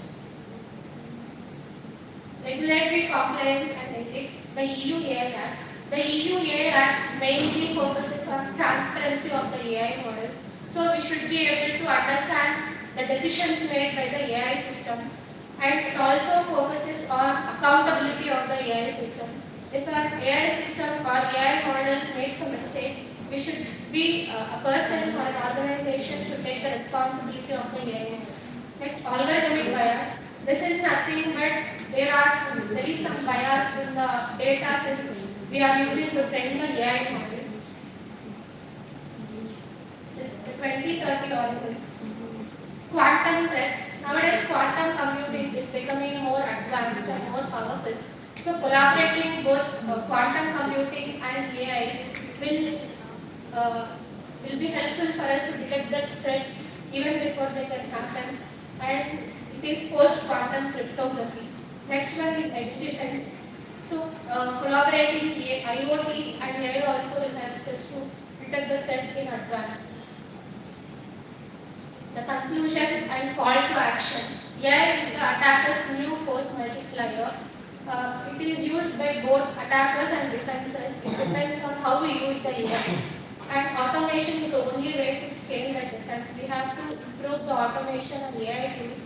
Regulatory compliance and ethics, the EU AI Act. The EU AI Act mainly focuses on transparency of the AI models. So we should be able to understand the decisions made by the AI systems, and it also focuses on accountability of the AI systems. If an AI system or AI model makes a mistake, we should be a person or an organization should take the responsibility of the AI model. Next, algorithmic bias. This is nothing but there is some bias in the data sets we are using to train the AI models. The 2030 horizon. Quantum threats. Nowadays, quantum computing is becoming more advanced and more powerful. So, collaborating both quantum computing and AI will be helpful for us to detect the threats even before they can happen. And it is post-quantum cryptography. Next one is edge defense. So, collaborating IoTs and AI also will help us to detect the threats in advance. The conclusion and call to action. AI is the attacker's new force multiplier. It is used by both attackers and defenders. It depends on how we use the AI. And automation is the only way to scale the defense. We have to improve the automation and AI tools.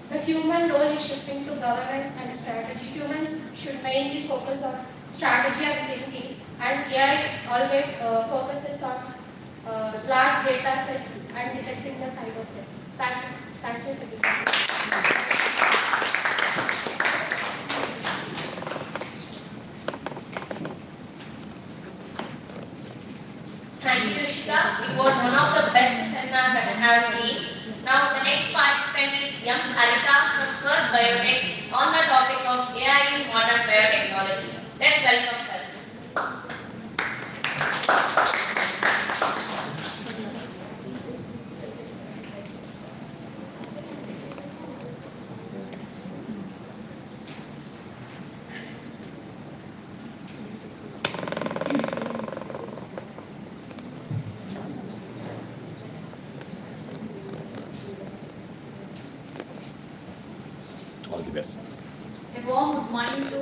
The human role is shifting to governance and strategy. Humans should mainly focus on strategy and thinking, and AI always focuses on large data sets and detecting the cyber threats. Thank you for being here. Thank you, Rishika. It was one of the best seminars that I have seen. Now, the next participant is young Harita from First Biotech on the topic of AI in modern biotechnology. Let's welcome her. All the best. A warm good morning to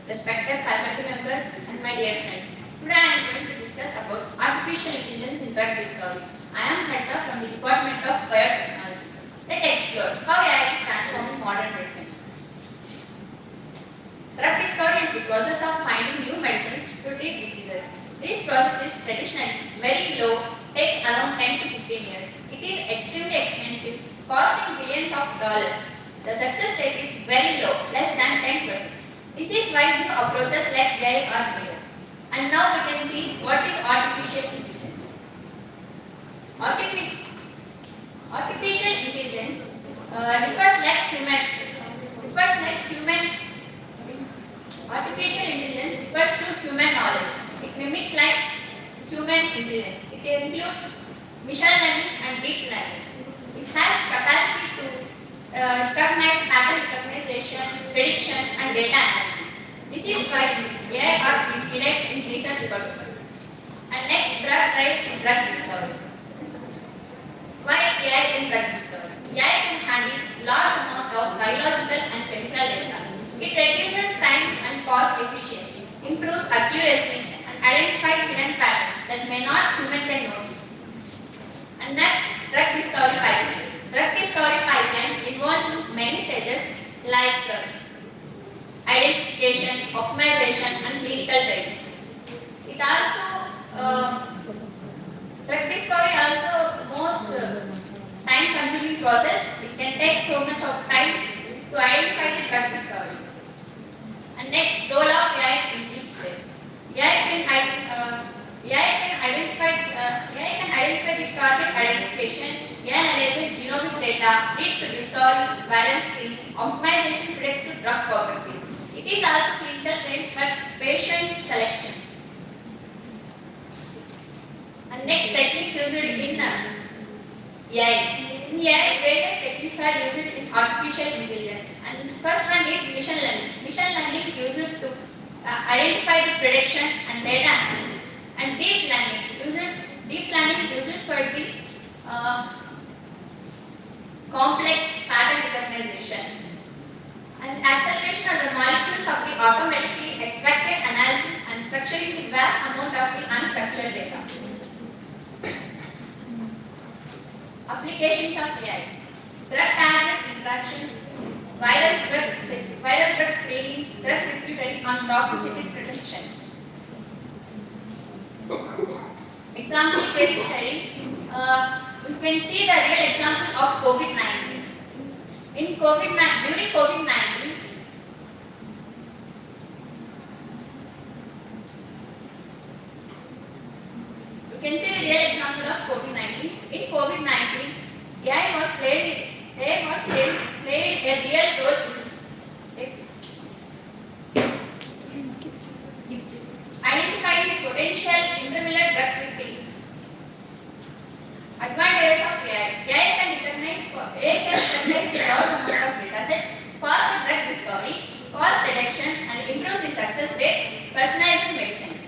respected faculty members and my dear friends. Today I am going to discuss discuss about artificial intelligence in drug discovery. I am Hedda from the Department of Biotechnology. Let's explore how AI is transforming modern medicine. Drug discovery is the process of finding new medicines to treat diseases. This process is traditionally very low, takes around 10 to 15 years. It is extremely expensive, costing billions of dollars. The success rate is very low, less than 10%. This is why new approaches like AI are needed. And now we can see what is artificial intelligence. Artificial intelligence refers like human. Artificial intelligence refers to human knowledge. It mimics like human intelligence. It includes machine learning and deep learning. It has capacity to recognize pattern recognition, prediction, and data analysis. This is why AI are needed in research development. And next, drug discovery. Why AI in drug discovery? AI can handle large amount of biological and chemical data. It reduces time and cost efficiency, improves accuracy, and identifies hidden patterns that may not human can notice. And next, drug discovery pipeline. Drug discovery pipeline involves many stages like identification, optimization, and clinical trials. It also drug discovery also most time-consuming process. It can take so much of time to identify the drug discovery. And next, role of AI in each stage. AI can identify the target identification. AI analyzes genomic data, leads to discovery, viral screening, optimization predicts to drug properties. It is also clinical trials for patient selection. And next, techniques used in AI. In AI, various techniques are used in artificial intelligence. And first one is machine learning. Machine learning used to identify the prediction and data analysis. And deep learning used for the complex pattern recognition. And acceleration of the molecules of the automatically extracted analysis and structuring the vast amount of the unstructured data. Applications of AI. Drug-target interaction, viral drug screening, drug regulatory and toxicity predictions. Example case study. You can see the real example of COVID-19. During COVID-19, you can see the real example of COVID-19. In COVID-19, AI played a real role in identifying the potential intermediate drug quickly. Advantages of AI. AI can recognize the large amount of data set, fast drug discovery, fast detection, and improve the success rate, personalized medicines.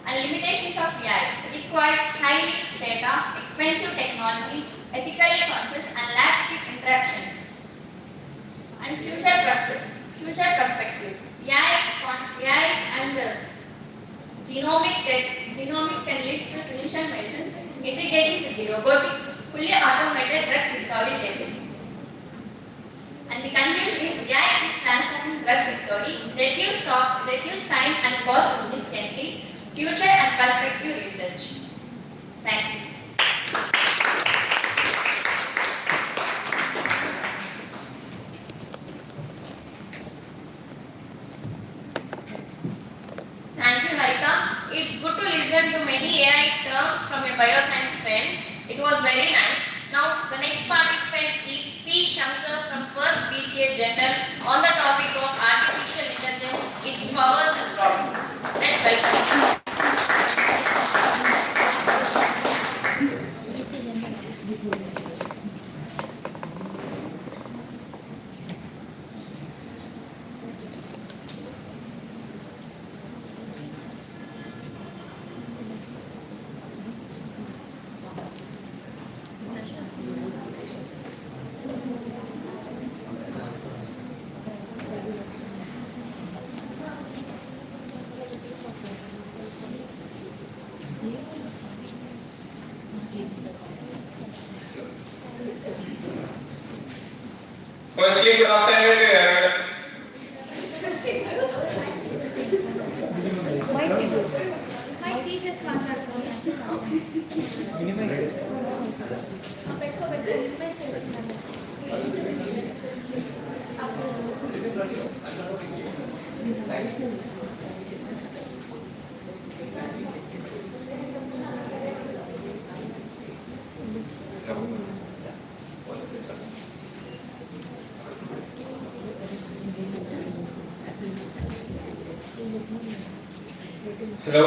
And limitations of AI. Requires highly data, expensive technology, ethically conscious, and lacks the interactions. And future perspectives. AI and genomic can lead to precision medicines, integrating the robotics, fully automated drug discovery labels. And the conclusion is AI is transforming drug discovery, reduce time and cost significantly, future and perspective research. Thank you. Thank you, Harita. It's good to listen to many AI terms from a bioscience friend. It was very nice. Now, the next participant is P. Shankar from First BCA Journal on the topic of artificial intelligence, its powers and problems. Let's welcome him. Firstly, good afternoon to everyone. Mike teachers Hello.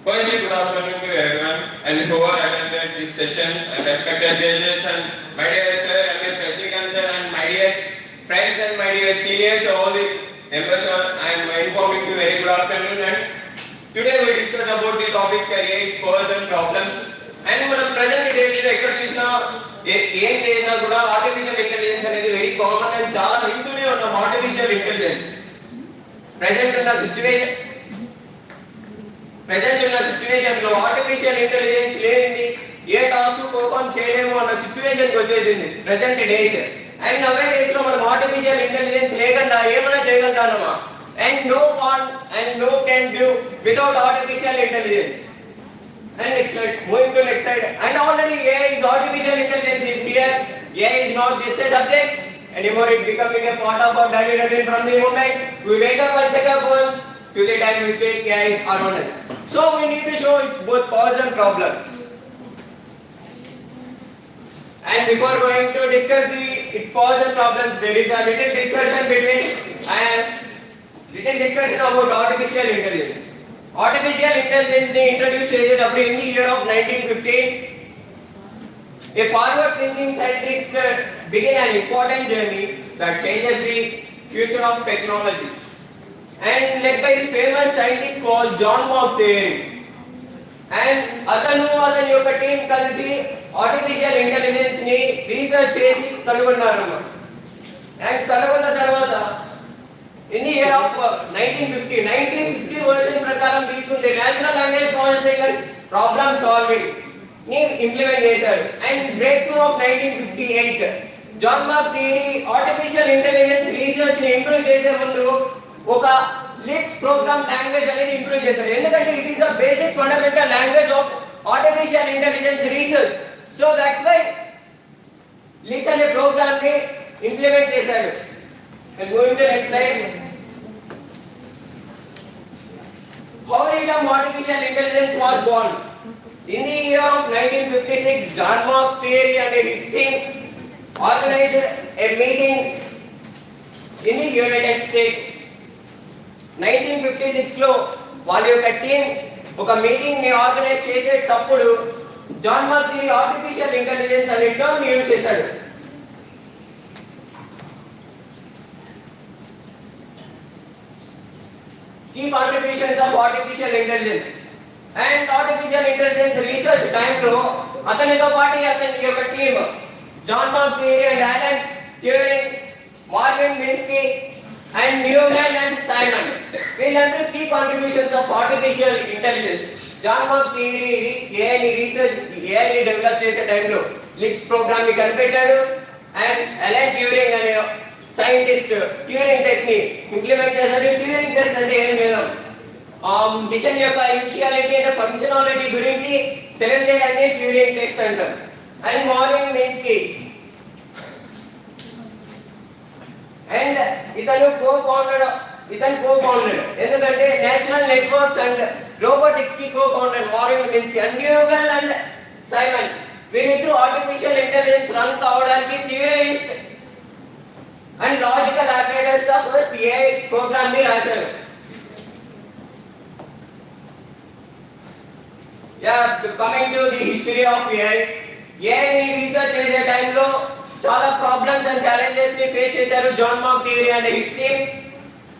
Firstly, good afternoon to everyone and who are attended this session and respected judges and my dear sir and my special concern and my dear friends and my dear seniors, all the members I am informing you very good afternoon, and today we discuss about the topic career, causes and problems, and మనం present days లో ఎక్కడ చూసినా ఏం చేసినా కూడా artificial intelligence అనేది very common and చాలా వింటూనే ఉన్నాం. ఆర్టిఫిషియల్ ఇంటెలిజెన్స్ ప్రెజెంట్ ఉన్న సిచ్యువేషన్ లో ఆర్టిఫిషియల్ ఇంటెలిజెన్స్ లేనిది ఏ టాస్క్ పర్ఫార్మ్ చేయలేము అన్న సిచ్యువేషన్కి వచ్చేసింది present days. And nowadays లో మనం ఆర్టిఫిషియల్ ఇంటెలిజెన్స్ లేకుండా ఏమైనా చేయగలుగుతామా? And no one and no can do without artificial intelligence. And next slide, moving to next slide. And already AI is artificial intelligence is here. AI is not just a subject anymore, it becoming a part of our daily routine from the moment we wake up and check our phones to the time we sleep. AI is around us. So we need to show its both powers and problems. And before going to discuss its powers and problems, there is a little discussion about artificial intelligence. Artificial intelligence ne introduced చేసేటప్పుడు in the year of 1915, a forward thinking scientist began an important journey that changes the future of technology, and led by the famous scientist called John Mock theory. And atanu యొక్క team కలిసి artificial intelligence ని research చేసి కనుగొన్నారు. And కనుగొన్న తర్వాత in the year of 1950 version ప్రకారం తీసుకుంటే natural language processing and problem solving ని ఇంప్లిమెంట్ చేశారు. And breakthrough of 1958 John McCarthy artificial intelligence research ని ఇంప్రూవ్ చేసే ముందు ఒక లిప్స్ ప్రోగ్రామ్ లాంగ్వేజ్ అనేది ఇంప్రూవ్ చేశారు. ఎందుకంటే it is a basic fundamental language of artificial intelligence research. So that's why లిప్స్ అనే ప్రోగ్రామ్ ని ఇంప్లిమెంట్ చేశారు. And moving to next slide. How the term artificial intelligence was born? In the year of 1956, John Mock theory and his team organized a meeting in the United States. 1956 లో వాళ్ళ యొక్క team ఒక meeting ని organise చేసేటప్పుడు John McCarthy artificial intelligence అనే term use చేశాడు. Key contributions of artificial intelligence and artificial intelligence research time లో అతనితో పాటు అతని యొక్క team John McCarthy and Alan Turing, Marvin Minsky and Newman and Simon, వీళ్ళందరూ key contributions of artificial intelligence. John McCarthy ఏఐని develop చేసే టైంలో లిప్స్ ప్రోగ్రామ్ ని కనిపెట్టాడు. అండ్ అలన్ ట్యూరింగ్ అనే సైంటిస్ట్ ట్యూరింగ్ టెస్ట్ ని ఇంప్లిమెంట్ చేశాడు. ట్యూరింగ్ టెస్ట్ అంటే ఏం లేదు, మిషన్ యొక్క ఇనిషియాలిటీ అండ్ ఫంక్షనాలిటీ గురించి తెలియజేయడాన్ని ట్యూరింగ్ టెస్ట్ అంటారు. అండ్ మార్విన్ మిన్స్కీ అండ్ ఇతను కో-ఫౌండర్ ఎందుకంటే నేచురల్ నెట్వర్క్స్ అండ్ రోబోటిక్స్ కి co-founder Marvin Minsky. And Newman and Simon వీరిద్దరూ ఆర్టిఫిషియల్ ఇంటెలిజెన్స్ రన్ కావడానికి theorist and logical operators the first AI program ni rasaru. Coming to the history of AI ni research chese time lo chala problems and challenges ni face chesaru John Mock theory and his team.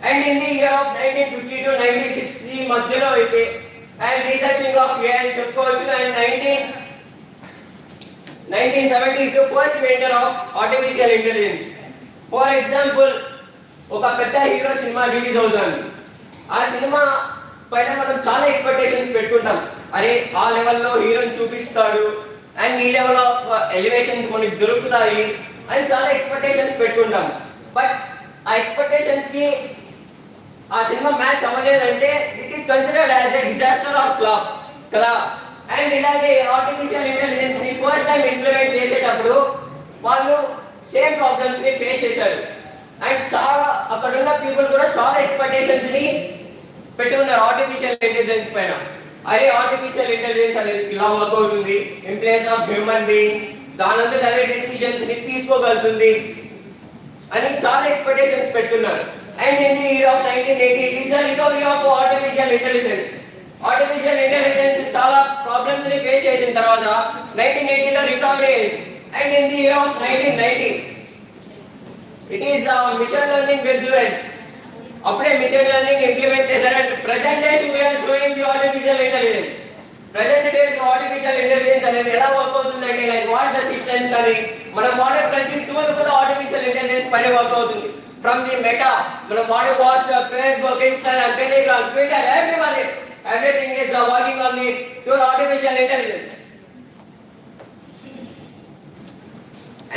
And in the year of 1950 to 1960 madhyalo aithe and researching of AI cheppochu, and 1970s first inventor of artificial intelligence. For example ఒక పెద్ద hero cinema release అవుతుంది. ఆ cinema పైన మనం చాలా expectations పెట్టుకుంటాం. అరే ఆ లెవెల్లో హీరోని చూపిస్తాడు అండ్ ఈ లెవెల్ ఆఫ్ ఎలివేషన్స్ మనకి దొరుకుతాయి అని చాలా ఎక్స్పెక్టేషన్స్ పెట్టుకుంటాం. బట్ ఆ ఎక్స్పెక్టేషన్స్కి ఆ సినిమా మ్యాచ్ అవ్వలేదంటే it is considered as a disaster or flop కదా. అండ్ ఇలాగే ఆర్టిఫిషియల్ ఇంటెలిజెన్స్ ని ఫస్ట్ టైం ఇంప్లిమెంట్ చేసేటప్పుడు వాళ్ళు సేమ్ ప్రాబ్లమ్స్ ని ఫేస్ చేశారు. అండ్ చాలా అక్కడ ఉన్న పీపుల్ కూడా చాలా ఎక్స్పెక్టేషన్స్ ని పెట్టుకున్నారు ఆర్టిఫిషియల్ ఇంటెలిజెన్స్ పైన. అదే ఆర్టిఫిషియల్ ఇంటెలిజెన్స్ అనేది ఇలా వర్క్ అవుతుంది in place of human beings, దానంతట అదే డెసిషన్స్ ని తీసుకోగలుగుతుంది అని చాలా ఎక్స్పెక్టేషన్స్ పెట్టుకున్నారు. And in the year of 1980 it is the recovery of artificial intelligence. Artificial intelligence చాలా ప్రాబ్లమ్స్ ని ఫేస్ చేసిన తర్వాత 1980 లో రికవరీ అయింది. And in the year of 1990 it is machine learning resurgence. అప్పుడే మిషన్ లెర్నింగ్ ఇంప్లిమెంట్ చేశారు. And present days we are showing the artificial intelligence. Present days artificial intelligence అనేది ఎలా వర్క్ అవుతుందంటే లైక్ వాయిస్ అసిస్టెంట్స్ కానీ మనం వాడే ప్రతి టూల్ కూడా ఆర్టిఫిషియల్ ఇంటెలిజెన్స్ పైన వర్క్ అవుతుంది. ఫ్రమ్ ది మెటా మనం వాడే WhatsApp, Facebook, Instagram, Telegram, Twitter, everything is working on the tool artificial intelligence.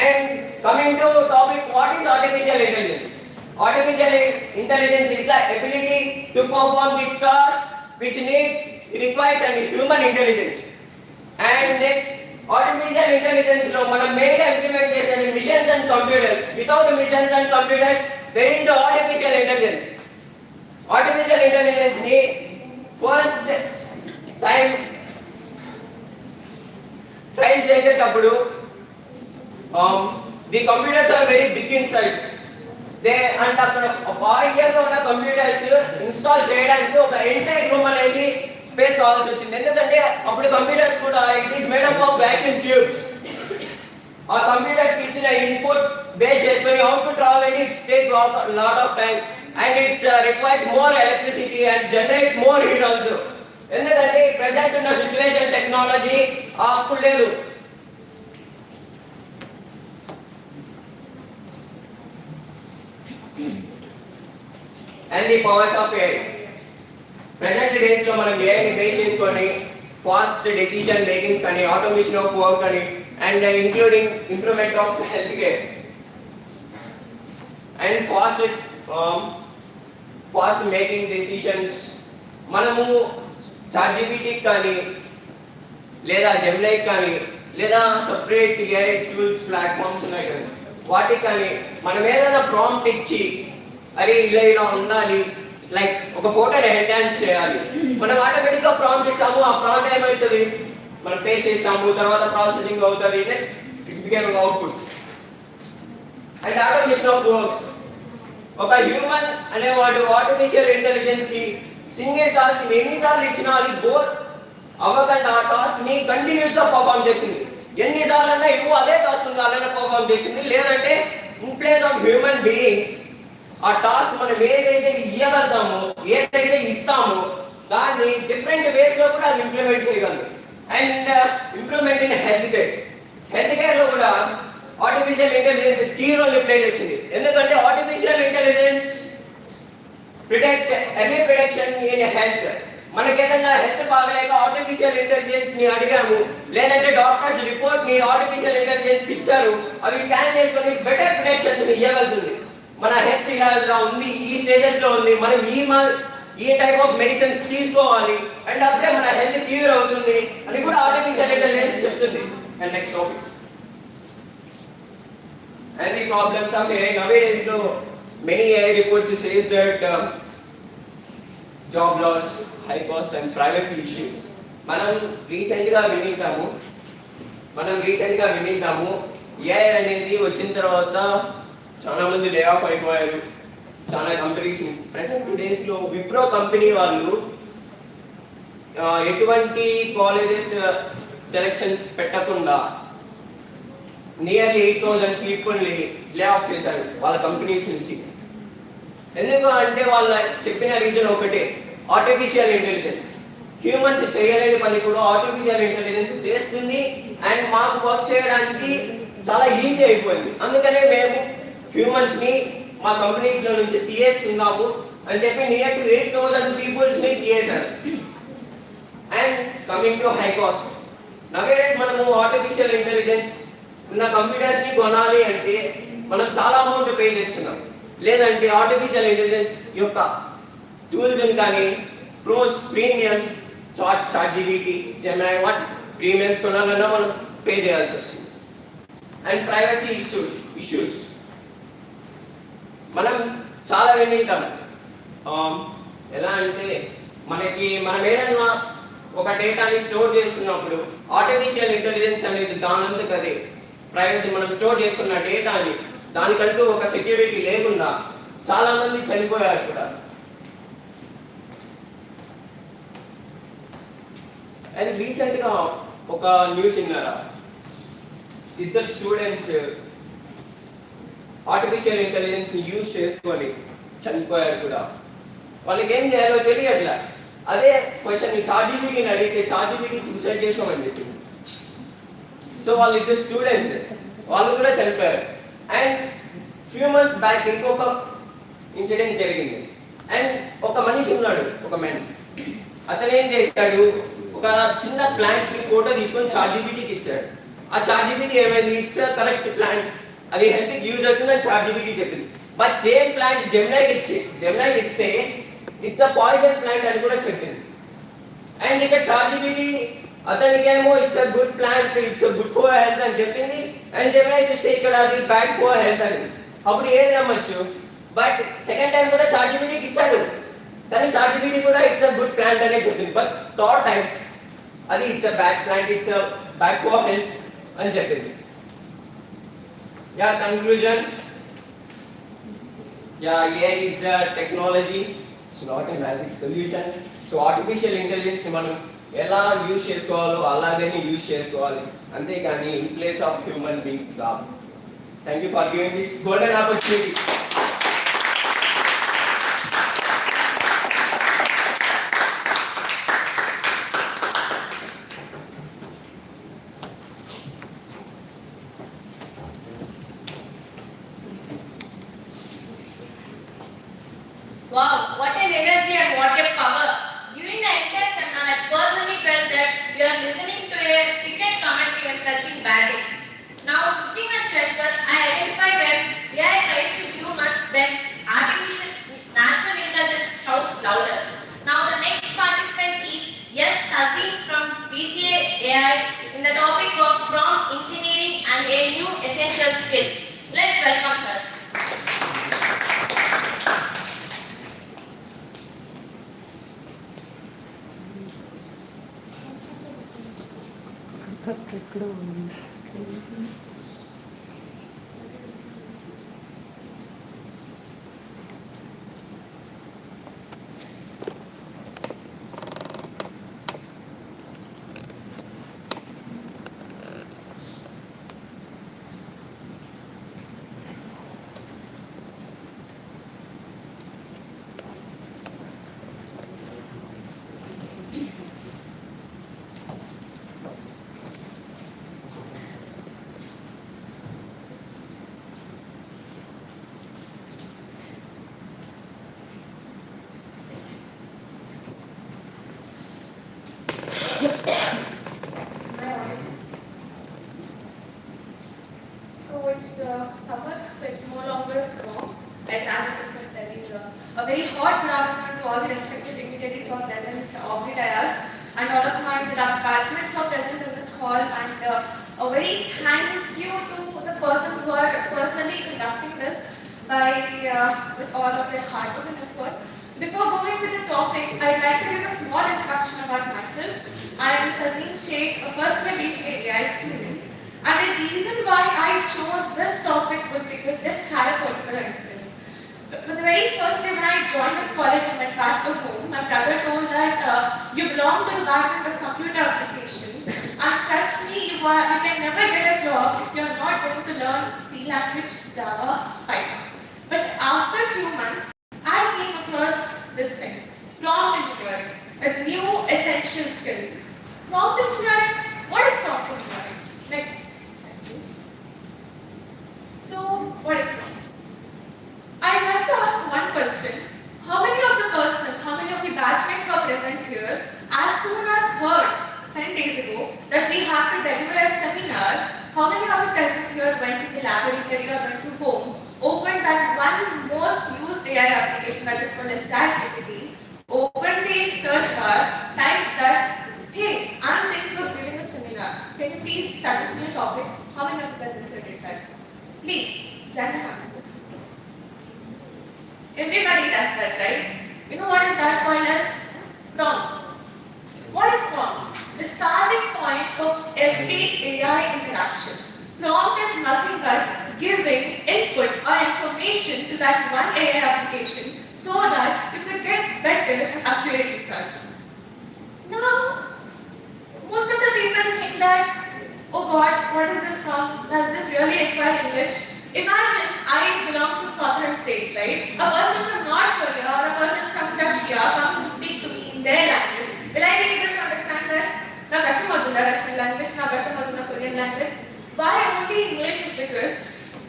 And coming to topic, what is artificial intelligence? Artificial intelligence is the ability to perform the task which requires a human intelligence. And next, artificial intelligence lo manam mainly implement chesedi machines and computers. Without machines and computers there is no artificial intelligence. Artificial intelligence ni first time train చేసేటప్పుడు the computers are very big in size. And అక్కడ బాహ్యంగా ఉన్న computers install చేయడానికి ఒక entire room అనేది space కావాల్సి వచ్చింది. ఎందుకంటే అప్పుడు కంప్యూటర్స్ కూడా it is made up of vacuum tubes. ఆ కంప్యూటర్స్ కి ఇచ్చిన ఇన్పుట్ బేస్ చేసుకొని అవుట్పుట్ రావాలంటే it's take lot of time and it's requires more electricity and generate more heat also. ఎందుకంటే ప్రెసెంట్ ఉన్న సిచ్యువేషన్ టెక్నాలజీ అప్పుడు లేదు. And the powers of AI. Present days లో మనం AI ని బేస్ చేసుకొని ఫాస్ట్ డెసిషన్ మేకింగ్స్ కానీ ఆటోమేషన్ ఆఫ్ వర్క్ కానీ and including improvement of health care and fast making decisions మనము ChatGPT కానీ లేదా జెమినై కానీ లేదా సపరేట్ AI టూల్స్ ప్లాట్ఫామ్స్ ఉన్నాయి కదా వాటికి కానీ మనం ఏదైనా ప్రాంప్ట్ ఇచ్చి అరే ఇలా ఉండాలి లైక్ ఒక ఫోటోని ఎన్హాన్స్ చేయాలి మనం ఆటోమేటిక్గా ప్రాంప్ట్ ఇస్తాము. ఆ ప్రాంప్ట్ ఏమవుతుంది మనం పేస్ట్ చేస్తాము, తర్వాత ప్రాసెసింగ్ అవుతుంది, next it's become output and automation of works. ఒక హ్యూమన్ అనేవాడు ఆర్టిఫిషియల్ ఇంటెలిజెన్స్ కి సింగిల్ టాస్క్ ఎన్నిసార్లు ఇచ్చినా అది బోర్ అవ్వకుండా ఆ టాస్క్ ని కంటిన్యూస్ గా పర్ఫామ్ చేసింది. ఎన్నిసార్లు అన్నా ఇవ్వు అదే టాస్క్ అలానే పర్ఫామ్ చేసింది. లేదంటే in place of human beings ఆ టాస్క్ మనం ఏదైతే ఇవ్వగలుగుతామో ఏదైతే ఇస్తామో దాన్ని డిఫరెంట్ వేస్ లో కూడా అది ఇంప్లిమెంట్ చేయగలదు. And improvement in health care లో కూడా artificial intelligence key role play చేసింది. ఎందుకంటే artificial intelligence early prediction in health. మనకి ఏదైనా హెల్త్ బాగలేక ఆర్టిఫిషియల్ ఇంటెలిజెన్స్ ని అడిగాము, లేదంటే డాక్టర్స్ రిపోర్ట్ ని ఆర్టిఫిషియల్ ఇంటెలిజెన్స్ ఇచ్చారు, అవి స్కాన్ చేసుకొని బెటర్ ప్రిడిక్షన్స్ ని ఇవ్వగలుగుతుంది. మన హెల్త్ ఇలా ఉంది, ఈ స్టేజెస్ లో ఉంది, మనం ఈ టైప్ ఆఫ్ మెడిసిన్స్ తీసుకోవాలి అండ్ అప్పుడే మన హెల్త్ క్యూర్ అవుతుంది అని కూడా ఆర్టిఫిషియల్ ఇంటెలిజెన్స్ చెప్తుంది. And next topic and the problems of AI. Nowadays లో many AI reports says that job loss, high cost and privacy issues. మనం రీసెంట్ గా వినింటాము AI అనేది వచ్చిన తర్వాత చాలా మంది లే ఆఫ్ అయిపోయారు చాలా కంపెనీస్ నుంచి. ప్రెసెంట్ డేస్ లో విప్రో కంపెనీ వాళ్ళు ఎటువంటి కాలేజెస్ సెలక్షన్స్ పెట్టకుండా నియర్లీ 8,000 పీపుల్ని లే ఆఫ్ చేశారు వాళ్ళ కంపెనీస్ నుంచి. ఎందుకు అంటే వాళ్ళ చెప్పిన రీజన్ ఒకటే, ఆర్టిఫిషియల్ ఇంటెలిజెన్స్. హ్యూమన్స్ చేయలేని పని కూడా ఆర్టిఫిషియల్ ఇంటెలిజెన్స్ చేస్తుంది అండ్ మాకు వర్క్ చేయడానికి చాలా ఈజీ అయిపోయింది. అందుకనే మేము హ్యూమన్స్ ని మా కంపెనీస్ లో నుంచి తీసేస్తున్నాము అని చెప్పి నియర్ టు 8,000 పీపుల్స్ ని తీసేశారు. And coming to high cost. Nowadays మనము ఆర్టిఫిషియల్ ఇంటెలిజెన్స్ ఉన్న కంప్యూటర్స్ని కొనాలి అంటే మనం చాలా అమౌంట్ పే చేస్తున్నాం. లేదంటే ఆర్టిఫిషియల్ ఇంటెలిజెన్స్ యొక్క టూల్స్ కానీ premiums ChatGPT Gemini what premiums కొనాలన్నా మనం పే చేయాల్సి వస్తుంది. అండ్ ప్రైవసీ ఇష్యూస్ మనం చాలా వింటాం. ఎలా అంటే మనం ఏదన్నా ఒక డేటాని స్టోర్ చేసుకున్నప్పుడు ఆర్టిఫిషియల్ ఇంటెలిజెన్స్ అనేది దానంతకు అదే ప్రైవసీ మనం స్టోర్ చేసుకున్న డేటాని దానికంటూ ఒక సెక్యూరిటీ లేకుండా చాలా మంది చనిపోయారు కూడా. అండ్ రీసెంట్గా ఒక న్యూస్ విన్నారా, ఇద్దరు స్టూడెంట్స్ ఆర్టిఫిషియల్ ఇంటెలిజెన్స్ని యూజ్ చేసుకొని చనిపోయారు కూడా. వాళ్ళకి ఏం చేయాలో తెలియట్లే. అదే క్వశ్చన్ చాట్ జీపీటీని అడిగితే చాట్ జీపీటీ సూసైడ్ చేసుకోమని చెప్పింది. సో వాళ్ళు ఇద్దరు స్టూడెంట్స్, వాళ్ళు కూడా చనిపోయారు. అండ్ ఫ్యూ మంత్స్ బ్యాక్ ఇంకొక ఇన్సిడెంట్ జరిగింది. అండ్ ఒక మనిషి ఉన్నాడు, ఒక మ్యాన్. అతను ఏం చేశాడు, ఒక చిన్న ప్లాంట్ కి ఫోటో తీసుకొని చాట్ జీపీటీకి ఇచ్చాడు. ఆ చాట్ జీపీటీ ఏమైంది, ఇట్స్ కరెక్ట్ ప్లాంట్, అది హెల్త్ కి యూజ్ అవుతుందని చాట్ జీపీటీ చెప్పింది. బట్ సేమ్ ప్లాంట్ జెమినైకి ఇస్తే ఇట్స్ అ పాయిజన్ ప్లాంట్ అని కూడా చెప్పింది. అండ్ ఇక్కడ చాట్ జీపీటీ అతనికేమో it's a good plant, it's a good for health అని చెప్పింది. అండ్ జెమినై చూస్తే ఇక్కడ అది బ్యాడ్ ఫర్ హెల్త్ అని. అప్పుడు ఏది నమ్మచ్చు? బట్ సెకండ్ టైం కూడా చాట్ జీపీటీకి ఇచ్చాడు, కానీ చాట్ జీపీటీ కూడా ఇట్స్ అ గుడ్ ప్లాంట్ అనే చెప్పింది. బట్ థర్డ్ టైం అది it's a bad plant, it's a bad for health అని చెప్పింది. Conclusion. AI is a technology. It's not a magic solution. So artificial intelligence ని మనం ఎలా use చేసుకోవాలో అలాగే యూజ్ చేసుకోవాలి, అంతేకాని in place of human beings కాదు. Thank you for giving this golden opportunity. Wow, what an energy and what a power. During the entire seminar, I personally felt that we are listening to a cricket commentary when Sachin batting. Now, looking at Shankar, I identify when AI tries to humans, then artificial natural intelligence shouts louder. Now, the next participant is Yes Azim from BCA AI in the topic of prompt engineering and a new essential skill. Let's welcome her. So it's summer, so it's no longer long. Like as I telling a very hot good afternoon to all the respected dignitaries who are present, of the dais, and all of my batchmates who are present in this hall, and a very thank you to the persons who are personally conducting this by with all of their hard work and effort. Before going with the topic, I'd like to give a small introduction about myself. I am Kazim Sheikh, a first year BCA AI student. And the reason why I chose this topic was because this had a particular incident. For the very first day when I joined this college and went back to home, my brother told that you belong to the background of computer applications, and trust me, you can never get a job if you are not going to learn C language, Java, Python. But after a few months, I came across this thing, prompt engineering, a new essential skill. Prompt engineering, what is prompt engineering? Next. So, what is prompt? I'd like to ask one question. How many of the persons, how many of the batchmates who are present here, as soon as heard 10 days ago that we have to deliver a seminar, how many of the present most used AI application that is called as ChatGPT, open the search bar, type that, hey, I'm thinking of giving a seminar. Can you please suggest me a topic? How many of you guys included that? Please, genuine answer. Everybody does that, right? You know what is that called as? Prompt. What is prompt? The starting point of every AI interaction. Prompt is nothing but giving input or information to that one AI application so that you could get better and accurate results. Now, most of the people think that, oh God, what is this prompt? Does this really require English? Imagine I belong to southern states, right? A person from North Korea or a person from Russia comes and speaks to me in their language. Will I be able to understand that? Now, Russian language, now Korean language. Why only English is because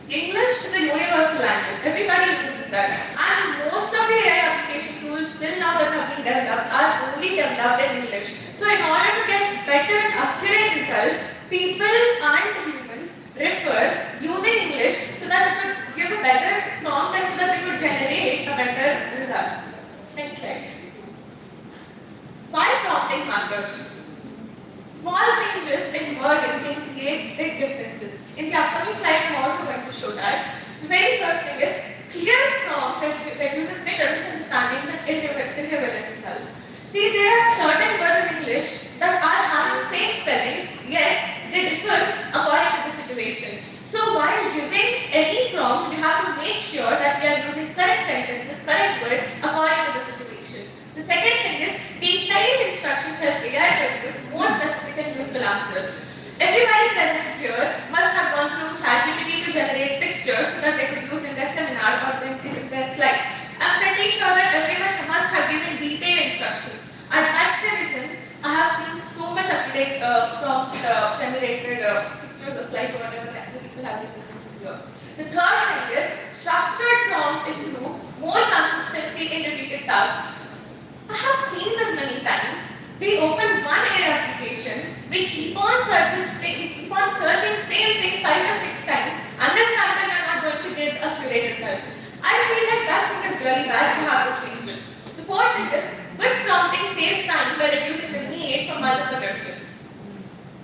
English is a universal language. Everybody uses that. And most of the AI application tools still now that have been developed are only developed in English. So in order to get better and accurate results, people and humans refer using English so that we could give a better prompt and so that we could generate a better result. Next slide. Why prompting matters? Small changes in wording can create big differences. In the upcoming slide, I'm also going to show that. The very first thing is clear prompt reduces misunderstandings and irrelevant results. See, there are certain words in English that are having the same spelling, yet they differ according to the situation. So while giving any prompt, we have to make sure that we are using correct sentences, correct words according to the situation. The second thing is detailed instructions help AI produce more specific and useful answers. Everybody present here must have gone through ChatGPT to generate pictures so that they could use in their seminar or in their slides. I'm pretty sure that everyone must have given detailed instructions. And that's the reason I have seen so much accurate prompt generated pictures or slides or whatever that the people have given here. The third thing is structured prompts improve more consistency in repeated tasks. I have seen this many times. We open one AI application, we keep on searching same thing 5 to 6 times, and this time we are not going to get a accurate result. I feel like that thing is really bad, we have to change it. The fourth thing is good prompting saves time by reducing the need for multiple versions.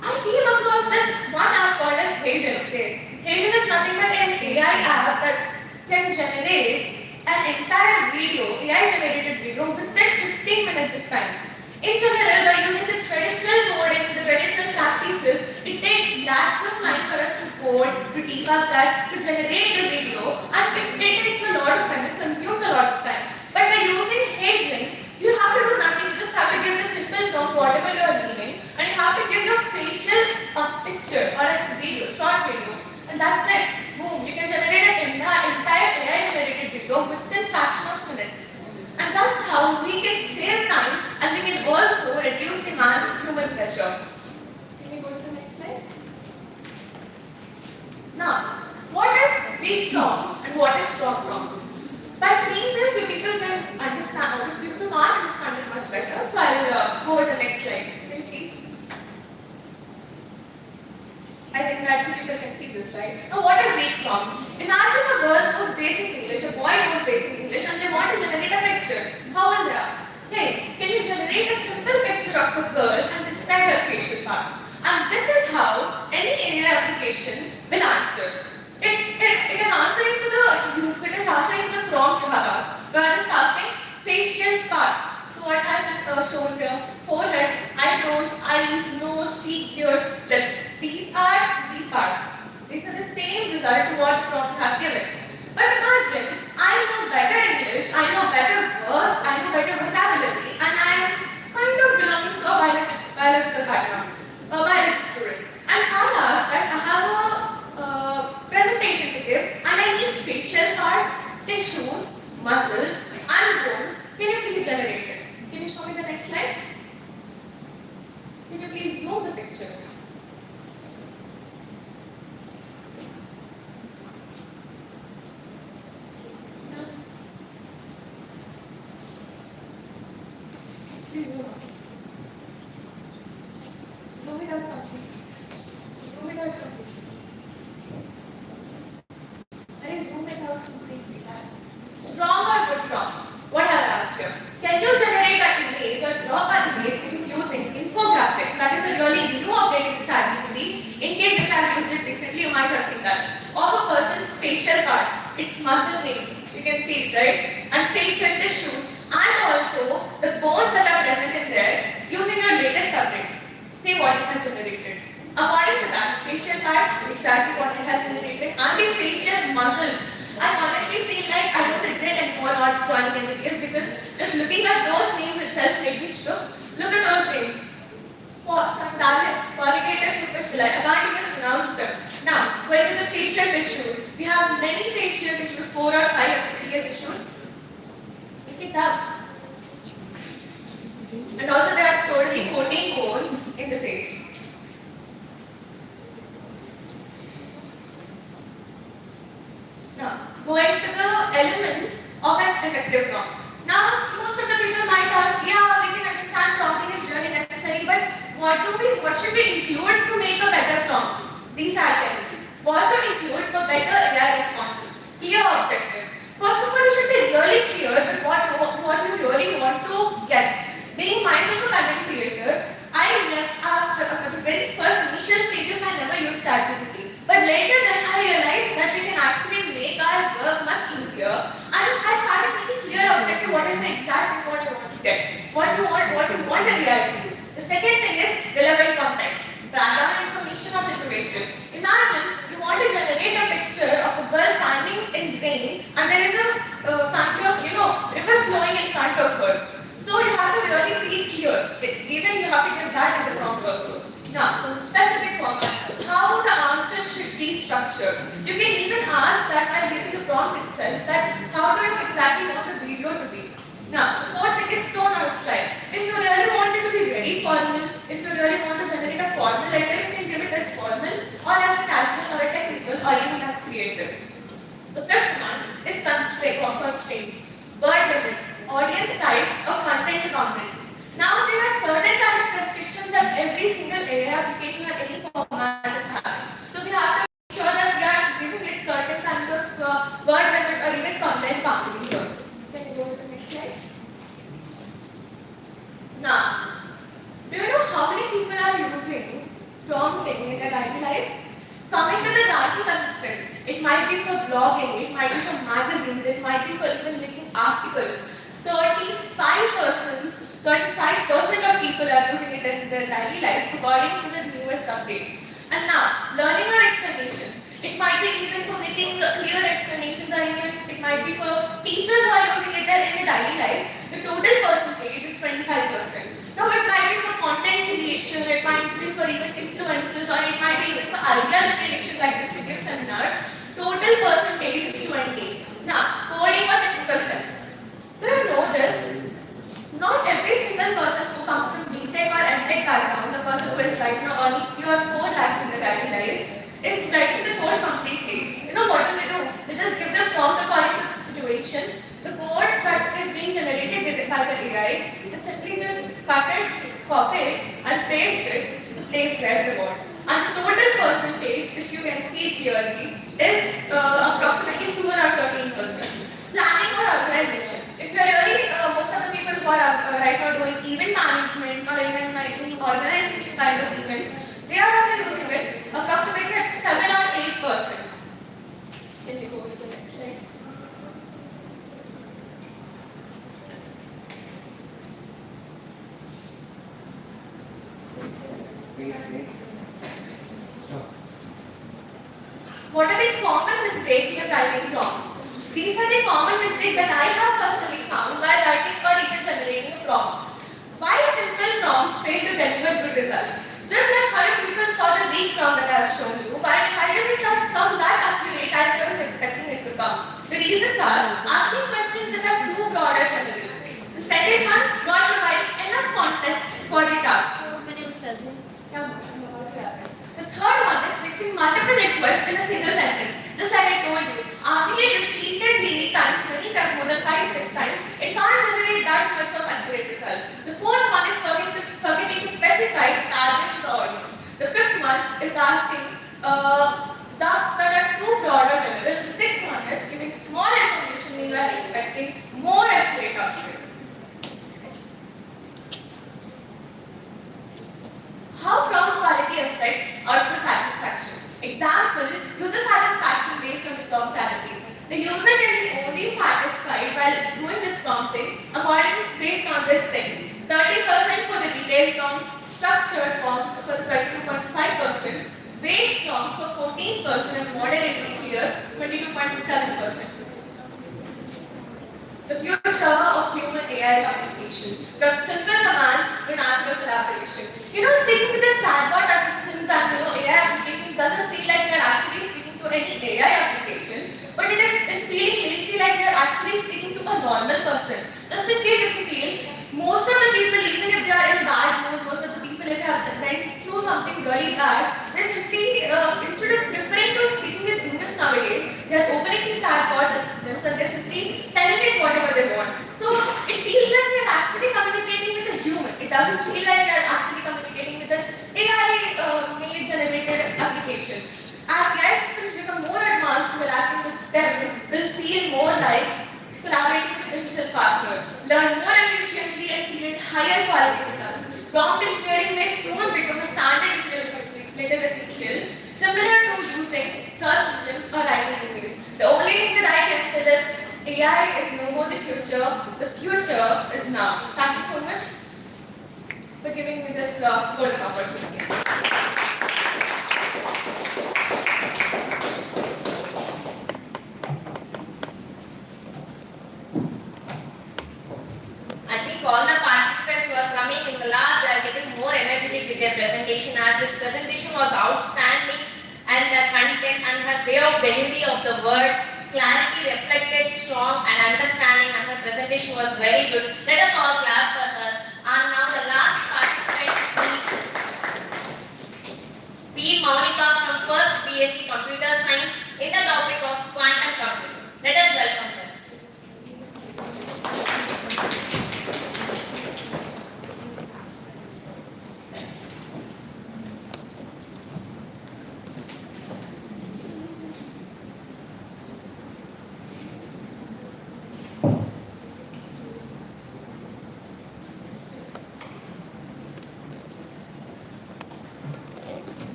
I came across this one app called as Hazen. Okay? Hazen is nothing but an AI app that can generate an entire video, AI generated video within 15 minutes of time. In general, by using the traditional coding, the traditional practices, it takes lakhs of time for us to code, to debug that, to generate the video, and it takes a lot of time, it consumes a lot of time. But by using Hagen, you have to do nothing, you just have to give the simple prompt, whatever you are meaning, and you have to give your facial picture or a video, short video, and that's it. Boom, you can generate an entire AI generated video within fraction of minutes. And that's how we can save time and we can also reduce the human pressure. Can we go to the next slide? Now, what is weak prompt and what is strong prompt? By seeing this, you people can understand, you people can't understand it much better. So I'll go with the next slide. Can you please? I think that people can see this, right? Now, what is weak prompt? Imagine a girl knows basic English, a boy knows basic English, and they want to generate a picture. How will they ask? Hey, can you generate a simple picture of a girl and describe her facial parts? And this is how any AI application will answer. It is answering to the prompt you have asked. You are just asking facial parts. So what has it shown here? Forehead, eyebrows, eyes, nose, cheeks, ears, lips. These are the parts. These are the same result to what the prompt have given. But imagine, I know better English, I know better words, I know better vocabulary, and I am kind of belonging to a biological background, a biology student. And I ask that I have a presentation to give, and I need facial parts, tissues, muscles, and bones. Can you please generate it? Can you show me the next slide? Can you please zoom the picture? Please zoom out. Zoom it out completely. Zoom it out completely. Zoom it out completely. prompt. What have I asked here? Can you generate an image or draw an image using infographics? That is a really new update in ChatGPT. In case you have used it recently, you might have seen that. Of a person's facial parts, its muscle names, you can see it, right? And facial tissues, and also the bones that are present in there using your latest update. See what it has generated. According to that, facial parts, exactly what it has generated, and the facial muscles. I honestly feel like I don't regret anymore not joining MBBS because just looking at those names itself made me shook. Look at those names. Frontalis, corrugator supercilli, I can't even pronounce them. Now, going to the facial tissues. We have many facial tissues, 4 or 5 epithelial tissues. Look it up. And also there are totally 14 bones in the face. Now, going to the elements of an effective prompt. Now, most of the people might ask, yeah, we can understand prompting is really necessary, but what should we include to make a better prompt? These are the elements. What to include for better AI responses? Clear objective. First of all, you should be really clear with what you really want to get. Being myself a content creator, at the very first initial stages, I never used ChatGPT. But later then I realized that we can actually make our work much easier, and I started making clear objective what is the exact thing what I want to get, what you want the AI to do. The second thing is relevant context, background information or situation. Imagine you want to generate a picture of a girl standing in rain and there is a kind of river flowing in front of her. So you have to really be clear. Even you have to get that in the prompt also. Now, specific format, how the answers should be structured. You can even ask that while giving the prompt itself, that how do you exactly want the video to be. Now, the fourth thing is tone or style. If you really want it to be very formal, if you really want to generate a formal letter, you can give it as formal or as casual or a technical or even as creative. The fifth one is constraints, word limit, audience type or content comments. Now, there are certain kind of restrictions that every single AI application or any format is having. So, we have to make sure that we are giving it certain kind of word limit or even content boundaries also. Can you go to the next slide? Now, do you know how many people are using prompting in their daily life? Coming to the writing assistant, it might be for blogging, it might be for magazines, it might be for even making articles. 35% of people are using it in their daily life according to the newest updates. And now, learning or explanations. It might be even for making clear explanations or even it might be for teachers who are using it in their daily life. The total percentage is 25%. Now, it might be for content creation, it might be for even influencers or it might be even for idea generation like this to give seminars. Total percentage is 20. Now, coding or technical help. Do you know this? Not every single person who comes from BTech or MTech background, the person who is right now earning 3 or 4 lakhs in their daily life, is writing the code completely. You know what do? They just give the prompt according to the situation. The code that is being generated by the AI, they simply just cut it, copy it, and paste it to place their reward. And total percentage, if you can see clearly, is approximately 2 or 13%. Planning or organization. If you are really, most of the people who are right now doing event management or even like doing organization kind of events, they are only using it approximately at 7 or 8%. Can we go to the next slide? What are the common mistakes with writing prompts? These are the common mistakes that I have personally found while writing or even generating a prompt. Why simple prompts fail to deliver good results? Just like how you people saw the weak prompt that I have shown you, why did it not come that accurate as I was expecting it to come? The reasons are asking questions that are too broad or general. The second one, not providing enough context for the task. So many doesn't. The third one is mixing multiple requests in a single sentence. Just like I told you, asking it repeatedly many times, more than 5-6 times, it can't generate that much of accurate result. The fourth one is forgetting to specify the target to the audience. The fifth one is asking tasks that are too broad or general. The sixth one is giving small information when you are expecting more while doing this prompting based on this thing. 30% for the detailed prompt, structured prompt for the 32.5%, vague prompt for 14% and moderately clear 22.7%. The future of human AI communication, from simple commands to natural collaboration. Speaking with the chatbot assistants and AI applications doesn't feel like you're actually speaking to any AI application, but it's feeling lately like you're actually speaking to a normal person. Just in case if you feel, most of the people, even if they are in bad mood, most of the people if they have went through something really bad, they simply, instead of preferring to speaking with humans nowadays, they are opening the chatbot assistants and they're simply telling it whatever they want. So it feels like we are actually communicating with a human. It doesn't feel like we are actually communicating with an AI-made generated application. As AI systems become more advanced, interacting with them will feel more like collaborating with a digital partner, learn more efficiently and create higher quality results. Prompt engineering may soon become a standard digital literacy skill, similar to using search engines or writing emails. The only thing that I can tell is AI is no more the future is now. Thank you so much for giving me this golden opportunity. I think all the participants who are coming in the last, they are getting more energetic with their presentation, as this presentation was outstanding and the content and her way of delivery of the words, clarity reflected strong and understanding, and her presentation was very good. Let us all clap for her. And now the last participant is P. Monica from first BSc Computer Science in the topic of quantum computing. Let us welcome her.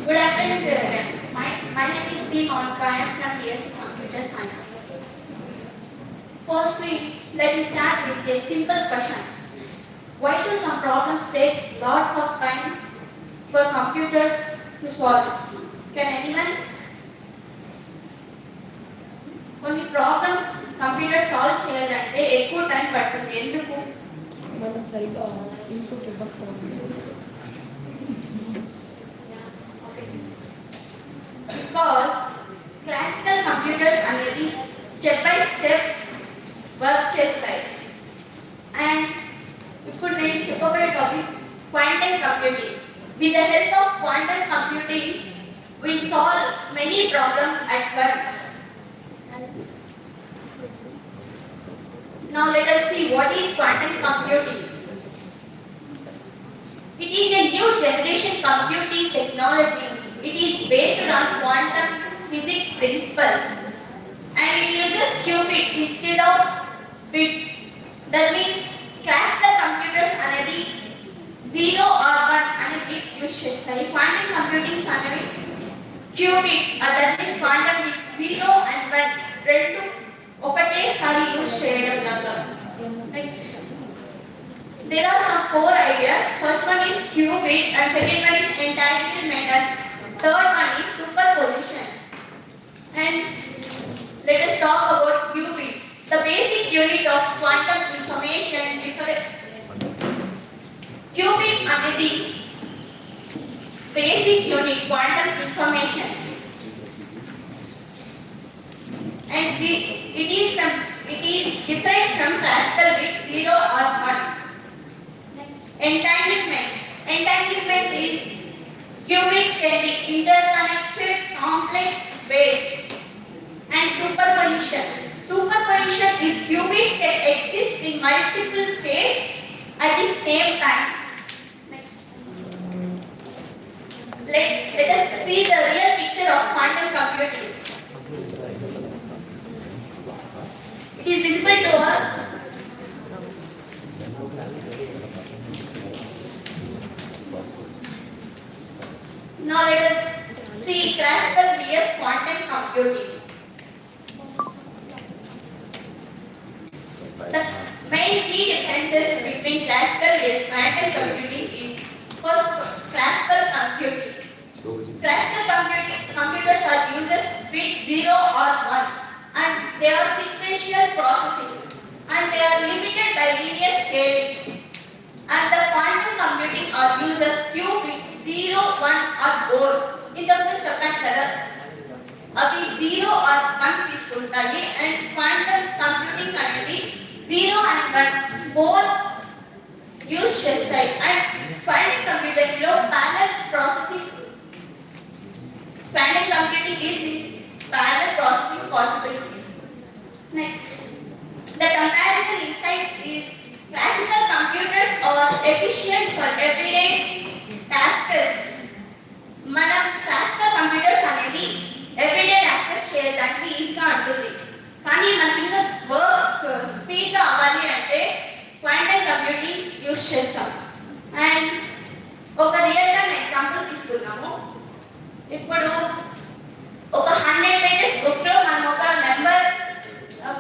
Good afternoon to everyone. My name is P. Monica. I am from BSc Computer Science. Firstly, let me start with a simple question. Why do some problems take lots of time for computers to solve? Can anyone? కొన్ని problems computer solve చేయాలంటే ఎక్కువ time పడుతుంది. ఎందుకు? మనం సరిగా input ఇవ్వకపోతే Because classical computers అనేది step by step work చేస్తాయి. అండ్ ఇప్పుడు నేను చెప్పబోయే topic quantum computing. With the help of quantum computing, we solve many problems at once. Now let us see what is quantum computing. It is a new generation computing technology. It is based on quantum physics principles and it uses qubits instead of bits. That means classical computers అనేది 0 or 1 అనే bits use చేస్తాయి. Quantum computing అనేవి qubits, that means quantum bits 0 and 1 రెండు ఒకటేసారి use చేయడం వల్ల. Next, there are some core ideas. First one is qubit and second one is entanglement and third one is superposition. And let us talk about qubit. The basic unit of quantum information. Qubit అనేది basic unit quantum information. And it is different from classical bits 0 or 1. Next, entanglement. Entanglement is can be interconnected complex ways. And superposition. Superposition is qubits that exist in multiple states at the same time. Next. Let us see the real picture of quantum computing. It is visible to us. Now let us see classical vs quantum computing. The main key differences between classical vs quantum computing is first classical computing. Classical computers are uses bit 0 or 1 and they are sequential processing and they are limited by linear scaling. And the quantum computing are uses few bits 0, 1 or more. ఇంతకు చెప్పాను కదా అవి 0 or 1 తీసుకుంటాయి and quantum computing అనేది 0 and 1 both use చేస్తాయి and quantum computing లో parallel processing quantum computing is in parallel processing possibilities. Next, the comparison insights is classical computers are efficient for everyday tasks. మనం classical computers అనేది everyday tasks చేయడానికి ఈజీగా ఉంటుంది కానీ మనకి ఇంకా వర్క్ స్పీడ్గా అవ్వాలి అంటే క్వాంటమ్ కంప్యూటింగ్ యూస్ చేస్తాం అండ్ ఒక రియల్ టైమ్ ఎగ్జాంపుల్ తీసుకుందాము ఇప్పుడు ఒక 100 పేజెస్ బుక్లో మనం ఒక నెంబర్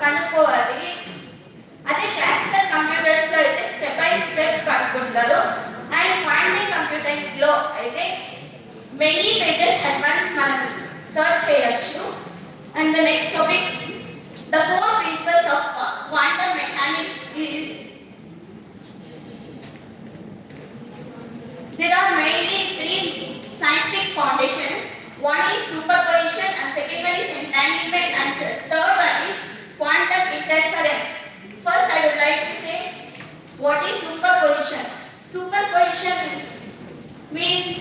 కనుక్కోవాలి అదే క్లాసికల్ కంప్యూటర్స్లో అయితే స్టెప్ బై స్టెప్ కనుక్కుంటారు అండ్ క్వాంటమ్ కంప్యూటింగ్లో అయితే many pages at once మనం search చేయొచ్చు. And the next topic, the core principles of quantum mechanics is there are mainly three scientific foundations. One is superposition and second one is entanglement and third one is quantum interference. First I would like to say what is superposition. Superposition means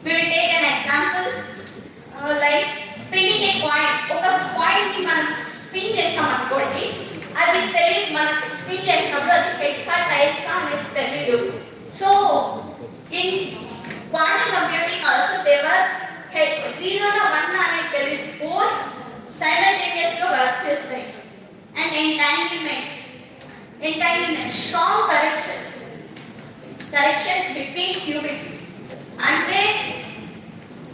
we will take an example like spinning a coin. ఒక coin ని మనం spin చేస్తాం అనుకోండి అది తెలియదు మనకి spin చేసినప్పుడు అది హెడ్స్ ఆ టైల్స్ అనేది తెలియదు so in quantum computing also whether head 0 నా 1 అనేది తెలియదు బోత్ సైమల్టేనియస్ గా వర్క్ చేస్తాయి and entanglement strong correction between qubits అంటే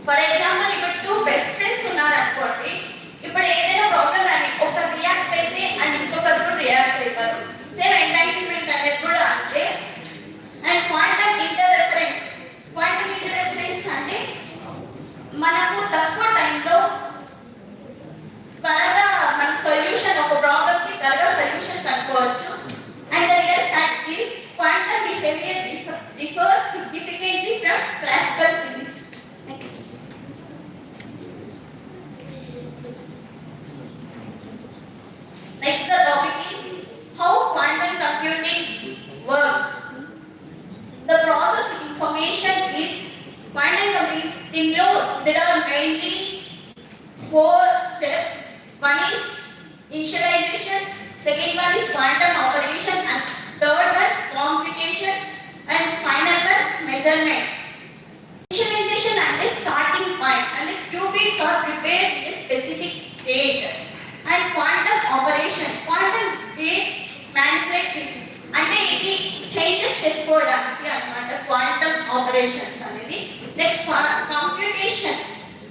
ఫర్ ఎగ్జాంపుల్ ఇప్పుడు 2 బెస్ట్ ఫ్రెండ్స్ ఉన్నారు అనుకోండి ఇప్పుడు ఏదైనా ప్రాబ్లం అని ఒక రియాక్ట్ అయితే అండ్ ఇంకొకరు కూడా రియాక్ట్ అవుతారు సేమ్ ఎంటాంగిల్మెంట్ అనేది కూడా అంటే అండ్ క్వాంటమ్ ఇంటర్ఫరెన్స్ అంటే మనకు తక్కువ టైంలో త్వరగా మన సొల్యూషన్ ఒక ప్రాబ్లమ్ కి త్వరగా సొల్యూషన్ కనుక్కోవచ్చు and the real fact is quantum behavior differs significantly from classical physics. Next. Next the topic is how quantum computing works. The process of information is quantum computing law. There are mainly 4 steps. One is initialization, second one is quantum operation and third one computation and final one measurement. Initialization and a starting point and the qubits are prepared in a specific state and quantum operation quantum gates manipulate అంటే ఇది changes చేసుకోవడానికి అన్నమాట quantum operations అనేది next computation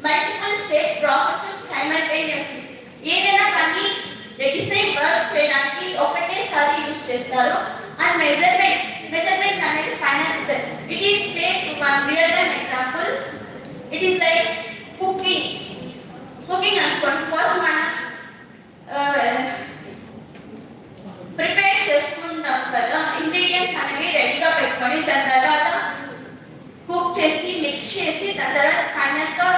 multiple state processors simultaneously ఏదైనా కానీ different work చేయడానికి ఒకటేసారి use చేస్తారు అండ్ మెజర్మెంట్ అనేది final result it is take one real time example it is like cooking అనుకోండి ఫస్ట్ మనం ప్రిపేర్ చేసుకుంటాం కదా ఇంగ్రీడియంట్స్ అనేవి రెడీగా పెట్టుకొని దాని తర్వాత కుక్ చేసి మిక్స్ చేసి దాని తర్వాత ఫైనల్గా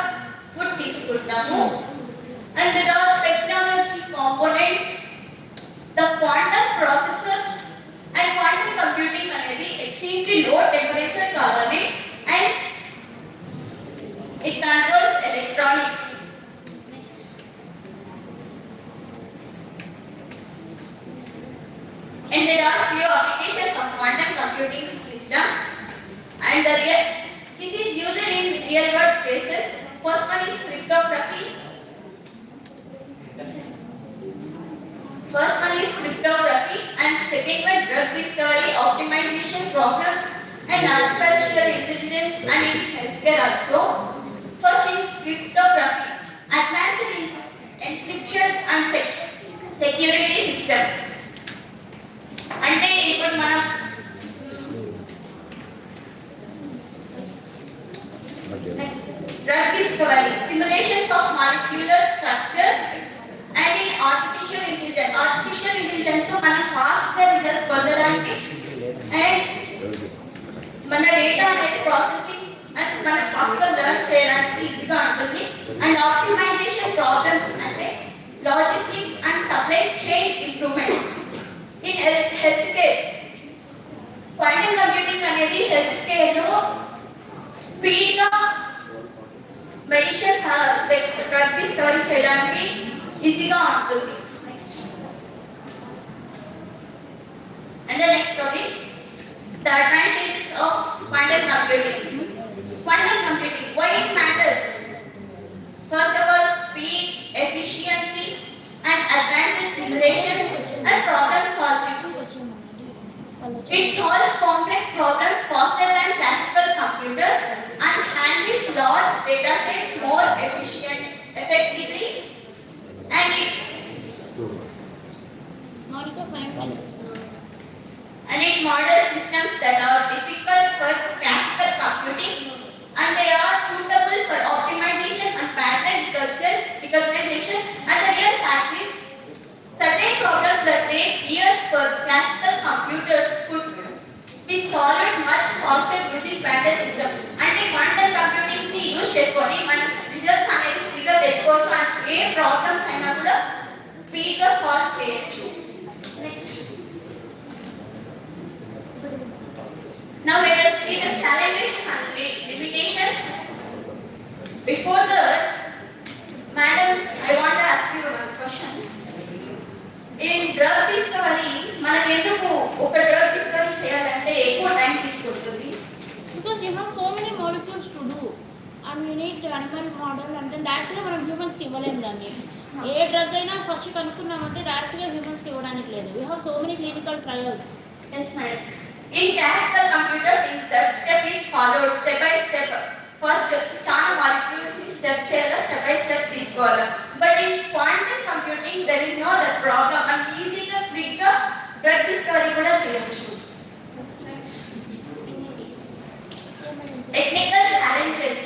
ఫుడ్ తీసుకుంటాము and there are technology components the quantum processors and quantum computing అనేది extremely low temperature కావాలి and real world cases. First one is cryptography. And second one drug discovery, optimization problems and artificial intelligence and in healthcare also. First in cryptography, advanced in encryption and security systems. అంటే ఇప్పుడు మనం drug discovery, simulations of molecular structures and in artificial intelligence. Artificial intelligence మనం fast గా results పొందడానికి and మన data అనేది processing and మనం fast గా లెర్న్ చేయడానికి ఈజీగా ఉంటుంది. అండ్ ఆప్టిమైజేషన్ ప్రాబ్లమ్స్ అంటే logistics and supply chain improvements. In health care, quantum computing అనేది హెల్త్ కేర్ లో స్పీడ్ గా మెడిసిన్స్ డ్రగ్ డిస్కవరీ చేయడానికి ఈజీగా ఉంటుంది. Next and the next topic, the advantages of quantum computing. Quantum computing, why it matters? First of all, speed, efficiency and advanced simulation and problem solving. It solves complex problems faster than classical computers and handles large data sets more effectively, and it models systems that are difficult for classical computing, and they are suitable for optimization and pattern recognition. And the real fact is, certain problems that take years for classical computers could be solved much faster using quantum system. అంటే quantum కంప్యూటింగ్స్ ని use చేసుకొని మన results అనేది స్పీడ్గా తెచ్చుకోవచ్చు and A problems అయినా కూడా స్పీడ్గా సాల్వ్ చేయొచ్చు. Next, now let us see the challenges and limitations. Before that, madam, I want to ask you one question. In drug discovery, మనకు ఎందుకు ఒక డ్రగ్ డిస్కవరీ చేయాలంటే ఎక్కువ టైం తీసుకుంటుంది? Because we have so many molecules to do and we need animal model and then డైరెక్ట్గా మనం హ్యూమన్స్కి ఇవ్వలేము దాన్ని. ఏ డ్రగ్ అయినా ఫస్ట్ కనుక్కున్నామంటే డైరెక్ట్గా హ్యూమన్స్కి ఇవ్వడానికి లేదు. We have so many clinical trials. Yes, madam. In classical computers, that step is followed step by step. First, చాలా molecules ని step by step తీసుకోవాలి. But in quantum computing, there is no that problem and ఈజీగా క్విక్గా drug discovery కూడా చేయొచ్చు. Next, technical challenges.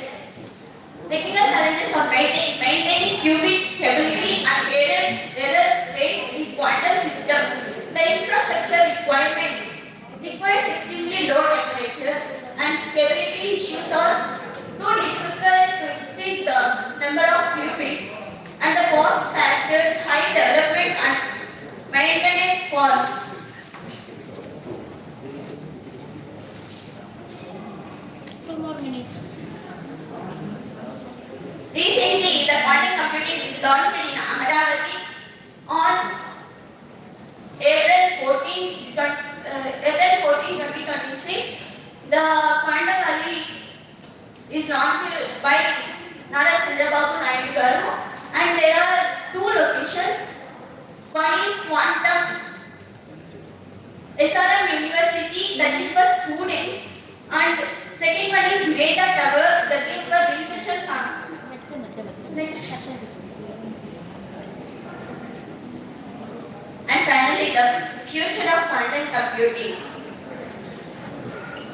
Technical challenges are maintaining qubit stability and error rates in quantum system. The infrastructure requirements requires extremely low temperature and stability issues are too difficult to increase the number of qubits, and the cost factors high development and maintenance cost. Two more minutes. Recently, the quantum computing is launched in Amaravati on April 14, 2026. The Quantum Valley is launched by Nara Chandrababu Naidu Garu, and there are two locations. One is Quantum SRM University, that is for students, and second one is Meta Towers, that is for researchers. Next. And finally, the future of quantum computing.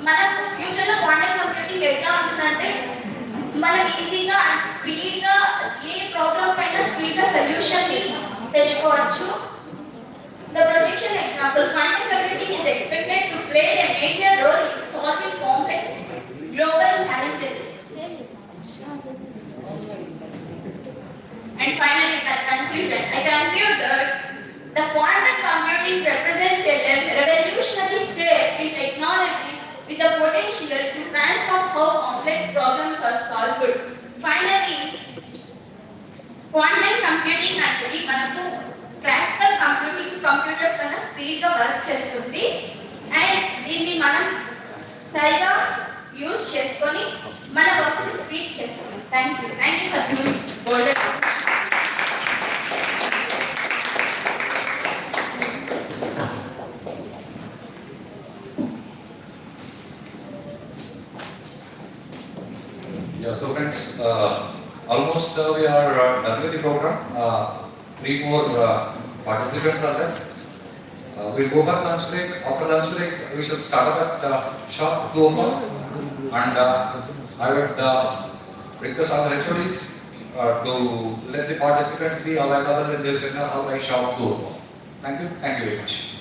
మనకు ఫ్యూచర్లో quantum computing ఎట్లా ఉంటుందంటే మనం ఈజీగా స్పీడ్గా ఏ problem పైన స్పీడ్గా సొల్యూషన్ని తెచ్చుకోవచ్చు. The projection example, quantum computing is expected to play a major role in solving complex global challenges. And finally, the conclusion. I conclude that the quantum computing represents a revolutionary step in technology with the potential to transform how complex problems are solved. Finally, quantum computing అనేది మనకు classical computers కన్నా స్పీడ్గా work చేస్తుంది. And దీన్ని మనం సరిగా use చేసుకొని మన వర్క్ని speed Thank you for giving golden. Yeah, so friends, almost we are done with the program. 3 more participants are there. We'll go for lunch break. After lunch break, we should start up at sharp 2 o'clock. And I would request all the HODs to let the participants be available in this seminar by sharp 2 o'clock. Thank you very much.